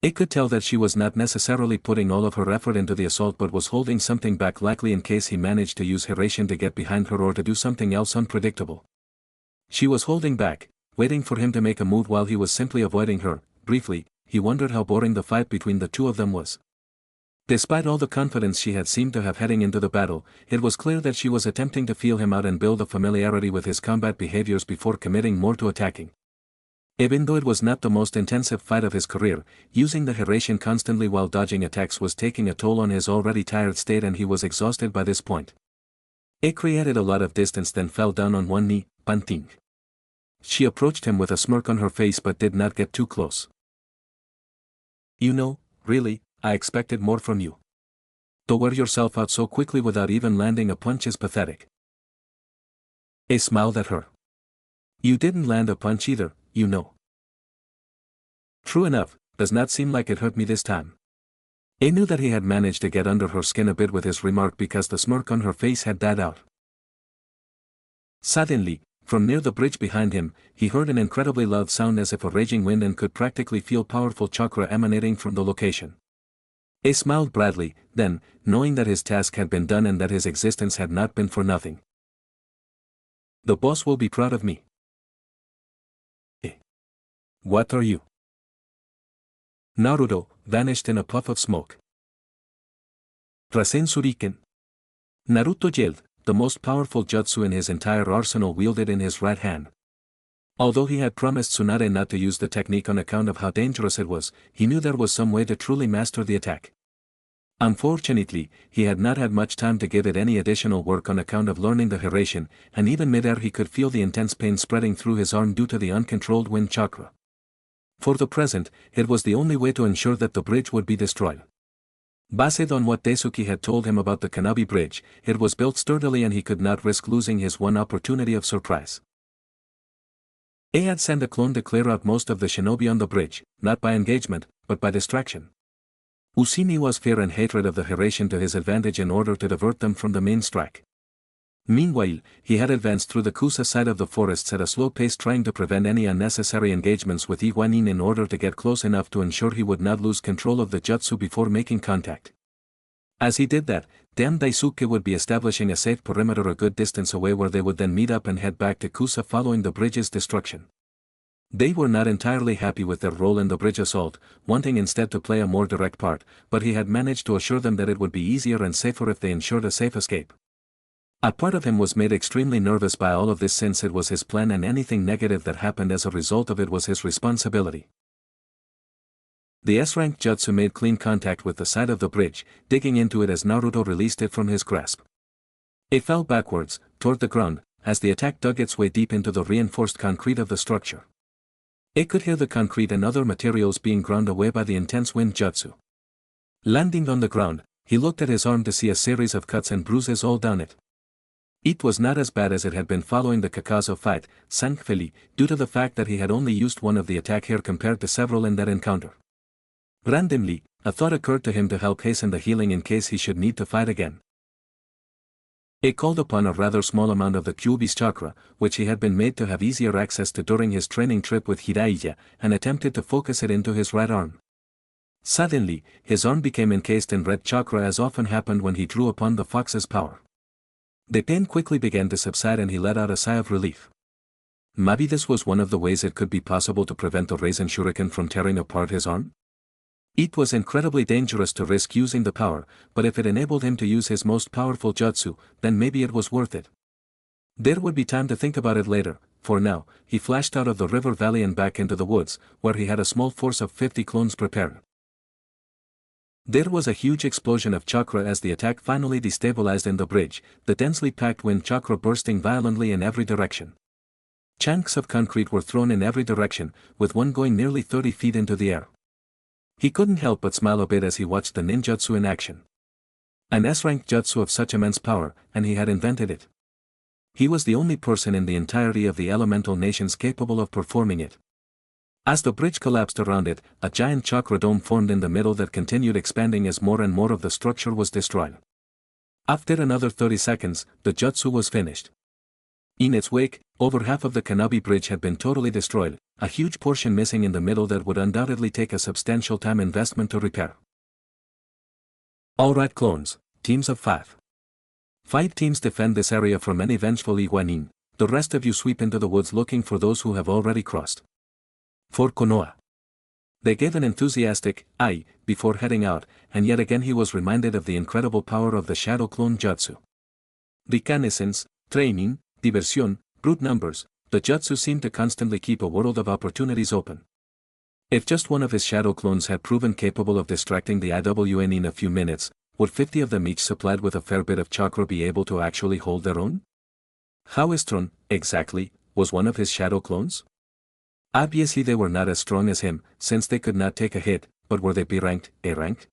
It could tell that she was not necessarily putting all of her effort into the assault but was holding something back, likely in case he managed to use Hiraishin to get behind her or to do something else unpredictable. She was holding back, waiting for him to make a move while he was simply avoiding her. Briefly, he wondered how boring the fight between the two of them was. Despite all the confidence she had seemed to have heading into the battle, it was clear that she was attempting to feel him out and build a familiarity with his combat behaviors before committing more to attacking. Even though it was not the most intensive fight of his career, using the Hiraishin constantly while dodging attacks was taking a toll on his already tired state and he was exhausted by this point. It created a lot of distance, then fell down on one knee, panting. She approached him with a smirk on her face but did not get too close. You know, really, I expected more from you. To wear yourself out so quickly without even landing a punch is pathetic. He smiled at her. You didn't land a punch either, you know. True enough, does not seem like it hurt me this time. He knew that he had managed to get under her skin a bit with his remark because the smirk on her face had died out. Suddenly, from near the bridge behind him, he heard an incredibly loud sound as if a raging wind and could practically feel powerful chakra emanating from the location. He smiled broadly, then, knowing that his task had been done and that his existence had not been for nothing. The boss will be proud of me. What are you? Naruto vanished in a puff of smoke. Rasen Shuriken. Naruto yelled, the most powerful jutsu in his entire arsenal wielded in his right hand. Although he had promised Tsunade not to use the technique on account of how dangerous it was, he knew there was some way to truly master the attack. Unfortunately, he had not had much time to give it any additional work on account of learning the Hiraishin, and even midair he could feel the intense pain spreading through his arm due to the uncontrolled wind chakra. For the present, it was the only way to ensure that the bridge would be destroyed. Based on what Daisuke had told him about the Kanabi Bridge, it was built sturdily and he could not risk losing his one opportunity of surprise. He had sent a clone to clear out most of the shinobi on the bridge, not by engagement, but by distraction. Usimiwa's fear and hatred of the Hiraishin to his advantage in order to divert them from the main strike. Meanwhile, he had advanced through the Kusa side of the forests at a slow pace, trying to prevent any unnecessary engagements with Iwanin in order to get close enough to ensure he would not lose control of the jutsu before making contact. As he did that, Dan Daisuke would be establishing a safe perimeter a good distance away where they would then meet up and head back to Kusa following the bridge's destruction. They were not entirely happy with their role in the bridge assault, wanting instead to play a more direct part, but he had managed to assure them that it would be easier and safer if they ensured a safe escape. A part of him was made extremely nervous by all of this since it was his plan and anything negative that happened as a result of it was his responsibility. The S-rank jutsu made clean contact with the side of the bridge, digging into it as Naruto released it from his grasp. It fell backwards, toward the ground, as the attack dug its way deep into the reinforced concrete of the structure. It could hear the concrete and other materials being ground away by the intense wind jutsu. Landing on the ground, he looked at his arm to see a series of cuts and bruises all down it. It was not as bad as it had been following the Kakazo fight, thankfully, due to the fact that he had only used one of the attack here compared to several in that encounter. Randomly, a thought occurred to him to help hasten the healing in case he should need to fight again. It called upon a rather small amount of the Kyuubi's chakra, which he had been made to have easier access to during his training trip with Hiraishin, and attempted to focus it into his right arm. Suddenly, his arm became encased in red chakra as often happened when he drew upon the fox's power. The pain quickly began to subside and he let out a sigh of relief. Maybe this was one of the ways it could be possible to prevent the Hiraishin shuriken from tearing apart his arm? It was incredibly dangerous to risk using the power, but if it enabled him to use his most powerful jutsu, then maybe it was worth it. There would be time to think about it later. For now, he flashed out of the river valley and back into the woods, where he had a small force of 50 clones prepared. There was a huge explosion of chakra as the attack finally destabilized in the bridge, the densely packed wind chakra bursting violently in every direction. Chunks of concrete were thrown in every direction, with one going nearly 30 feet into the air. He couldn't help but smile a bit as he watched the ninjutsu in action. An S-rank jutsu of such immense power, and he had invented it. He was the only person in the entirety of the elemental nations capable of performing it. As the bridge collapsed around it, a giant chakra dome formed in the middle that continued expanding as more and more of the structure was destroyed. After another 30 seconds, the jutsu was finished. In its wake, over half of the Kanabi bridge had been totally destroyed, a huge portion missing in the middle that would undoubtedly take a substantial time investment to repair. Alright clones, teams of 5. 5 teams defend this area from any vengeful Iguanin, the rest of you sweep into the woods looking for those who have already crossed. For Konoha. They gave an enthusiastic aye before heading out, and yet again he was reminded of the incredible power of the Shadow Clone Jutsu. Reconnaissance, training, diversión, brute numbers, the Jutsu seemed to constantly keep a world of opportunities open. If just one of his shadow clones had proven capable of distracting the IWN in a few minutes, would 50 of them each supplied with a fair bit of chakra be able to actually hold their own? How strong, exactly, was one of his shadow clones? Obviously they were not as strong as him, since they could not take a hit, but were they B-ranked, A-ranked?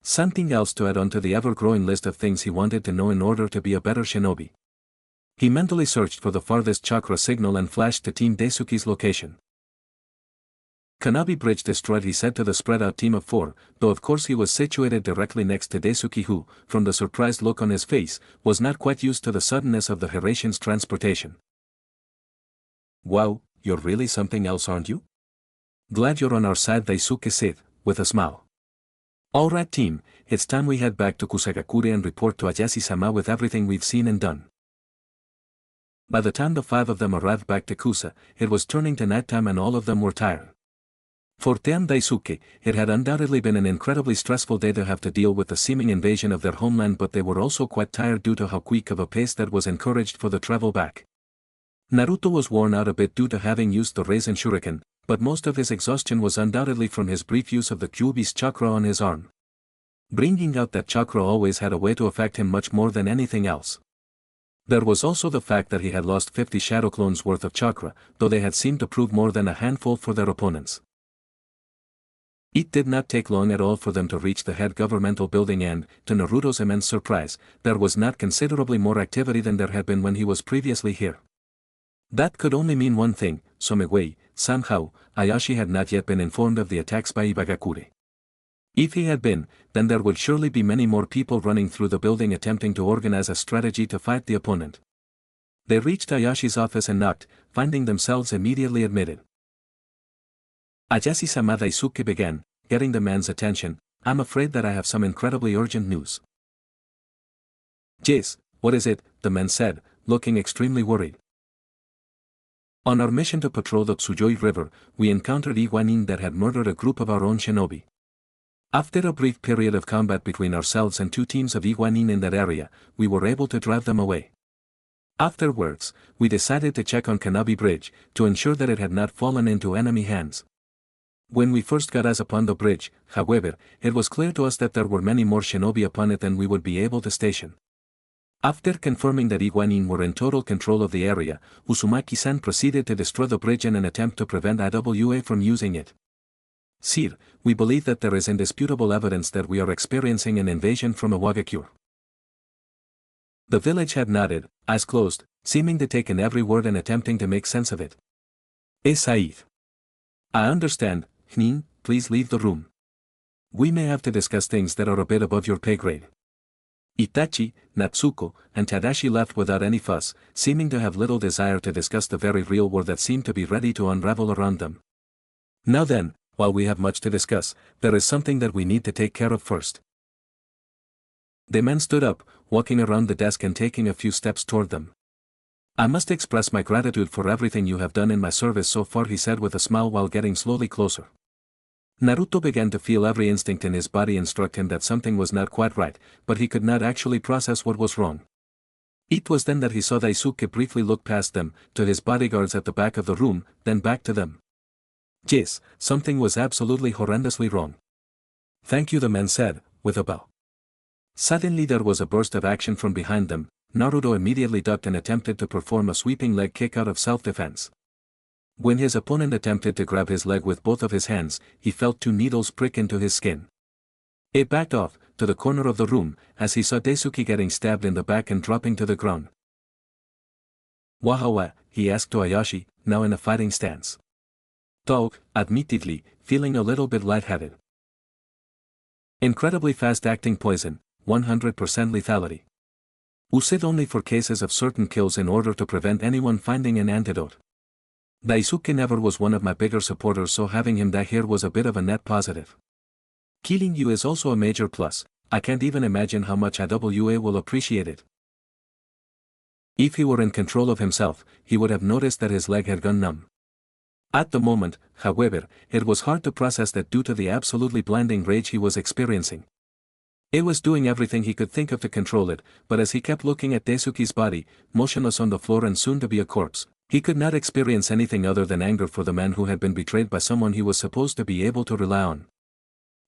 Something else to add on to the ever-growing list of things he wanted to know in order to be a better shinobi. He mentally searched for the farthest chakra signal and flashed to Team Daisuke's location. Kanabi Bridge destroyed, he said to the spread-out team of 4, though of course he was situated directly next to Daisuke who, from the surprised look on his face, was not quite used to the suddenness of the Hiraishin's transportation. Wow, you're really something else, aren't you? Glad you're on our side, Daisuke said, with a smile. Alright team, it's time we head back to Kusagakure and report to Ayase-sama with everything we've seen and done. By the time the 5 of them arrived back to Kusa, it was turning to nighttime and all of them were tired. For Te and Daisuke, it had undoubtedly been an incredibly stressful day to have to deal with the seeming invasion of their homeland, but they were also quite tired due to how quick of a pace that was encouraged for the travel back. Naruto was worn out a bit due to having used the Hiraishin shuriken, but most of his exhaustion was undoubtedly from his brief use of the Kyuubi's chakra on his arm. Bringing out that chakra always had a way to affect him much more than anything else. There was also the fact that he had lost 50 shadow clones worth of chakra, though they had seemed to prove more than a handful for their opponents. It did not take long at all for them to reach the head governmental building and, to Naruto's immense surprise, there was not considerably more activity than there had been when he was previously here. That could only mean one thing: somehow, Ayashi had not yet been informed of the attacks by Ibagakure. If he had been, then there would surely be many more people running through the building attempting to organize a strategy to fight the opponent. They reached Ayashi's office and knocked, finding themselves immediately admitted. Ayase-sama, Daisuke began, getting the man's attention. I'm afraid that I have some incredibly urgent news. Jace, what is it? The man said, looking extremely worried. On our mission to patrol the Tsuyoi River, we encountered Iguanin that had murdered a group of our own shinobi. After a brief period of combat between ourselves and 2 teams of Iguanin in that area, we were able to drive them away. Afterwards, we decided to check on Kanabi Bridge, to ensure that it had not fallen into enemy hands. When we first got eyes upon the bridge, however, it was clear to us that there were many more shinobi upon it than we would be able to station. After confirming that Iguanin were in total control of the area, Uzumaki-san proceeded to destroy the bridge in an attempt to prevent IWA from using it. Sir, we believe that there is indisputable evidence that we are experiencing an invasion from Iwagakure. The village had nodded, eyes closed, seeming to take in every word and attempting to make sense of it. Said. I understand, Hnin, please leave the room. We may have to discuss things that are a bit above your pay grade. Itachi, Natsuko, and Tadashi left without any fuss, seeming to have little desire to discuss the very real war that seemed to be ready to unravel around them. Now then, while we have much to discuss, there is something that we need to take care of first. The man stood up, walking around the desk and taking a few steps toward them. I must express my gratitude for everything you have done in my service so far, he said with a smile while getting slowly closer. Naruto began to feel every instinct in his body instruct him that something was not quite right, but he could not actually process what was wrong. It was then that he saw Daisuke briefly look past them, to his bodyguards at the back of the room, then back to them. Yes, something was absolutely horrendously wrong. Thank you, the man said, with a bow. Suddenly there was a burst of action from behind them. Naruto immediately ducked and attempted to perform a sweeping leg kick out of self-defense. When his opponent attempted to grab his leg with both of his hands, he felt two needles prick into his skin. It backed off, to the corner of the room, as he saw Daisuke getting stabbed in the back and dropping to the ground. Wahawa, he asked to Ayashi, now in a fighting stance. Dog, admittedly, feeling a little bit lightheaded. Incredibly fast-acting poison, 100% lethality. Used only for cases of certain kills in order to prevent anyone finding an antidote. Daisuke never was one of my bigger supporters, so having him die here was a bit of a net positive. Killing you is also a major plus. I can't even imagine how much IWA will appreciate it. If he were in control of himself, he would have noticed that his leg had gone numb. At the moment, however, it was hard to process that due to the absolutely blinding rage he was experiencing. It was doing everything he could think of to control it, but as he kept looking at Daisuke's body, motionless on the floor and soon to be a corpse, he could not experience anything other than anger for the man who had been betrayed by someone he was supposed to be able to rely on.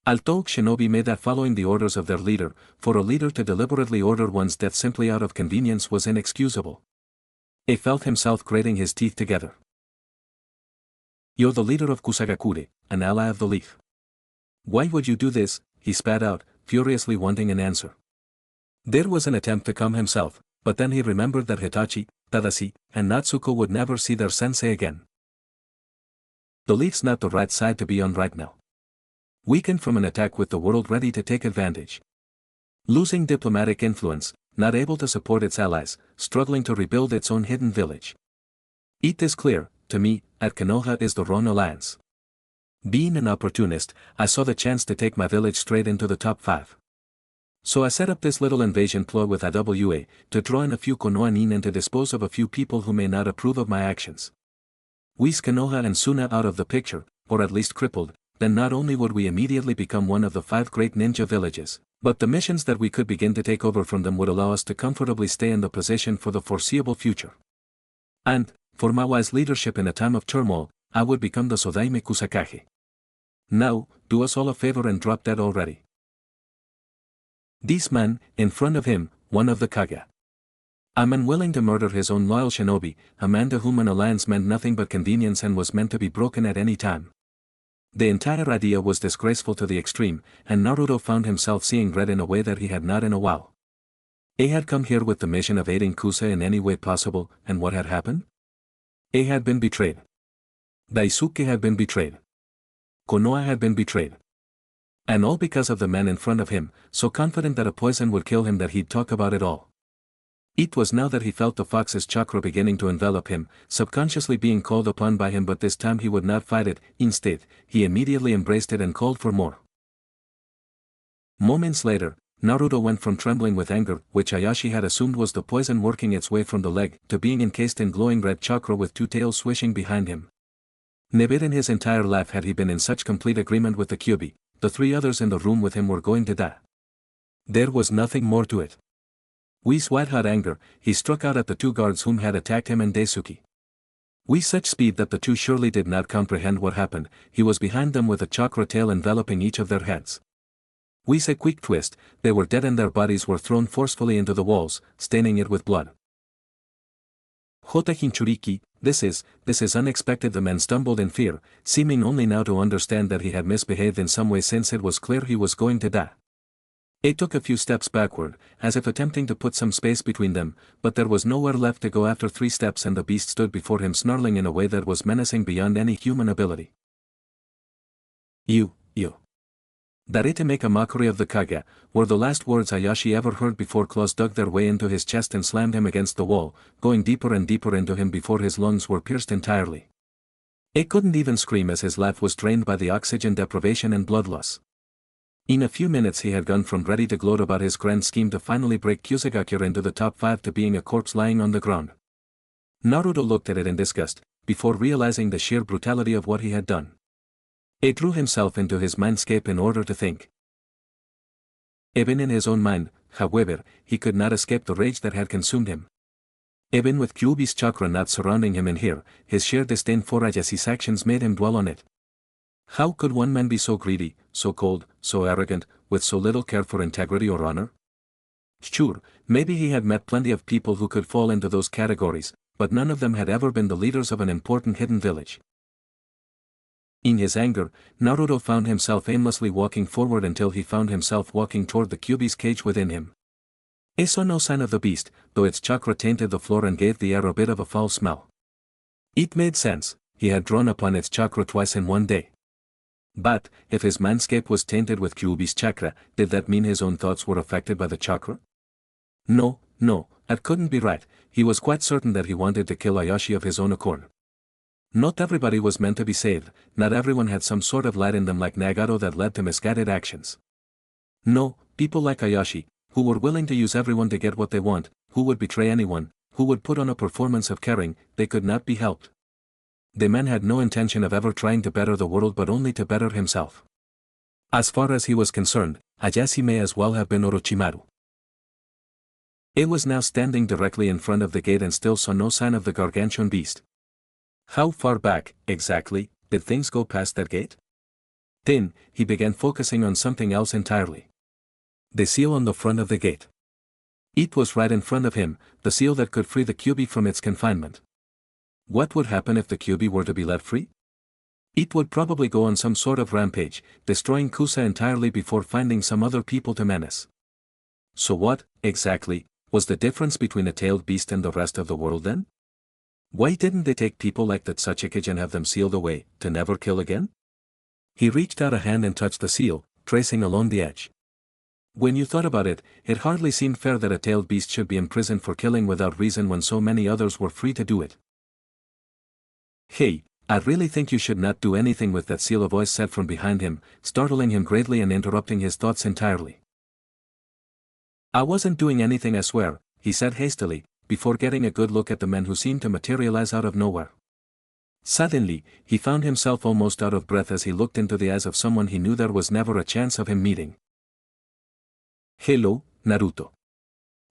Although shinobi made that following the orders of their leader, for a leader to deliberately order one's death simply out of convenience was inexcusable. He felt himself grating his teeth together. You're the leader of Kusagakure, an ally of the Leaf. Why would you do this? He spat out, furiously wanting an answer. There was an attempt to calm himself, but then he remembered that Hitachi, Tadashi, and Natsuko would never see their sensei again. The Leaf's not the right side to be on right now. Weakened from an attack with the world ready to take advantage. Losing diplomatic influence, not able to support its allies, struggling to rebuild its own hidden village. It is clear, to me, that Konoha is the wrong alliance. Being an opportunist, I saw the chance to take my village straight into the top 5. So I set up this little invasion ploy with IWA, to draw in a few Konoha nin and to dispose of a few people who may not approve of my actions. With Konoha and Suna out of the picture, or at least crippled, then not only would we immediately become one of the 5 great ninja villages, but the missions that we could begin to take over from them would allow us to comfortably stay in the position for the foreseeable future. And, for my wise leadership in a time of turmoil, I would become the Sodaime Kusakage. Now, do us all a favor and drop dead already. This man, in front of him, one of the Kage. A man willing to murder his own loyal shinobi, a man to whom an alliance meant nothing but convenience and was meant to be broken at any time. The entire idea was disgraceful to the extreme, and Naruto found himself seeing red in a way that he had not in a while. He had come here with the mission of aiding Kusa in any way possible, and what had happened? He had been betrayed. Daisuke had been betrayed. Konoha had been betrayed. And all because of the man in front of him, so confident that a poison would kill him that he'd talk about it all. It was now that he felt the fox's chakra beginning to envelop him, subconsciously being called upon by him, but this time he would not fight it. Instead, he immediately embraced it and called for more. Moments later, Naruto went from trembling with anger, which Ayashi had assumed was the poison working its way from the leg, to being encased in glowing red chakra with 2 tails swishing behind him. Never in his entire life had he been in such complete agreement with the Kyuubi. The 3 others in the room with him were going to die. There was nothing more to it. With white-hot anger, he struck out at the 2 guards whom had attacked him and Daisuke. With such speed that the 2 surely did not comprehend what happened, he was behind them with a chakra tail enveloping each of their heads. With a quick twist, they were dead and their bodies were thrown forcefully into the walls, staining it with blood. Hota Hinchuriki, this is unexpected. The man stumbled in fear, seeming only now to understand that he had misbehaved in some way since it was clear he was going to die. He took a few steps backward, as if attempting to put some space between them, but there was nowhere left to go after 3 steps and the beast stood before him snarling in a way that was menacing beyond any human ability. You. Dare to make a mockery of the Kage, were the last words Ayashi ever heard before claws dug their way into his chest and slammed him against the wall, going deeper and deeper into him before his lungs were pierced entirely. It couldn't even scream as his laugh was drained by the oxygen deprivation and blood loss. In a few minutes he had gone from ready to gloat about his grand scheme to finally break Kusagakure into the top 5 to being a corpse lying on the ground. Naruto looked at it in disgust, before realizing the sheer brutality of what he had done. He drew himself into his mindscape in order to think. Even in his own mind, however, he could not escape the rage that had consumed him. Even with Kyuubi's chakra not surrounding him in here, his sheer disdain for Ayashi's actions made him dwell on it. How could one man be so greedy, so cold, so arrogant, with so little care for integrity or honor? Sure, maybe he had met plenty of people who could fall into those categories, but none of them had ever been the leaders of an important hidden village. In his anger, Naruto found himself aimlessly walking forward until he found himself walking toward the Kyuubi's cage within him. He saw no sign of the beast, though its chakra tainted the floor and gave the air a bit of a foul smell. It made sense, he had drawn upon its chakra twice in one day. But, if his mindscape was tainted with Kyuubi's chakra, did that mean his own thoughts were affected by the chakra? No, that couldn't be right. He was quite certain that he wanted to kill Ayashi of his own accord. Not everybody was meant to be saved, not everyone had some sort of light in them like Nagato that led to misguided actions. No, people like Ayashi, who were willing to use everyone to get what they want, who would betray anyone, who would put on a performance of caring, they could not be helped. The man had no intention of ever trying to better the world but only to better himself. As far as he was concerned, Ayashi may as well have been Orochimaru. It was now standing directly in front of the gate and still saw no sign of the gargantuan beast. How far back, exactly, did things go past that gate? Then, he began focusing on something else entirely. The seal on the front of the gate. It was right in front of him, the seal that could free the Kyuubi from its confinement. What would happen if the Kyuubi were to be let free? It would probably go on some sort of rampage, destroying Kusa entirely before finding some other people to menace. So what, exactly, was the difference between a tailed beast and the rest of the world then? Why didn't they take people like that Tsuchikage and have them sealed away, to never kill again? He reached out a hand and touched the seal, tracing along the edge. When you thought about it, it hardly seemed fair that a tailed beast should be imprisoned for killing without reason when so many others were free to do it. Hey, I really think you should not do anything with that seal, a voice said from behind him, startling him greatly and interrupting his thoughts entirely. I wasn't doing anything, I swear, he said hastily, before getting a good look at the men who seemed to materialize out of nowhere. Suddenly, he found himself almost out of breath as he looked into the eyes of someone he knew there was never a chance of him meeting. Hello, Naruto.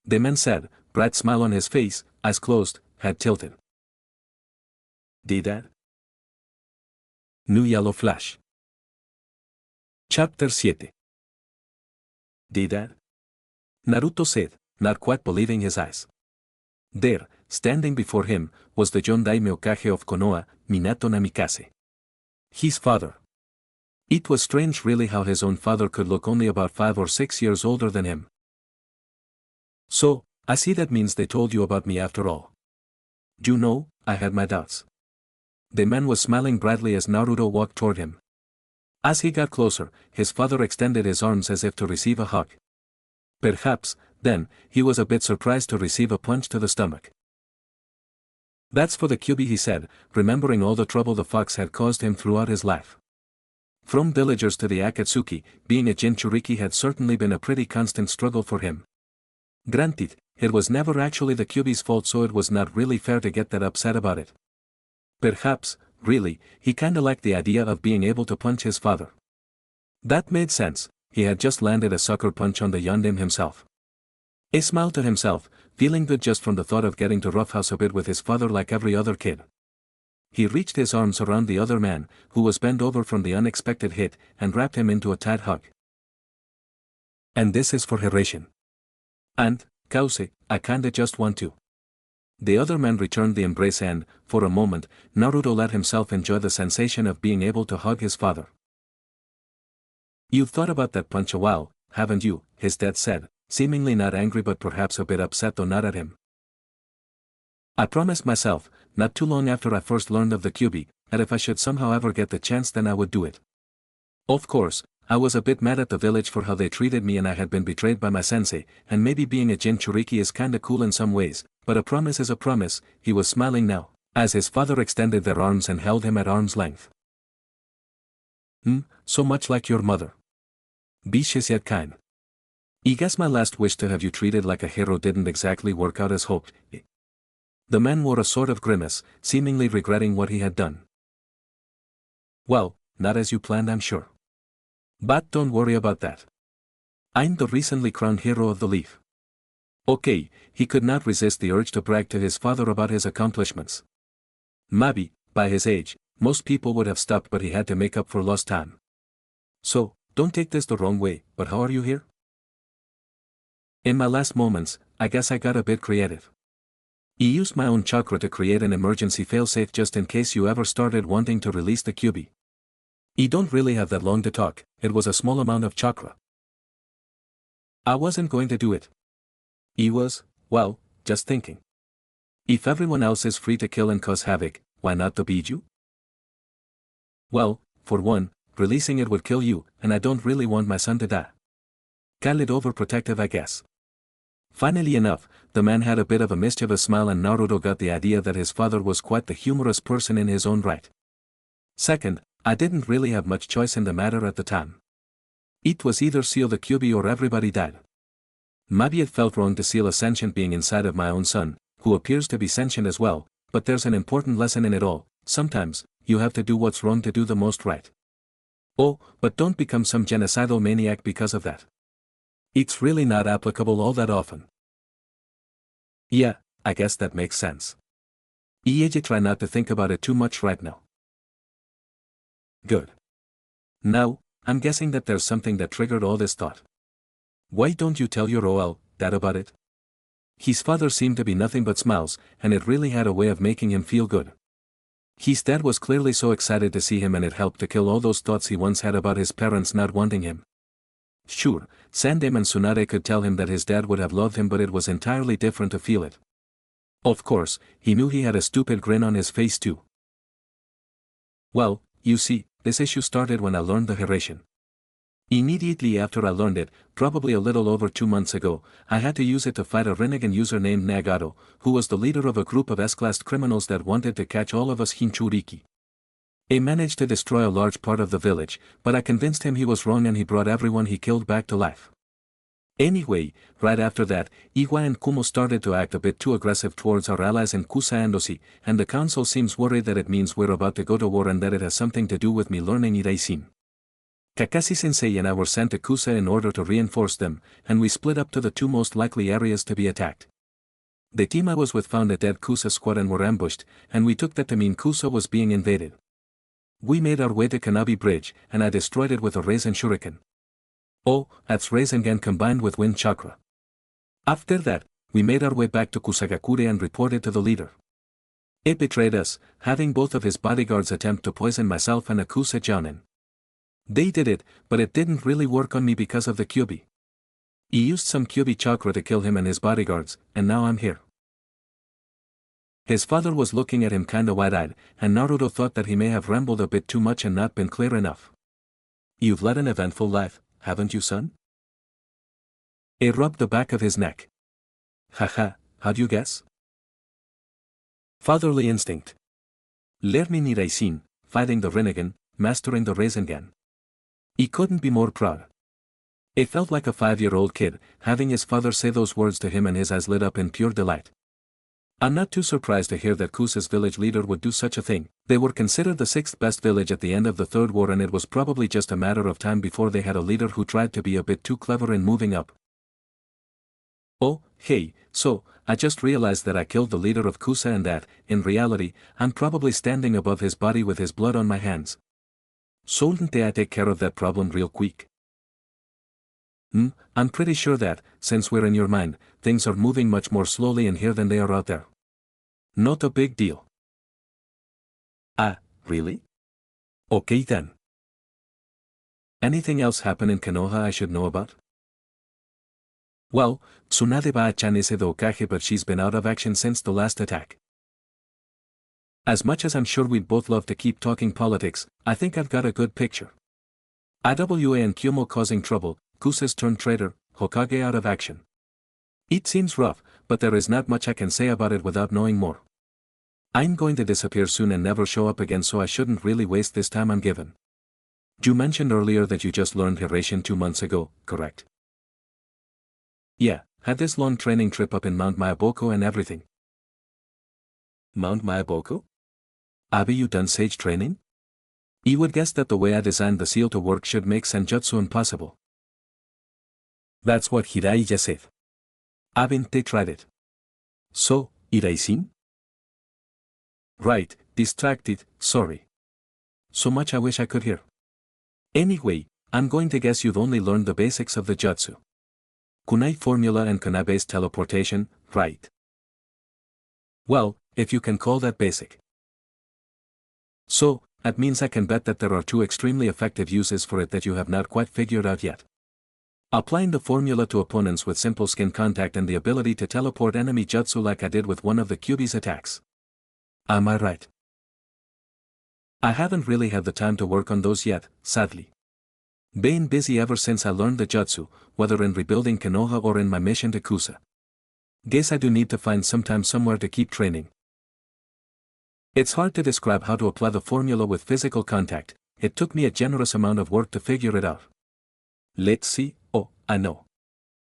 The man said, bright smile on his face, eyes closed, head tilted. Did that? New Yellow Flash. Chapter 7. Did that? Naruto said, not quite believing his eyes. There, standing before him, was the Jon Daimyo Kage of Konoha, Minato Namikaze. His father. It was strange really how his own father could look only about 5 or 6 years older than him. So, I see that means they told you about me after all. You know, I had my doubts. The man was smiling brightly as Naruto walked toward him. As he got closer, his father extended his arms as if to receive a hug. Perhaps, then, he was a bit surprised to receive a punch to the stomach. That's for the Kyuubi, he said, remembering all the trouble the fox had caused him throughout his life. From villagers to the Akatsuki, being a Jinchuriki had certainly been a pretty constant struggle for him. Granted, it was never actually the Kyuubi's fault, so it was not really fair to get that upset about it. Perhaps, really, he kinda liked the idea of being able to punch his father. That made sense, he had just landed a sucker punch on the Yondan himself. He smiled to himself, feeling good just from the thought of getting to roughhouse a bit with his father like every other kid. He reached his arms around the other man, who was bent over from the unexpected hit, and wrapped him into a tight hug. And this is for Hiraishin. And, Kause, I kinda just want to. The other man returned the embrace and, for a moment, Naruto let himself enjoy the sensation of being able to hug his father. You've thought about that punch a while, haven't you? His dad said, seemingly not angry but perhaps a bit upset, though not at him. I promised myself, not too long after I first learned of the Kyuubi, that if I should somehow ever get the chance then I would do it. Of course, I was a bit mad at the village for how they treated me and I had been betrayed by my sensei, and maybe being a Jinchuriki is kinda cool in some ways, but a promise is a promise. He was smiling now, as his father extended their arms and held him at arm's length. So much like your mother. Bishes yet kind. I guess my last wish to have you treated like a hero didn't exactly work out as hoped. The man wore a sort of grimace, seemingly regretting what he had done. Well, not as you planned, I'm sure. But don't worry about that. I'm the recently crowned hero of the leaf. Okay, he could not resist the urge to brag to his father about his accomplishments. Maybe, by his age, most people would have stopped, but he had to make up for lost time. So, don't take this the wrong way, but how are you here? In my last moments, I guess I got a bit creative. I used my own chakra to create an emergency failsafe just in case you ever started wanting to release the QB. I don't really have that long to talk, it was a small amount of chakra. I wasn't going to do it. I was, well, just thinking. If everyone else is free to kill and cause havoc, why not the Biju? Well, for one, releasing it would kill you, and I don't really want my son to die. Call it overprotective, I guess. Funnily enough, the man had a bit of a mischievous smile, and Naruto got the idea that his father was quite the humorous person in his own right. Second, I didn't really have much choice in the matter at the time. It was either seal the QB or everybody died. Maybe it felt wrong to seal a sentient being inside of my own son, who appears to be sentient as well, but there's an important lesson in it all: sometimes, you have to do what's wrong to do the most right. Oh, but don't become some genocidal maniac because of that. It's really not applicable all that often. Yeah, I guess that makes sense. Ieji, try not to think about it too much right now. Good. Now, I'm guessing that there's something that triggered all this thought. Why don't you tell your dad about it? His father seemed to be nothing but smiles, and it really had a way of making him feel good. His dad was clearly so excited to see him, and it helped to kill all those thoughts he once had about his parents not wanting him. Sure, Sandem and Tsunade could tell him that his dad would have loved him, but it was entirely different to feel it. Of course, he knew he had a stupid grin on his face too. Well, you see, this issue started when I learned the Hiraishin. Immediately after I learned it, probably a little over 2 months ago, I had to use it to fight a renegade user named Nagato, who was the leader of a group of S-class criminals that wanted to catch all of us Hinchuriki. He managed to destroy a large part of the village, but I convinced him he was wrong, and he brought everyone he killed back to life. Anyway, right after that, Iwa and Kumo started to act a bit too aggressive towards our allies in Kusa and Osi, and the council seems worried that it means we're about to go to war and that it has something to do with me learning Hiraishin. Kakashi-sensei and I were sent to Kusa in order to reinforce them, and we split up to the 2 most likely areas to be attacked. The team I was with found a dead Kusa squad and were ambushed, and we took that to mean Kusa was being invaded. We made our way to Kanabi Bridge, and I destroyed it with a Raisen Shuriken. Oh, that's Rasengan combined with Wind Chakra. After that, we made our way back to Kusagakure and reported to the leader. It betrayed us, having both of his bodyguards attempt to poison myself and a Kusa Jounin. They did it, but it didn't really work on me because of the Kyubi. He used some Kyubi chakra to kill him and his bodyguards, and now I'm here. His father was looking at him kinda wide-eyed, and Naruto thought that he may have rambled a bit too much and not been clear enough. You've led an eventful life, haven't you, son? He rubbed the back of his neck. Haha, how'd you guess? Fatherly instinct. Learning Hiraishin, fighting the Rinnegan, mastering the Rasengan. He couldn't be more proud. It felt like a 5-year-old kid, having his father say those words to him, and his eyes lit up in pure delight. I'm not too surprised to hear that Kusa's village leader would do such a thing. They were considered the 6th best village at the end of the Third War, and it was probably just a matter of time before they had a leader who tried to be a bit too clever in moving up. Oh, hey, so, I just realized that I killed the leader of Kusa and that, in reality, I'm probably standing above his body with his blood on my hands. Shouldn't I take care of that problem real quick? I'm pretty sure that, since we're in your mind, things are moving much more slowly in here than they are out there. Not a big deal. Ah, really? Okay then. Anything else happen in Konoha I should know about? Well, Tsunade-ba-chan is the Hokage, but she's been out of action since the last attack. As much as I'm sure we'd both love to keep talking politics, I think I've got a good picture. Iwa and Kyomo causing trouble, Kusa's turned traitor, Hokage out of action. It seems rough, but there is not much I can say about it without knowing more. I'm going to disappear soon and never show up again, so I shouldn't really waste this time I'm given. You mentioned earlier that you just learned Hiraishin 2 months ago, correct? Yeah, had this long training trip up in Mount Myoboku and everything. Mount Myoboku? Abi, you done sage training? You would guess that the way I designed the seal to work should make senjutsu impossible. That's what Hiraishin said. Haven't they tried it? So, Hiraishin? Right, distracted, sorry. So much I wish I could hear. Anyway, I'm going to guess you've only learned the basics of the jutsu. Kunai formula and kunai-based teleportation, right? Well, if you can call that basic. So, that means I can bet that there are 2 extremely effective uses for it that you have not quite figured out yet. Applying the formula to opponents with simple skin contact and the ability to teleport enemy jutsu like I did with one of the Kyuubi's attacks. Am I right? I haven't really had the time to work on those yet, sadly. Been busy ever since I learned the jutsu, whether in rebuilding Konoha or in my mission to Kusa. Guess I do need to find some time somewhere to keep training. It's hard to describe how to apply the formula with physical contact. It took me a generous amount of work to figure it out. Let's see. Oh, I know.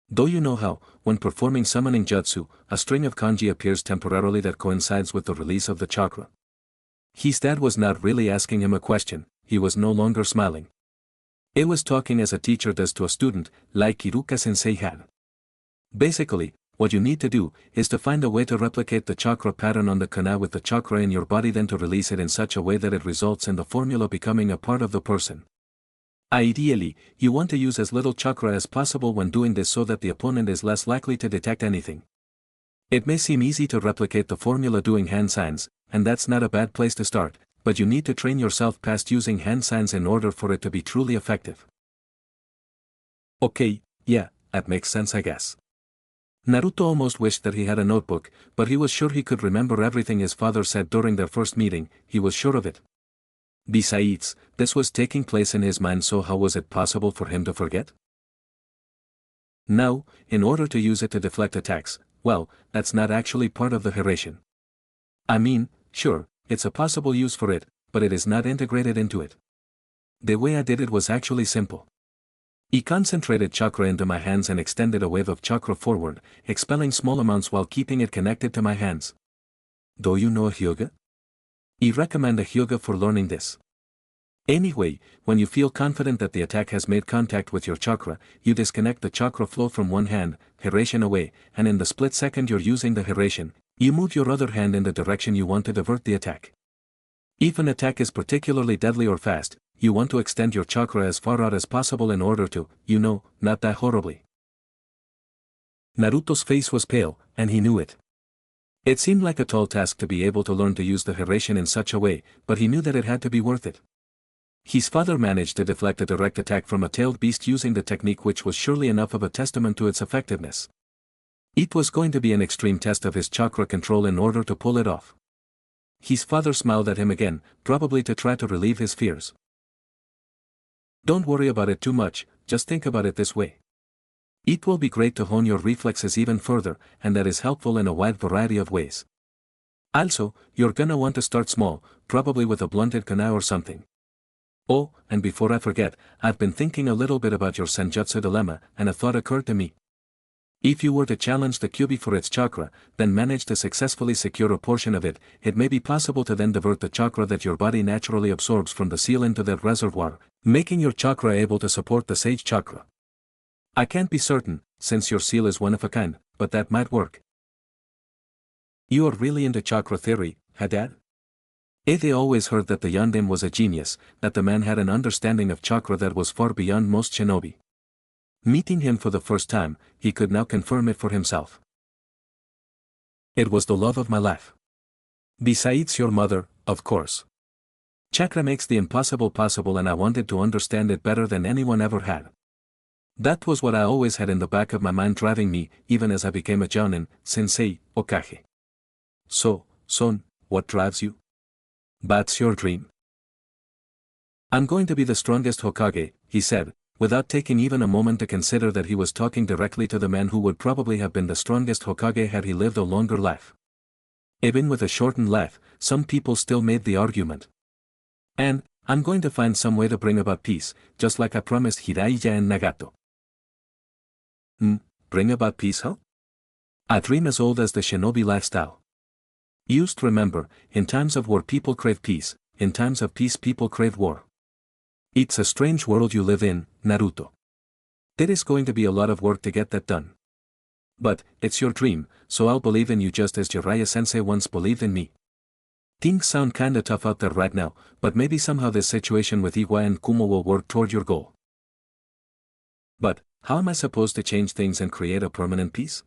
Though you know how, when performing summoning jutsu, a string of kanji appears temporarily that coincides with the release of the chakra. His dad was not really asking him a question, he was no longer smiling. It was talking as a teacher does to a student, like Iruka-sensei had. Basically, what you need to do is to find a way to replicate the chakra pattern on the kunai with the chakra in your body, then to release it in such a way that it results in the formula becoming a part of the person. Ideally, you want to use as little chakra as possible when doing this so that the opponent is less likely to detect anything. It may seem easy to replicate the formula doing hand signs, and that's not a bad place to start, but you need to train yourself past using hand signs in order for it to be truly effective. Okay, yeah, that makes sense, I guess. Naruto almost wished that he had a notebook, but he was sure he could remember everything his father said during their first meeting, he was sure of it. Besides, this was taking place in his mind, so how was it possible for him to forget? Now, in order to use it to deflect attacks, well, that's not actually part of the Hiraishin. I mean, sure, it's a possible use for it, but it is not integrated into it. The way I did it was actually simple. I concentrated chakra into my hands and extended a wave of chakra forward, expelling small amounts while keeping it connected to my hands. Do you know a hyuga? I recommend a hyuga for learning this. Anyway, when you feel confident that the attack has made contact with your chakra, you disconnect the chakra flow from one hand, Hiraishin away, and in the split second you're using the Hiraishin, you move your other hand in the direction you want to divert the attack. If an attack is particularly deadly or fast, you want to extend your chakra as far out as possible in order to, not die horribly. Naruto's face was pale, and he knew it. It seemed like a tall task to be able to learn to use the Hiraishin in such a way, but he knew that it had to be worth it. His father managed to deflect a direct attack from a tailed beast using the technique, which was surely enough of a testament to its effectiveness. It was going to be an extreme test of his chakra control in order to pull it off. His father smiled at him again, probably to try to relieve his fears. Don't worry about it too much, just think about it this way. It will be great to hone your reflexes even further, and that is helpful in a wide variety of ways. Also, you're gonna want to start small, probably with a blunted kunai or something. Oh, and before I forget, I've been thinking a little bit about your senjutsu dilemma, and a thought occurred to me. If you were to challenge the Kyuubi for its chakra, then manage to successfully secure a portion of it, it may be possible to then divert the chakra that your body naturally absorbs from the seal into that reservoir, making your chakra able to support the sage chakra. I can't be certain, since your seal is one of a kind, but that might work. You are really into chakra theory, huh, Dad? They always heard that the Yondaime was a genius, that the man had an understanding of chakra that was far beyond most shinobi. Meeting him for the first time, he could now confirm it for himself. It was the love of my life. Besides your mother, of course. Chakra makes the impossible possible, and I wanted to understand it better than anyone ever had. That was what I always had in the back of my mind, driving me, even as I became a jounin, sensei, Okage. So, son, what drives you? That's your dream. I'm going to be the strongest Hokage, he said, without taking even a moment to consider that he was talking directly to the man who would probably have been the strongest Hokage had he lived a longer life. Even with a shortened laugh, some people still made the argument. And, I'm going to find some way to bring about peace, just like I promised Hiraishin and Nagato. Bring about peace, huh? A dream as old as the shinobi lifestyle. Used remember, in times of war people crave peace, in times of peace people crave war. It's a strange world you live in, Naruto. There is going to be a lot of work to get that done. But, it's your dream, so I'll believe in you just as Jiraiya-sensei once believed in me. Things sound kinda tough out there right now, but maybe somehow this situation with Iwa and Kumo will work toward your goal. But, how am I supposed to change things and create a permanent peace?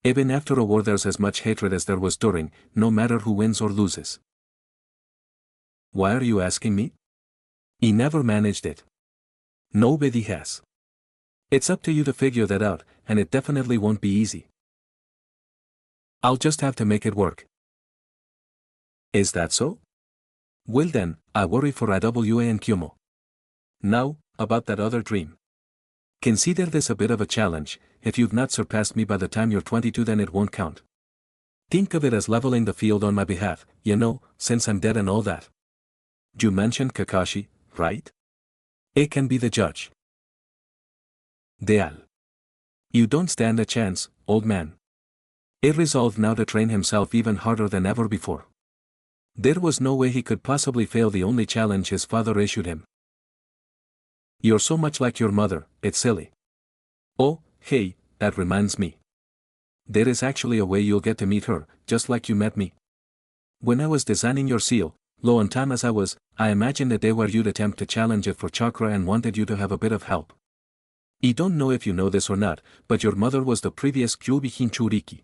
Even after a war there's as much hatred as there was during, no matter who wins or loses. Why are you asking me? He never managed it. Nobody has. It's up to you to figure that out, and it definitely won't be easy. I'll just have to make it work. Is that so? Well then, I worry for Iwa and Kumo. Now, about that other dream. Consider this a bit of a challenge. If you've not surpassed me by the time you're 22 then it won't count. Think of it as leveling the field on my behalf, since I'm dead and all that. You mentioned Kakashi, right? It can be the judge. Deal. You don't stand a chance, old man. He resolved now to train himself even harder than ever before. There was no way he could possibly fail the only challenge his father issued him. You're so much like your mother, it's silly. Oh, hey, that reminds me. There is actually a way you'll get to meet her, just like you met me. When I was designing your seal, low on time as I imagined a day where you'd attempt to challenge it for chakra and wanted you to have a bit of help. I don't know if you know this or not, but your mother was the previous Kyuubi Hinchuriki.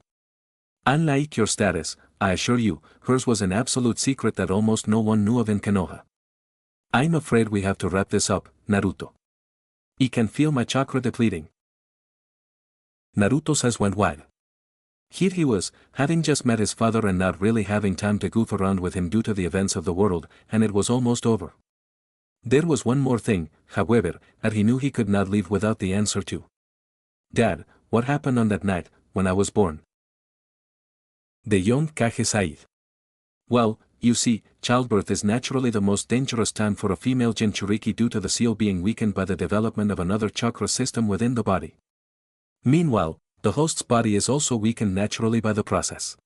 Unlike your status, I assure you, hers was an absolute secret that almost no one knew of in Konoha. I'm afraid we have to wrap this up, Naruto. I can feel my chakra depleting. Naruto's eyes went wide. Here he was, having just met his father and not really having time to goof around with him due to the events of the world, and it was almost over. There was one more thing, however, that he knew he could not leave without the answer to. Dad, what happened on that night, when I was born? The young Kage Said. Well, you see, childbirth is naturally the most dangerous time for a female Jinchuriki due to the seal being weakened by the development of another chakra system within the body. Meanwhile, the host's body is also weakened naturally by the process.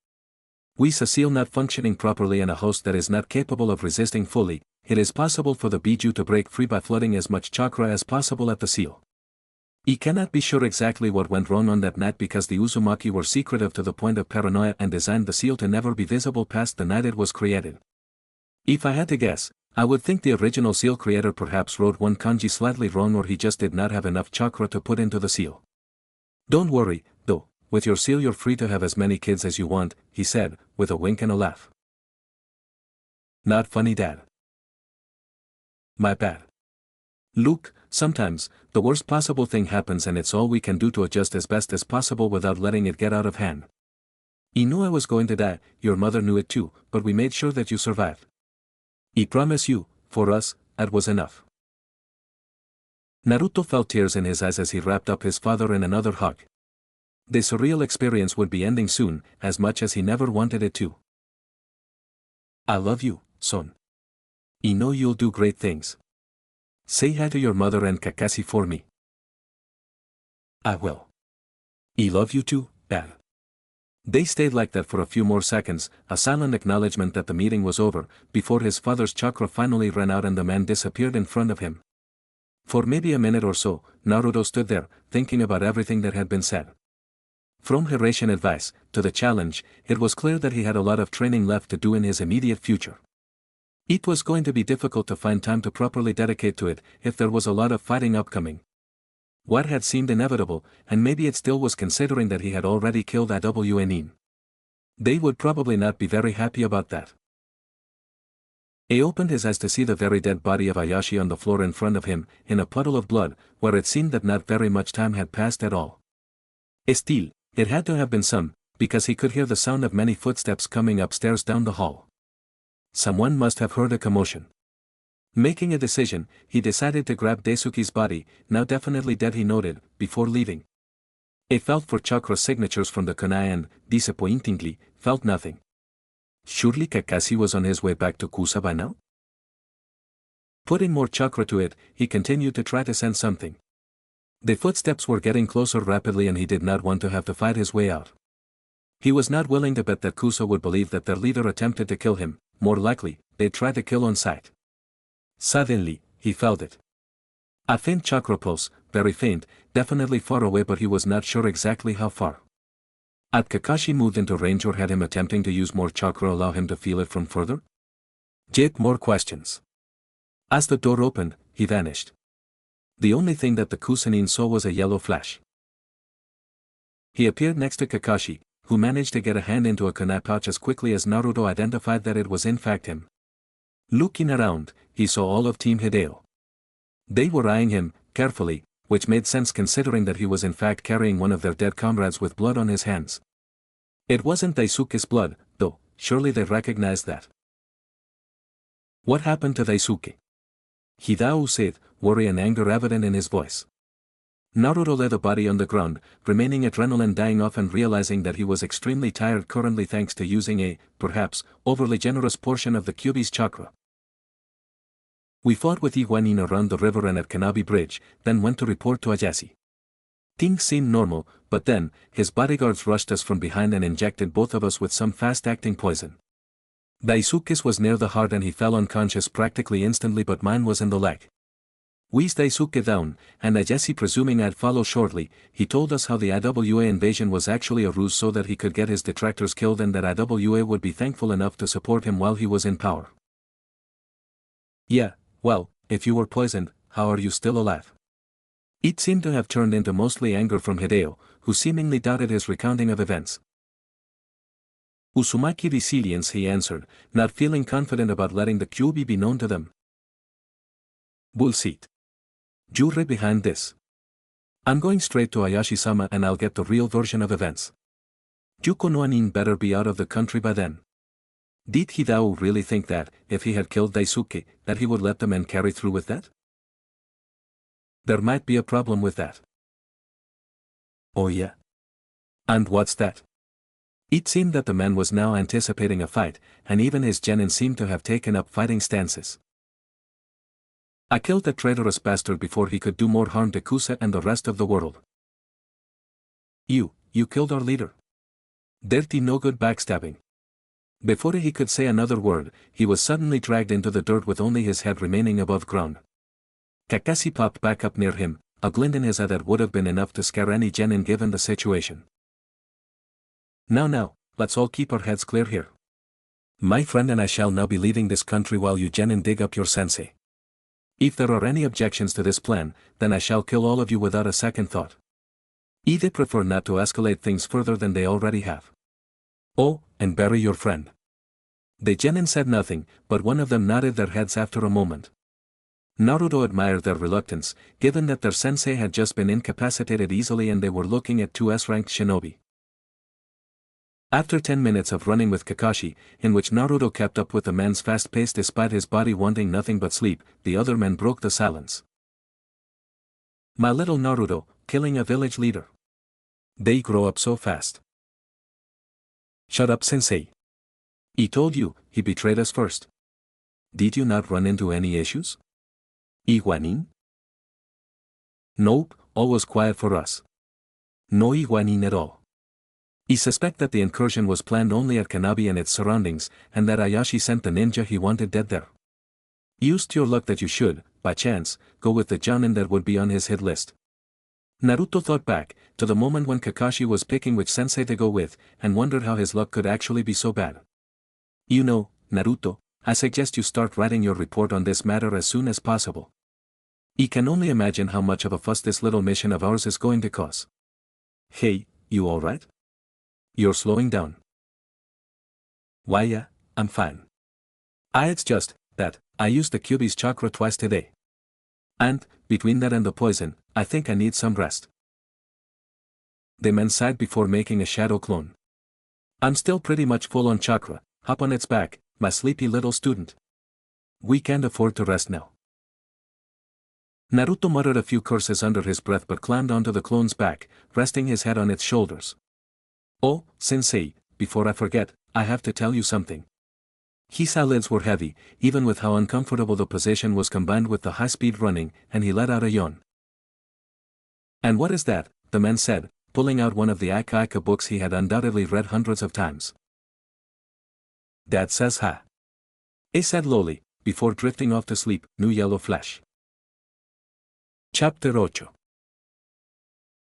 With a seal not functioning properly and a host that is not capable of resisting fully, it is possible for the Biju to break free by flooding as much chakra as possible at the seal. He cannot be sure exactly what went wrong on that night because the Uzumaki were secretive to the point of paranoia and designed the seal to never be visible past the night it was created. If I had to guess, I would think the original seal creator perhaps wrote one kanji slightly wrong or he just did not have enough chakra to put into the seal. Don't worry, though, with your seal you're free to have as many kids as you want, he said, with a wink and a laugh. Not funny, Dad. My bad. Luke, sometimes, the worst possible thing happens and it's all we can do to adjust as best as possible without letting it get out of hand. He knew I was going to die, your mother knew it too, but we made sure that you survived. I promise you, for us, that was enough. Naruto felt tears in his eyes as he wrapped up his father in another hug. The surreal experience would be ending soon, as much as he never wanted it to. I love you, son. I know you'll do great things. Say hi to your mother and Kakashi for me. I will. I love you too, Dad. They stayed like that for a few more seconds, a silent acknowledgement that the meeting was over, before his father's chakra finally ran out and the man disappeared in front of him. For maybe a minute or so, Naruto stood there, thinking about everything that had been said. From Hiraishin advice, to the challenge, it was clear that he had a lot of training left to do in his immediate future. It was going to be difficult to find time to properly dedicate to it if there was a lot of fighting upcoming. What had seemed inevitable, and maybe it still was considering that he had already killed Iwa and Nin. They would probably not be very happy about that. He opened his eyes to see the very dead body of Ayashi on the floor in front of him, in a puddle of blood, where it seemed that not very much time had passed at all. Still, it had to have been some, because he could hear the sound of many footsteps coming upstairs down the hall. Someone must have heard a commotion. Making a decision, he decided to grab Daisuke's body, now definitely dead he noted, before leaving. He felt for chakra signatures from the kunai and, disappointingly, felt nothing. Surely Kakashi was on his way back to Kusa by now? Putting more chakra to it, he continued to try to sense something. The footsteps were getting closer rapidly and he did not want to have to fight his way out. He was not willing to bet that Kusa would believe that their leader attempted to kill him, more likely, they'd try to kill on sight. Suddenly, he felt it. A faint chakra pulse, very faint, definitely far away but he was not sure exactly how far. Had Kakashi moved into range or had him attempting to use more chakra allow him to feel it from further? Yet more questions. As the door opened, he vanished. The only thing that the Kusanin saw was a yellow flash. He appeared next to Kakashi, who managed to get a hand into a kunai pouch as quickly as Naruto identified that it was in fact him. Looking around, he saw all of Team Hideo. They were eyeing him, carefully, which made sense considering that he was in fact carrying one of their dead comrades with blood on his hands. It wasn't Daisuke's blood, though, surely they recognized that. What happened to Daisuke? Hideo said, worry and anger evident in his voice. Naruto lay the body on the ground, remaining adrenaline dying off and realizing that he was extremely tired currently thanks to using a, perhaps, overly generous portion of the Kyuubi's chakra. We fought with Iguanin around the river and at Kanabi Bridge, then went to report to Ajase. Things seemed normal, but then, his bodyguards rushed us from behind and injected both of us with some fast-acting poison. Daisuke's was near the heart and he fell unconscious practically instantly but mine was in the leg. We eased Daisuke down, and Ajase presuming I'd follow shortly, he told us how the IWA invasion was actually a ruse so that he could get his detractors killed and that IWA would be thankful enough to support him while he was in power. Yeah, well, if you were poisoned, how are you still alive? It seemed to have turned into mostly anger from Hideo, who seemingly doubted his recounting of events. Uzumaki resilience, he answered, not feeling confident about letting the Kyuubi be known to them. Bullshit. You're behind this. I'm going straight to Ayashi-sama and I'll get the real version of events. Yuko no Anin better be out of the country by then. Did Hideo really think that, if he had killed Daisuke, that he would let the men carry through with that? There might be a problem with that. Oh yeah? And what's that? It seemed that the man was now anticipating a fight, and even his genin seemed to have taken up fighting stances. I killed that traitorous bastard before he could do more harm to Kusa and the rest of the world. You killed our leader. Dirty no good backstabbing. Before he could say another word, he was suddenly dragged into the dirt with only his head remaining above ground. Kakashi popped back up near him, a glint in his eye that would have been enough to scare any genin given the situation. Now, let's all keep our heads clear here. My friend and I shall now be leaving this country while you genin dig up your sensei. If there are any objections to this plan, then I shall kill all of you without a second thought. Either prefer not to escalate things further than they already have. Oh, and bury your friend. The genin said nothing, but one of them nodded their heads after a moment. Naruto admired their reluctance, given that their sensei had just been incapacitated easily and they were looking at two S-ranked shinobi. After 10 minutes of running with Kakashi, in which Naruto kept up with the man's fast pace despite his body wanting nothing but sleep, the other men broke the silence. My little Naruto, killing a village leader. They grow up so fast. Shut up, sensei. He told you, he betrayed us first. Did you not run into any issues? Iguanin? Nope, all was quiet for us. No Iguanin at all. He suspected that the incursion was planned only at Kanabi and its surroundings, and that Ayashi sent the ninja he wanted dead there. Used your luck that you should, by chance, go with the Jonin that would be on his hit list. Naruto thought back, to the moment when Kakashi was picking which sensei to go with, and wondered how his luck could actually be so bad. You know, Naruto, I suggest you start writing your report on this matter as soon as possible. He can only imagine how much of a fuss this little mission of ours is going to cause. Hey, you alright? You're slowing down. Why yeah, I'm fine. It's just that, I used the Kyuubi's chakra twice today. And, between that and the poison, I think I need some rest. The man sighed before making a shadow clone. I'm still pretty much full on chakra, hop on its back, my sleepy little student. We can't afford to rest now. Naruto muttered a few curses under his breath but climbed onto the clone's back, resting his head on its shoulders. Oh, sensei, before I forget, I have to tell you something. His eyelids were heavy, even with how uncomfortable the position was combined with the high-speed running, and he let out a yawn. "And what is that?" the man said, pulling out one of the Ika books he had undoubtedly read hundreds of times. "Dad says ha," he said lowly, before drifting off to sleep. New Yellow Flash. Chapter 8.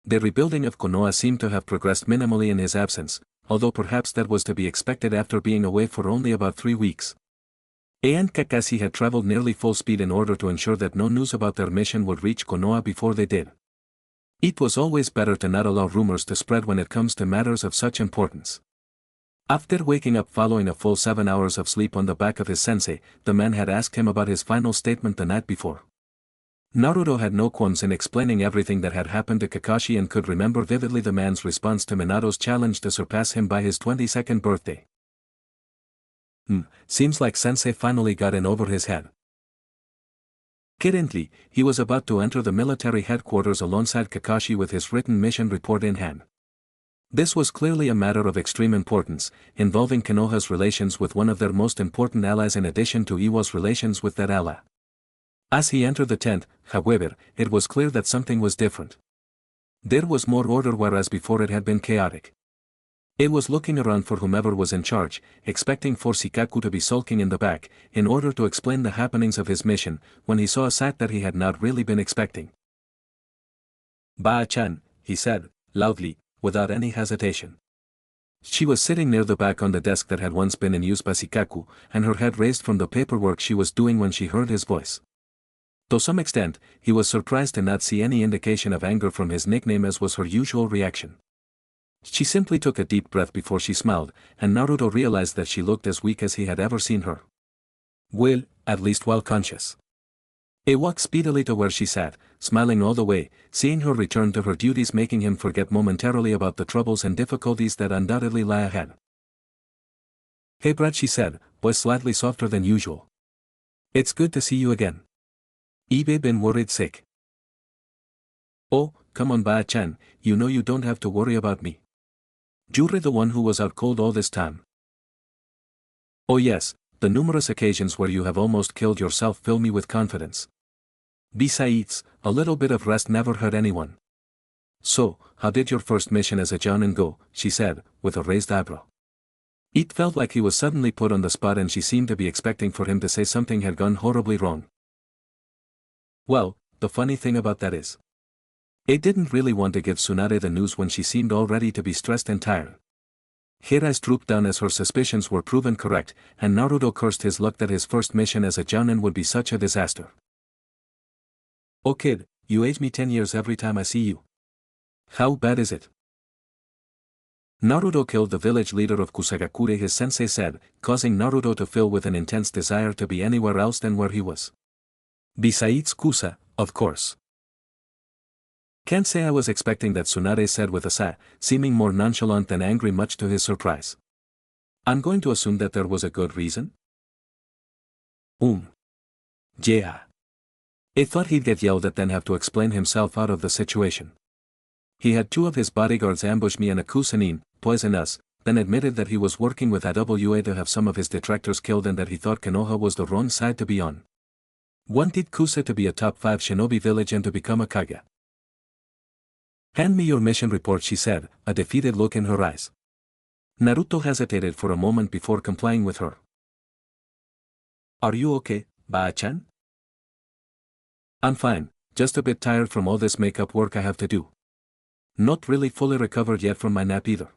The rebuilding of Konoha seemed to have progressed minimally in his absence, although perhaps that was to be expected after being away for only about 3 weeks. Ei and Kakashi had traveled nearly full speed in order to ensure that no news about their mission would reach Konoha before they did. It was always better to not allow rumors to spread when it comes to matters of such importance. After waking up following a full 7 hours of sleep on the back of his sensei, the man had asked him about his final statement the night before. Naruto had no qualms in explaining everything that had happened to Kakashi and could remember vividly the man's response to Minato's challenge to surpass him by his 22nd birthday. Seems like sensei finally got in over his head. Currently, he was about to enter the military headquarters alongside Kakashi with his written mission report in hand. This was clearly a matter of extreme importance, involving Konoha's relations with one of their most important allies in addition to Iwa's relations with that ally. As he entered the tent, however, it was clear that something was different. There was more order whereas before it had been chaotic. It was looking around for whomever was in charge, expecting for Shikaku to be sulking in the back, in order to explain the happenings of his mission, when he saw a sight that he had not really been expecting. "Ba-chan," he said, loudly, without any hesitation. She was sitting near the back on the desk that had once been in use by Shikaku, and her head raised from the paperwork she was doing when she heard his voice. To some extent, he was surprised to not see any indication of anger from his nickname as was her usual reaction. She simply took a deep breath before she smiled, and Naruto realized that she looked as weak as he had ever seen her. Well, at least while conscious. He walked speedily to where she sat, smiling all the way, seeing her return to her duties making him forget momentarily about the troubles and difficulties that undoubtedly lie ahead. "Hey Brad," she said, voice slightly softer than usual. "It's good to see you again. Ibe been worried sick." "Oh, come on Ba-chan, you know you don't have to worry about me. You're the one who was out cold all this time." "Oh yes, the numerous occasions where you have almost killed yourself fill me with confidence. Besides, a little bit of rest never hurt anyone." "So, how did your first mission as a Jounin go?" she said, with a raised eyebrow. It felt like he was suddenly put on the spot and she seemed to be expecting for him to say something had gone horribly wrong. Well, the funny thing about that is, he didn't really want to give Tsunade the news when she seemed already to be stressed and tired. Her eyes drooped down as her suspicions were proven correct, and Naruto cursed his luck that his first mission as a Jounin would be such a disaster. "Oh kid, you age me 10 years every time I see you. How bad is it?" "Naruto killed the village leader of Kusagakure," his sensei said, causing Naruto to fill with an intense desire to be anywhere else than where he was. "Besides Kusa, of course." "Can't say I was expecting that," Tsunade said with a sigh, seeming more nonchalant than angry much to his surprise. "I'm going to assume that there was a good reason?" Yeah. He thought he'd get yelled at then have to explain himself out of the situation. He had 2 of his bodyguards ambush me and a Kusanin, poison us, then admitted that he was working with AWA to have some of his detractors killed and that he thought Konoha was the wrong side to be on. Wanted Kusa to be a top 5 shinobi village and to become a Kage. "Hand me your mission report," she said, a defeated look in her eyes. Naruto hesitated for a moment before complying with her. "Are you okay, Ba-chan?" "I'm fine, just a bit tired from all this makeup work I have to do. Not really fully recovered yet from my nap either."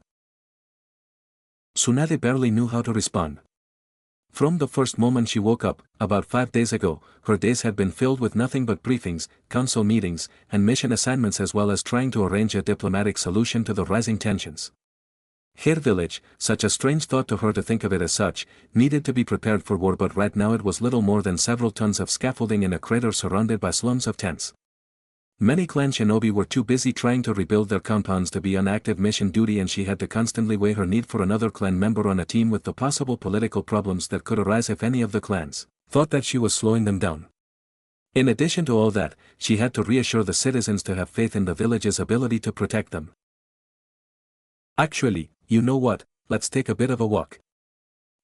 Tsunade barely knew how to respond. From the first moment she woke up, about 5 days ago, her days had been filled with nothing but briefings, council meetings, and mission assignments as well as trying to arrange a diplomatic solution to the rising tensions. Her village, such a strange thought to her to think of it as such, needed to be prepared for war, but right now it was little more than several tons of scaffolding in a crater surrounded by slums of tents. Many clan shinobi were too busy trying to rebuild their compounds to be on active mission duty, and she had to constantly weigh her need for another clan member on a team with the possible political problems that could arise if any of the clans thought that she was slowing them down. In addition to all that, she had to reassure the citizens to have faith in the village's ability to protect them. "Actually, you know what, let's take a bit of a walk.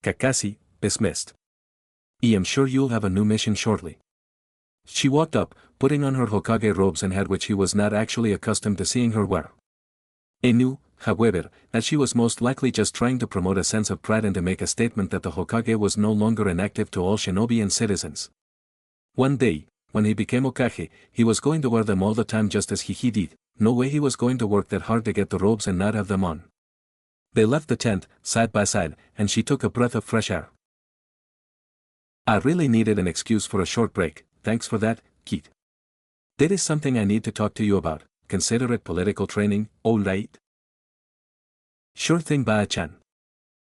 Kakashi, dismissed. I'm sure you'll have a new mission shortly. She walked up, putting on her Hokage robes and hat which he was not actually accustomed to seeing her wear. He knew, however, that she was most likely just trying to promote a sense of pride and to make a statement that the Hokage was no longer inactive to all shinobi and citizens. One day, when he became Hokage, he was going to wear them all the time just as he did. No way he was going to work that hard to get the robes and not have them on. They left the tent, side by side, and she took a breath of fresh air. I really needed an excuse for a short break, thanks for that, Kid. There is something I need to talk to you about, consider it political training, alright? Sure thing, Baa-chan.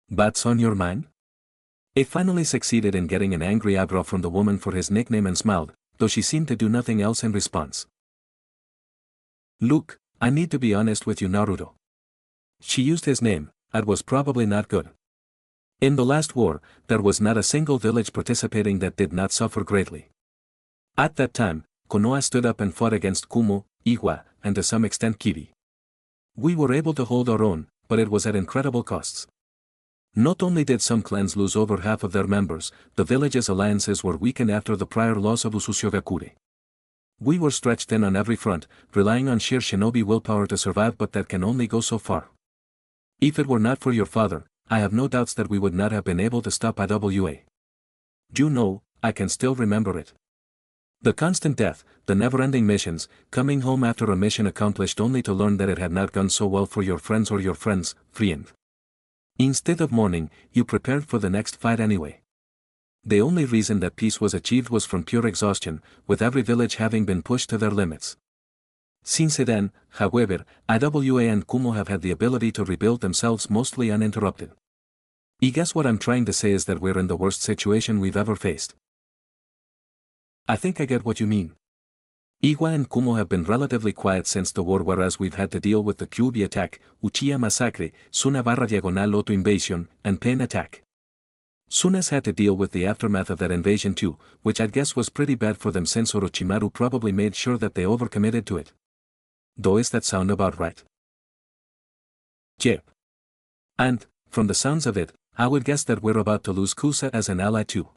What's on your mind? He finally succeeded in getting an angry eyebrow from the woman for his nickname and smiled, though she seemed to do nothing else in response. Look, I need to be honest with you, Naruto. She used his name, that was probably not good. In the last war, there was not a single village participating that did not suffer greatly. At that time, Konoha stood up and fought against Kumo, Iwa, and to some extent Kiri. We were able to hold our own, but it was at incredible costs. Not only did some clans lose over half of their members, the village's alliances were weakened after the prior loss of Usushogakure. We were stretched thin on every front, relying on sheer shinobi willpower to survive, but that can only go so far. If it were not for your father, I have no doubts that we would not have been able to stop IWA. You know, I can still remember it. The constant death, the never-ending missions, coming home after a mission accomplished only to learn that it had not gone so well for your friends or your friends, friend. Instead of mourning, you prepared for the next fight anyway. The only reason that peace was achieved was from pure exhaustion, with every village having been pushed to their limits. Since then, however, IWA and Kumo have had the ability to rebuild themselves mostly uninterrupted. I guess what I'm trying to say is that we're in the worst situation we've ever faced. I think I get what you mean. Iwa and Kumo have been relatively quiet since the war, whereas we've had to deal with the Kyuubi attack, Uchiha massacre, Suna/Diagonal Loto invasion, and Pain attack. Suna's had to deal with the aftermath of that invasion too, which I'd guess was pretty bad for them since Orochimaru probably made sure that they overcommitted to it. Though is that sound about right? Yep. And, from the sounds of it, I would guess that we're about to lose Kusa as an ally too.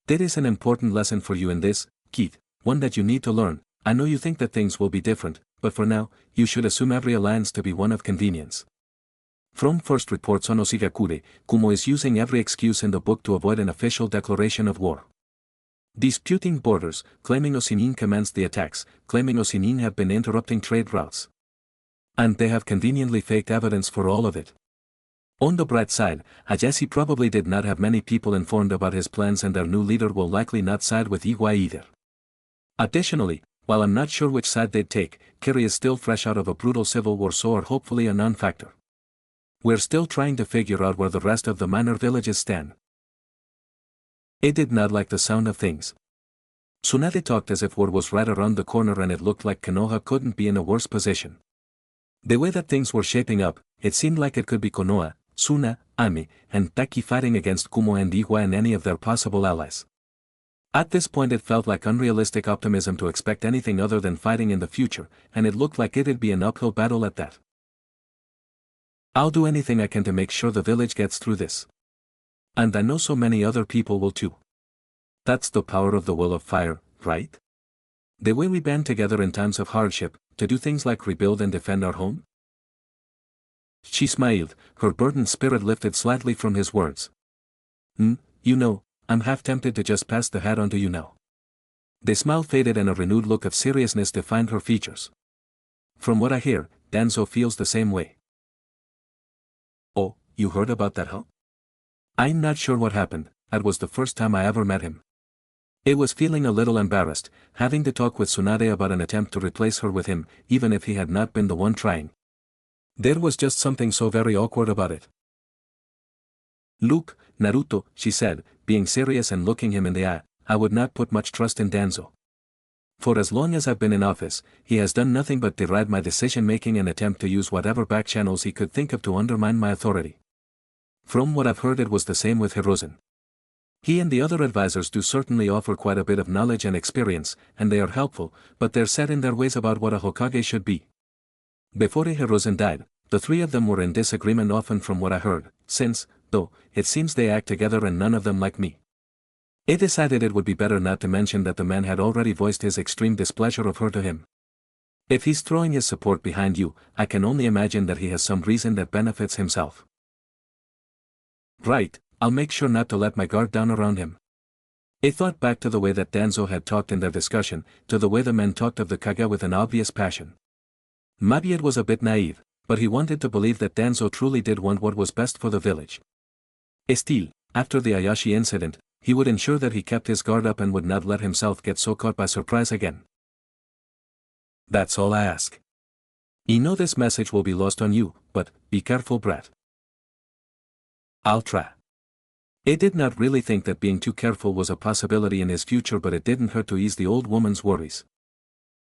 There is an important lesson for you in this, Kid, one that you need to learn. I know you think that things will be different, but for now, you should assume every alliance to be one of convenience. From first reports on Oshigakure, Kumo is using every excuse in the book to avoid an official declaration of war. Disputing borders, claiming Osinin commenced the attacks, claiming Osinin have been interrupting trade routes. And they have conveniently faked evidence for all of it. On the bright side, I guess he probably did not have many people informed about his plans, and their new leader will likely not side with Iwa either. Additionally, while I'm not sure which side they'd take, Kiri is still fresh out of a brutal civil war, so are hopefully a non-factor. We're still trying to figure out where the rest of the minor villages stand. It did not like the sound of things. Tsunade talked as if war was right around the corner, and it looked like Konoha couldn't be in a worse position. The way that things were shaping up, it seemed like it could be Konoha, Suna, Ami, and Taki fighting against Kumo and Iwa and any of their possible allies. At this point it felt like unrealistic optimism to expect anything other than fighting in the future, and it looked like it'd be an uphill battle at that. I'll do anything I can to make sure the village gets through this. And I know so many other people will too. That's the power of the will of fire, right? The way we band together in times of hardship, to do things like rebuild and defend our home? She smiled, her burdened spirit lifted slightly from his words. You know, I'm half tempted to just pass the hat on to you now. The smile faded and a renewed look of seriousness defined her features. From what I hear, Danzo feels the same way. Oh, you heard about that, huh? I'm not sure what happened. That was the first time I ever met him. It was feeling a little embarrassed, having to talk with Tsunade about an attempt to replace her with him, even if he had not been the one trying. There was just something so very awkward about it. Look, Naruto, she said, being serious and looking him in the eye, I would not put much trust in Danzo. For as long as I've been in office, he has done nothing but deride my decision-making and attempt to use whatever back channels he could think of to undermine my authority. From what I've heard, it was the same with Hiruzen. He and the other advisors do certainly offer quite a bit of knowledge and experience, and they are helpful, but they're set in their ways about what a Hokage should be. Before Hiruzen died, the three of them were in disagreement often from what I heard, since, though, it seems they act together and none of them like me. He decided it would be better not to mention that the man had already voiced his extreme displeasure of her to him. If he's throwing his support behind you, I can only imagine that he has some reason that benefits himself. Right, I'll make sure not to let my guard down around him. He thought back to the way that Danzo had talked in their discussion, to the way the men talked of the Kage with an obvious passion. Maybe it was a bit naive, but he wanted to believe that Danzo truly did want what was best for the village. Still, after the Ayashi incident, he would ensure that he kept his guard up and would not let himself get so caught by surprise again. That's all I ask. I know this message will be lost on you, but be careful, brat. I'll try. He did not really think that being too careful was a possibility in his future, but it didn't hurt to ease the old woman's worries.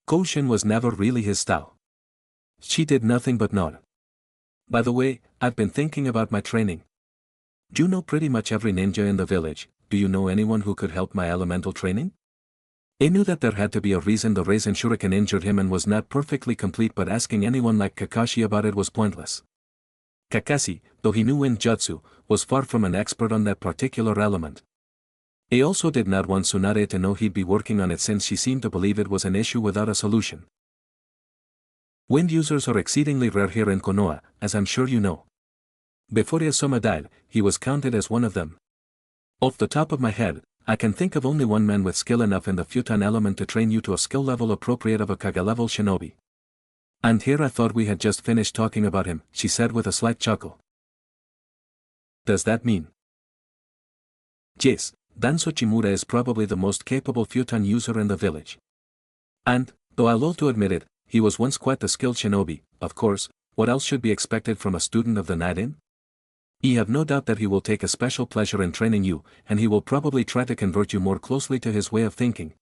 Caution was never really his style. She did nothing but nod. By the way, I've been thinking about my training. Do you know pretty much every ninja in the village? Do you know anyone who could help my elemental training? He knew that there had to be a reason the Raisin Shuriken injured him and was not perfectly complete, but asking anyone like Kakashi about it was pointless. Kakashi, though he knew wind jutsu, was far from an expert on that particular element. He also did not want Tsunade to know he'd be working on it, since she seemed to believe it was an issue without a solution. Wind users are exceedingly rare here in Konoha, as I'm sure you know. Before Yasuma died, he was counted as one of them. Off the top of my head, I can think of only one man with skill enough in the Futon element to train you to a skill level appropriate of a Kage-level shinobi. And here I thought we had just finished talking about him, she said with a slight chuckle. Does that mean? Yes, Danzo Chimura is probably the most capable Futon user in the village. And, though I'll loathe to admit it, he was once quite the skilled shinobi. Of course, what else should be expected from a student of the Night-In? I have no doubt that he will take a special pleasure in training you, and he will probably try to convert you more closely to his way of thinking.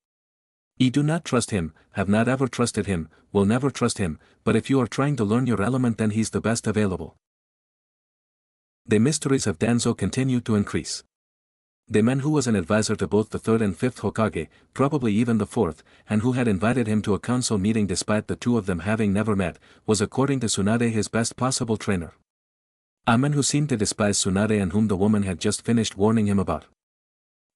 I do not trust him, have not ever trusted him, will never trust him, but if you are trying to learn your element, then he's the best available. The mysteries of Danzo continued to increase. The man who was an advisor to both the third and fifth Hokage, probably even the fourth, and who had invited him to a council meeting despite the two of them having never met, was according to Tsunade his best possible trainer. A man who seemed to despise Tsunade and whom the woman had just finished warning him about.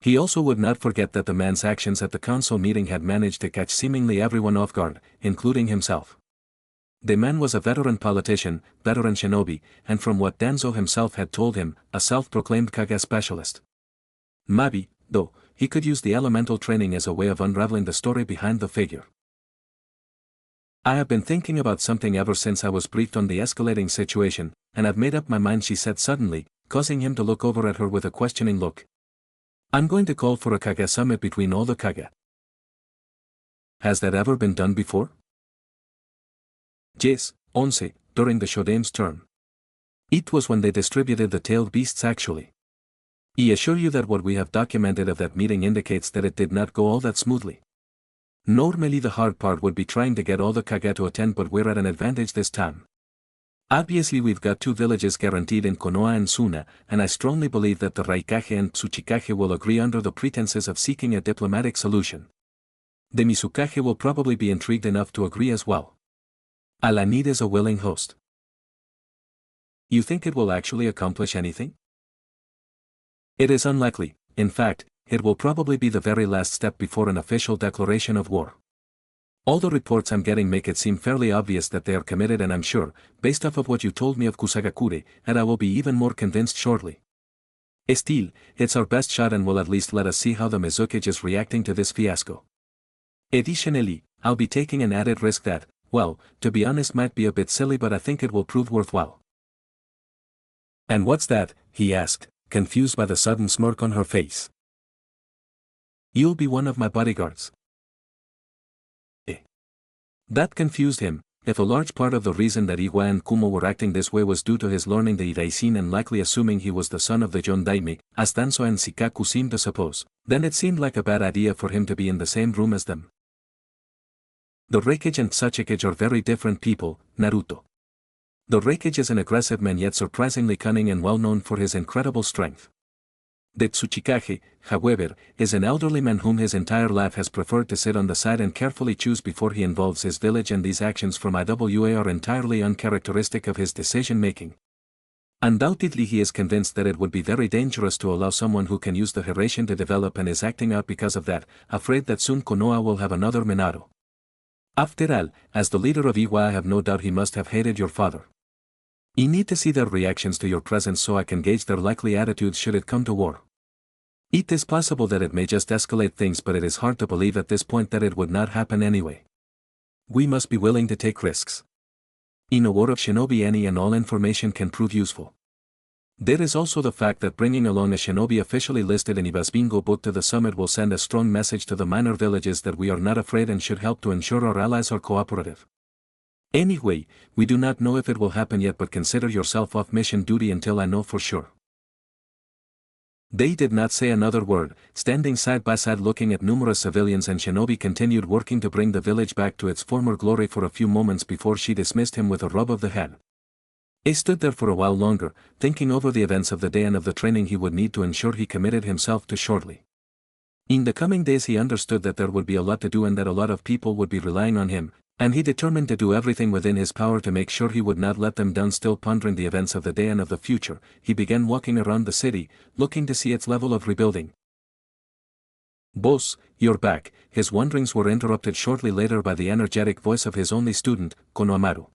He also would not forget that the man's actions at the council meeting had managed to catch seemingly everyone off guard, including himself. The man was a veteran politician, veteran shinobi, and from what Danzo himself had told him, a self-proclaimed Kage specialist. Maybe, though, he could use the elemental training as a way of unraveling the story behind the figure. I have been thinking about something ever since I was briefed on the escalating situation, and I've made up my mind, she said suddenly, causing him to look over at her with a questioning look. I'm going to call for a Kage summit between all the Kage. Has that ever been done before? Yes, once, during the Shodame's term. It was when they distributed the tailed beasts actually. I assure you that what we have documented of that meeting indicates that it did not go all that smoothly. Normally the hard part would be trying to get all the Kage to attend, but we're at an advantage this time. Obviously we've got 2 villages guaranteed in Konoha and Suna, and I strongly believe that the Raikage and Tsuchikage will agree under the pretenses of seeking a diplomatic solution. The Mizukage will probably be intrigued enough to agree as well. All I need is a willing host. You think it will actually accomplish anything? It is unlikely. In fact, it will probably be the very last step before an official declaration of war. All the reports I'm getting make it seem fairly obvious that they are committed, and I'm sure, based off of what you told me of Kusagakure, that I will be even more convinced shortly. Still, it's our best shot and will at least let us see how the Mizukage is reacting to this fiasco. Additionally, I'll be taking an added risk that, well, to be honest, might be a bit silly, but I think it will prove worthwhile. And what's that? He asked, confused by the sudden smirk on her face. You'll be one of my bodyguards. That confused him. If a large part of the reason that Iwa and Kumo were acting this way was due to his learning the Hiraishin and likely assuming he was the son of the Jondaime, as Danzo and Shikaku seemed to suppose, then it seemed like a bad idea for him to be in the same room as them. The Raikage and Tsuchikage are very different people, Naruto. The Raikage is an aggressive man yet surprisingly cunning and well known for his incredible strength. The Tsuchikage, however, is an elderly man whom his entire life has preferred to sit on the side and carefully choose before he involves his village, and these actions from Iwa are entirely uncharacteristic of his decision-making. Undoubtedly he is convinced that it would be very dangerous to allow someone who can use the Hiraishin to develop and is acting out because of that, afraid that soon Konoha will have another Minato. After all, as the leader of Iwa I have no doubt he must have hated your father. I need to see their reactions to your presence so I can gauge their likely attitudes should it come to war. It is possible that it may just escalate things, but it is hard to believe at this point that it would not happen anyway. We must be willing to take risks. In a war of shinobi any and all information can prove useful. There is also the fact that bringing along a shinobi officially listed in Iwa's bingo book to the summit will send a strong message to the minor villages that we are not afraid and should help to ensure our allies are cooperative. Anyway, we do not know if it will happen yet, but consider yourself off mission duty until I know for sure. They did not say another word, standing side by side looking at numerous civilians, and Shinobi continued working to bring the village back to its former glory for a few moments before she dismissed him with a rub of the head. He stood there for a while longer, thinking over the events of the day and of the training he would need to ensure he committed himself to shortly. In the coming days he understood that there would be a lot to do and that a lot of people would be relying on him, and he determined to do everything within his power to make sure he would not let them down. Still pondering the events of the day and of the future, he began walking around the city, looking to see its level of rebuilding. "Boss, you're back." His wanderings were interrupted shortly later by the energetic voice of his only student, Konohamaru.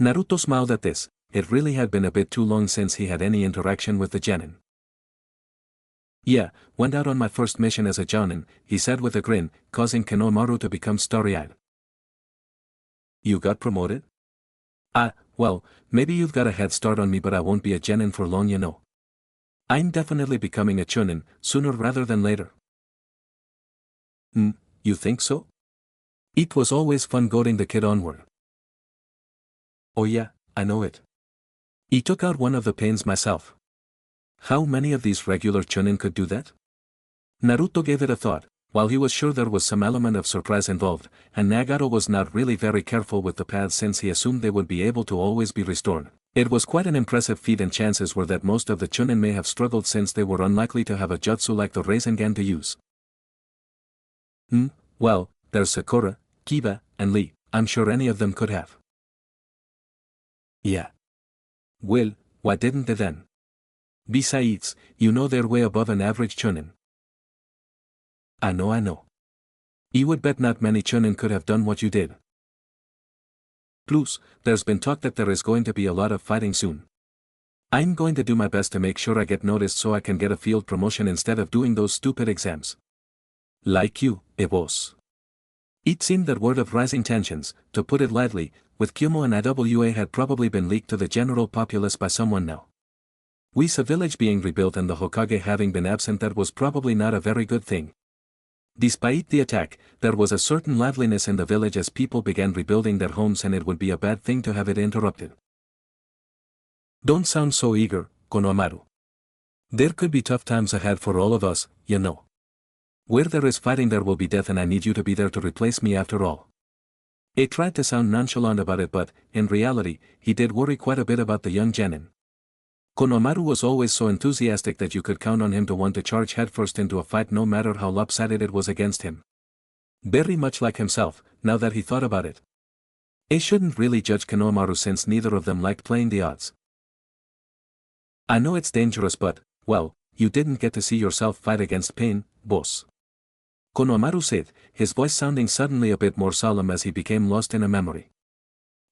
Naruto smiled at this. It really had been a bit too long since he had any interaction with the genin. "Yeah, went out on my first mission as a jonin," he said with a grin, causing Konohamaru to become starry-eyed. "You got promoted?" Well, maybe you've got a head start on me, but I won't be a genin for long, you know. I'm definitely becoming a chunin, sooner rather than later." You think so?" It was always fun goading the kid onward. "Oh yeah, I know it. I took out one of the pains myself." How many of these regular chunin could do that? Naruto gave it a thought, while he was sure there was some element of surprise involved, and Nagato was not really very careful with the paths since he assumed they would be able to always be restored. It was quite an impressive feat, and chances were that most of the chunin may have struggled since they were unlikely to have a jutsu like the Rasengan to use. Well, there's Sakura, Kiba, and Lee. I'm sure any of them could have. Yeah. Well, why didn't they then? Besides, you know they're way above an average chunin. I know. You would bet not many chunin could have done what you did. Plus, there's been talk that there is going to be a lot of fighting soon. I'm going to do my best to make sure I get noticed so I can get a field promotion instead of doing those stupid exams. Like you, boss. It seemed that word of rising tensions, to put it lightly, with Kyumo and IWA had probably been leaked to the general populace by someone now. With a village being rebuilt and the Hokage having been absent, that was probably not a very good thing. Despite the attack, there was a certain liveliness in the village as people began rebuilding their homes, and it would be a bad thing to have it interrupted. Don't sound so eager, Konohamaru. There could be tough times ahead for all of us, you know. Where there is fighting there will be death, and I need you to be there to replace me after all. He tried to sound nonchalant about it, but, in reality, he did worry quite a bit about the young genin. Konohamaru was always so enthusiastic that you could count on him to want to charge headfirst into a fight no matter how lopsided it was against him. Very much like himself, now that he thought about it. He shouldn't really judge Konohamaru since neither of them liked playing the odds. I know it's dangerous, but, well, you didn't get to see yourself fight against pain, boss. Konohamaru said, his voice sounding suddenly a bit more solemn as he became lost in a memory.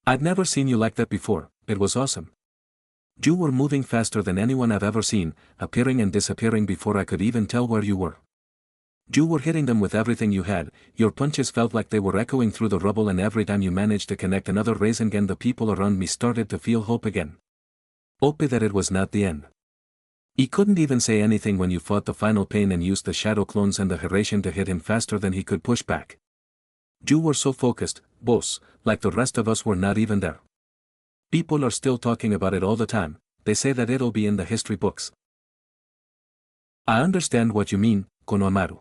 I'd never seen you like that before. It was awesome. You were moving faster than anyone I've ever seen, appearing and disappearing before I could even tell where you were. You were hitting them with everything you had, your punches felt like they were echoing through the rubble, and every time you managed to connect another Rasengan the people around me started to feel hope again. Hope that it was not the end. He couldn't even say anything when you fought the final pain and used the shadow clones and the Hiraishin to hit him faster than he could push back. You were so focused, boss, like the rest of us were not even there. People are still talking about it all the time. They say that it'll be in the history books. I understand what you mean, Konohamaru.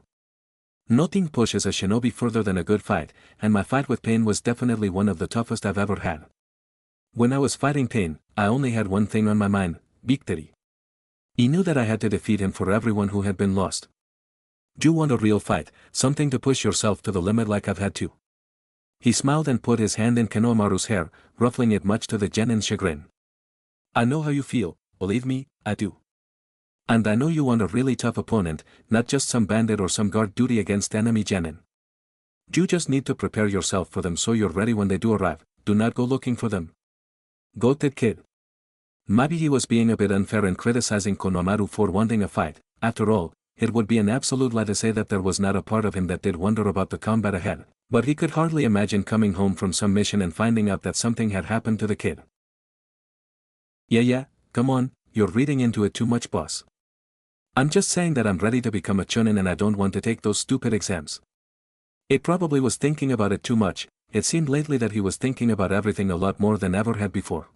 Nothing pushes a shinobi further than a good fight, and my fight with Pain was definitely one of the toughest I've ever had. When I was fighting Pain, I only had one thing on my mind: victory. I knew that I had to defeat him for everyone who had been lost. You want a real fight, something to push yourself to the limit like I've had to. He smiled and put his hand in Konohamaru's hair, ruffling it much to the genin's chagrin. I know how you feel, believe me, I do. And I know you want a really tough opponent, not just some bandit or some guard duty against enemy genin. You just need to prepare yourself for them so you're ready when they do arrive. Do not go looking for them. Goated kid. Maybe he was being a bit unfair in criticizing Konohamaru for wanting a fight. After all, it would be an absolute lie to say that there was not a part of him that did wonder about the combat ahead. But he could hardly imagine coming home from some mission and finding out that something had happened to the kid. Yeah, come on, you're reading into it too much, boss. I'm just saying that I'm ready to become a chunin and I don't want to take those stupid exams. It probably was thinking about it too much. It seemed lately that he was thinking about everything a lot more than ever had before.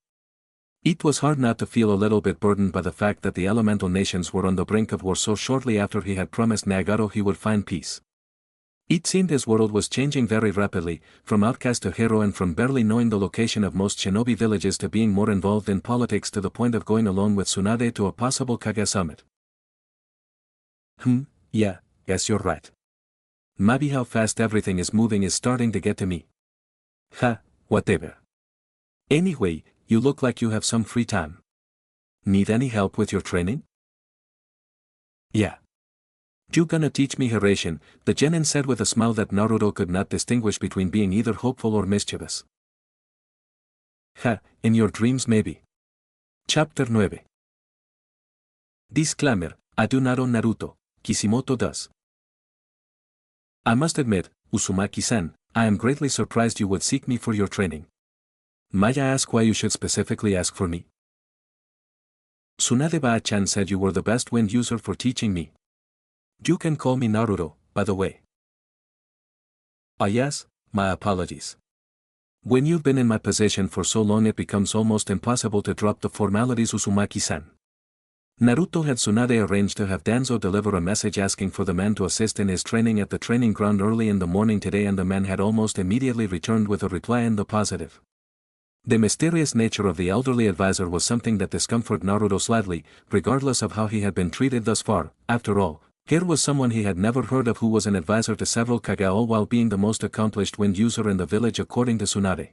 It was hard not to feel a little bit burdened by the fact that the elemental nations were on the brink of war so shortly after he had promised Nagato he would find peace. It seemed his world was changing very rapidly, from outcast to hero and from barely knowing the location of most shinobi villages to being more involved in politics to the point of going alone with Tsunade to a possible Kage summit. Yeah, guess you're right. Maybe how fast everything is moving is starting to get to me. Whatever. Anyway, you look like you have some free time. Need any help with your training? Yeah. You gonna teach me Hiraishin, the genin said with a smile that Naruto could not distinguish between being either hopeful or mischievous. In your dreams maybe. Chapter 9. Disclaimer, I do not own Naruto, Kishimoto does. I must admit, Uzumaki-san, I am greatly surprised you would seek me for your training. May I ask why you should specifically ask for me? Tsunade-ba-chan said you were the best wind user for teaching me. You can call me Naruto, by the way. Ah yes, my apologies. When you've been in my position for so long it becomes almost impossible to drop the formalities, Uzumaki-san. Naruto had Tsunade arranged to have Danzo deliver a message asking for the man to assist in his training at the training ground early in the morning today, and the man had almost immediately returned with a reply in the positive. The mysterious nature of the elderly advisor was something that discomforted Naruto slightly, regardless of how he had been treated thus far. After all, here was someone he had never heard of who was an advisor to several Kage, all while being the most accomplished wind user in the village according to Tsunade.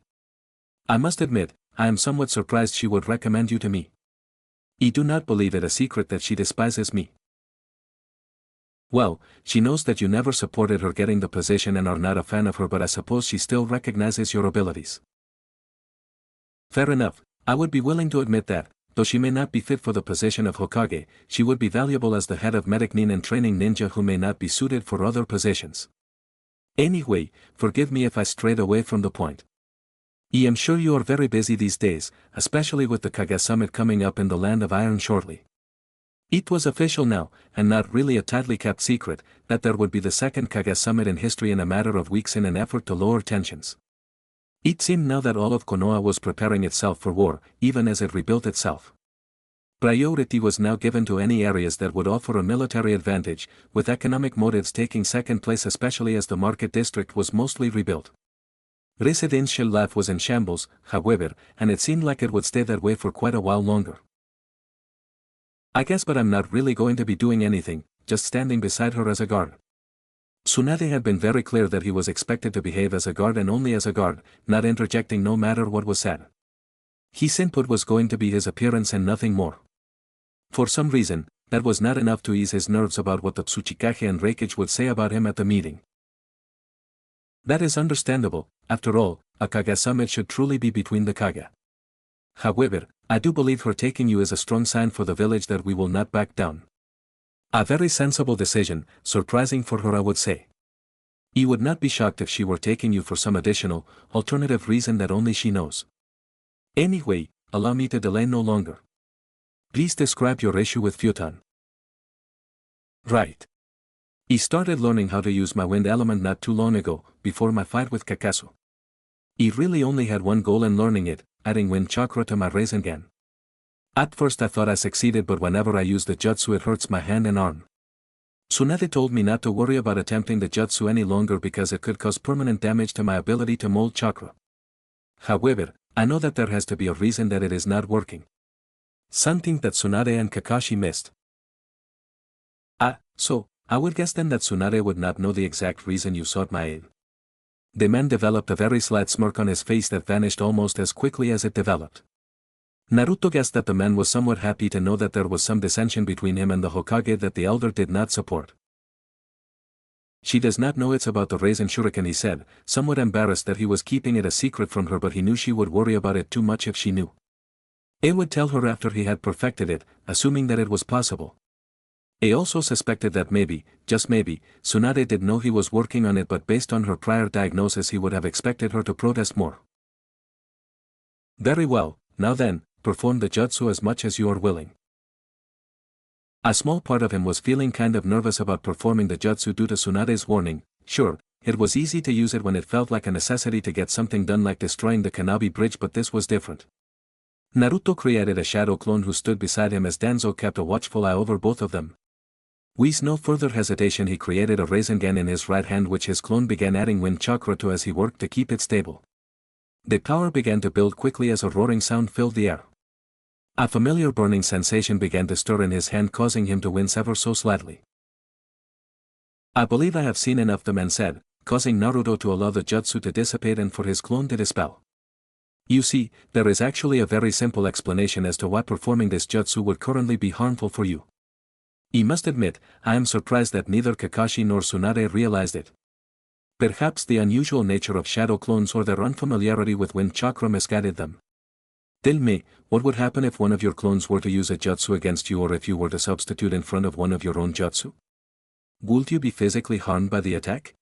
I must admit, I am somewhat surprised she would recommend you to me. I do not believe it a secret that she despises me. Well, she knows that you never supported her getting the position and are not a fan of her, but I suppose she still recognizes your abilities. Fair enough, I would be willing to admit that, though she may not be fit for the position of Hokage, she would be valuable as the head of medic nin and training ninja who may not be suited for other positions. Anyway, forgive me if I strayed away from the point. I am sure you are very busy these days, especially with the Kage summit coming up in the Land of Iron shortly. It was official now, and not really a tightly kept secret, that there would be the second Kage summit in history in a matter of weeks in an effort to lower tensions. It seemed now that all of Konoha was preparing itself for war, even as it rebuilt itself. Priority was now given to any areas that would offer a military advantage, with economic motives taking second place, especially as the market district was mostly rebuilt. Residential life was in shambles, however, and it seemed like it would stay that way for quite a while longer. I guess, but I'm not really going to be doing anything, just standing beside her as a guard. Tsunade had been very clear that he was expected to behave as a guard and only as a guard, not interjecting no matter what was said. His input was going to be his appearance and nothing more. For some reason, that was not enough to ease his nerves about what the Tsuchikage and Reikage would say about him at the meeting. That is understandable, after all, a Kage summit should truly be between the Kage. However, I do believe her taking you is a strong sign for the village that we will not back down. A very sensible decision, surprising for her I would say. I would not be shocked if she were taking you for some additional, alternative reason that only she knows. Anyway, allow me to delay no longer. Please describe your issue with Futon. Right. I started learning how to use my wind element not too long ago, before my fight with Kakasu. I really only had one goal in learning it, adding wind chakra to my Rasengan. At first I thought I succeeded, but whenever I use the jutsu it hurts my hand and arm. Tsunade told me not to worry about attempting the jutsu any longer because it could cause permanent damage to my ability to mold chakra. However, I know that there has to be a reason that it is not working. Something that Tsunade and Kakashi missed. So, I would guess then that Tsunade would not know the exact reason you sought my aid. The man developed a very slight smirk on his face that vanished almost as quickly as it developed. Naruto guessed that the man was somewhat happy to know that there was some dissension between him and the Hokage that the elder did not support. She does not know it's about the Raisin Shuriken, he said, somewhat embarrassed that he was keeping it a secret from her, but he knew she would worry about it too much if she knew. He would tell her after he had perfected it, assuming that it was possible. He also suspected that maybe, just maybe, Tsunade did know he was working on it, but based on her prior diagnosis he would have expected her to protest more. Very well, now then, perform the jutsu as much as you are willing. A small part of him was feeling kind of nervous about performing the jutsu due to Tsunade's warning. Sure, it was easy to use it when it felt like a necessity to get something done like destroying the Kanabi bridge, but this was different. Naruto created a shadow clone who stood beside him as Danzo kept a watchful eye over both of them. With no further hesitation he created a Rasengan in his right hand, which his clone began adding wind chakra to as he worked to keep it stable. The power began to build quickly as a roaring sound filled the air. A familiar burning sensation began to stir in his hand, causing him to wince ever so slightly. I believe I have seen enough, the man said, causing Naruto to allow the jutsu to dissipate and for his clone to dispel. You see, there is actually a very simple explanation as to why performing this jutsu would currently be harmful for you. I must admit, I am surprised that neither Kakashi nor Tsunade realized it. Perhaps the unusual nature of shadow clones or their unfamiliarity with wind chakra misguided them. Tell me, what would happen if one of your clones were to use a jutsu against you, or if you were to substitute in front of one of your own jutsu? Would you be physically harmed by the attack?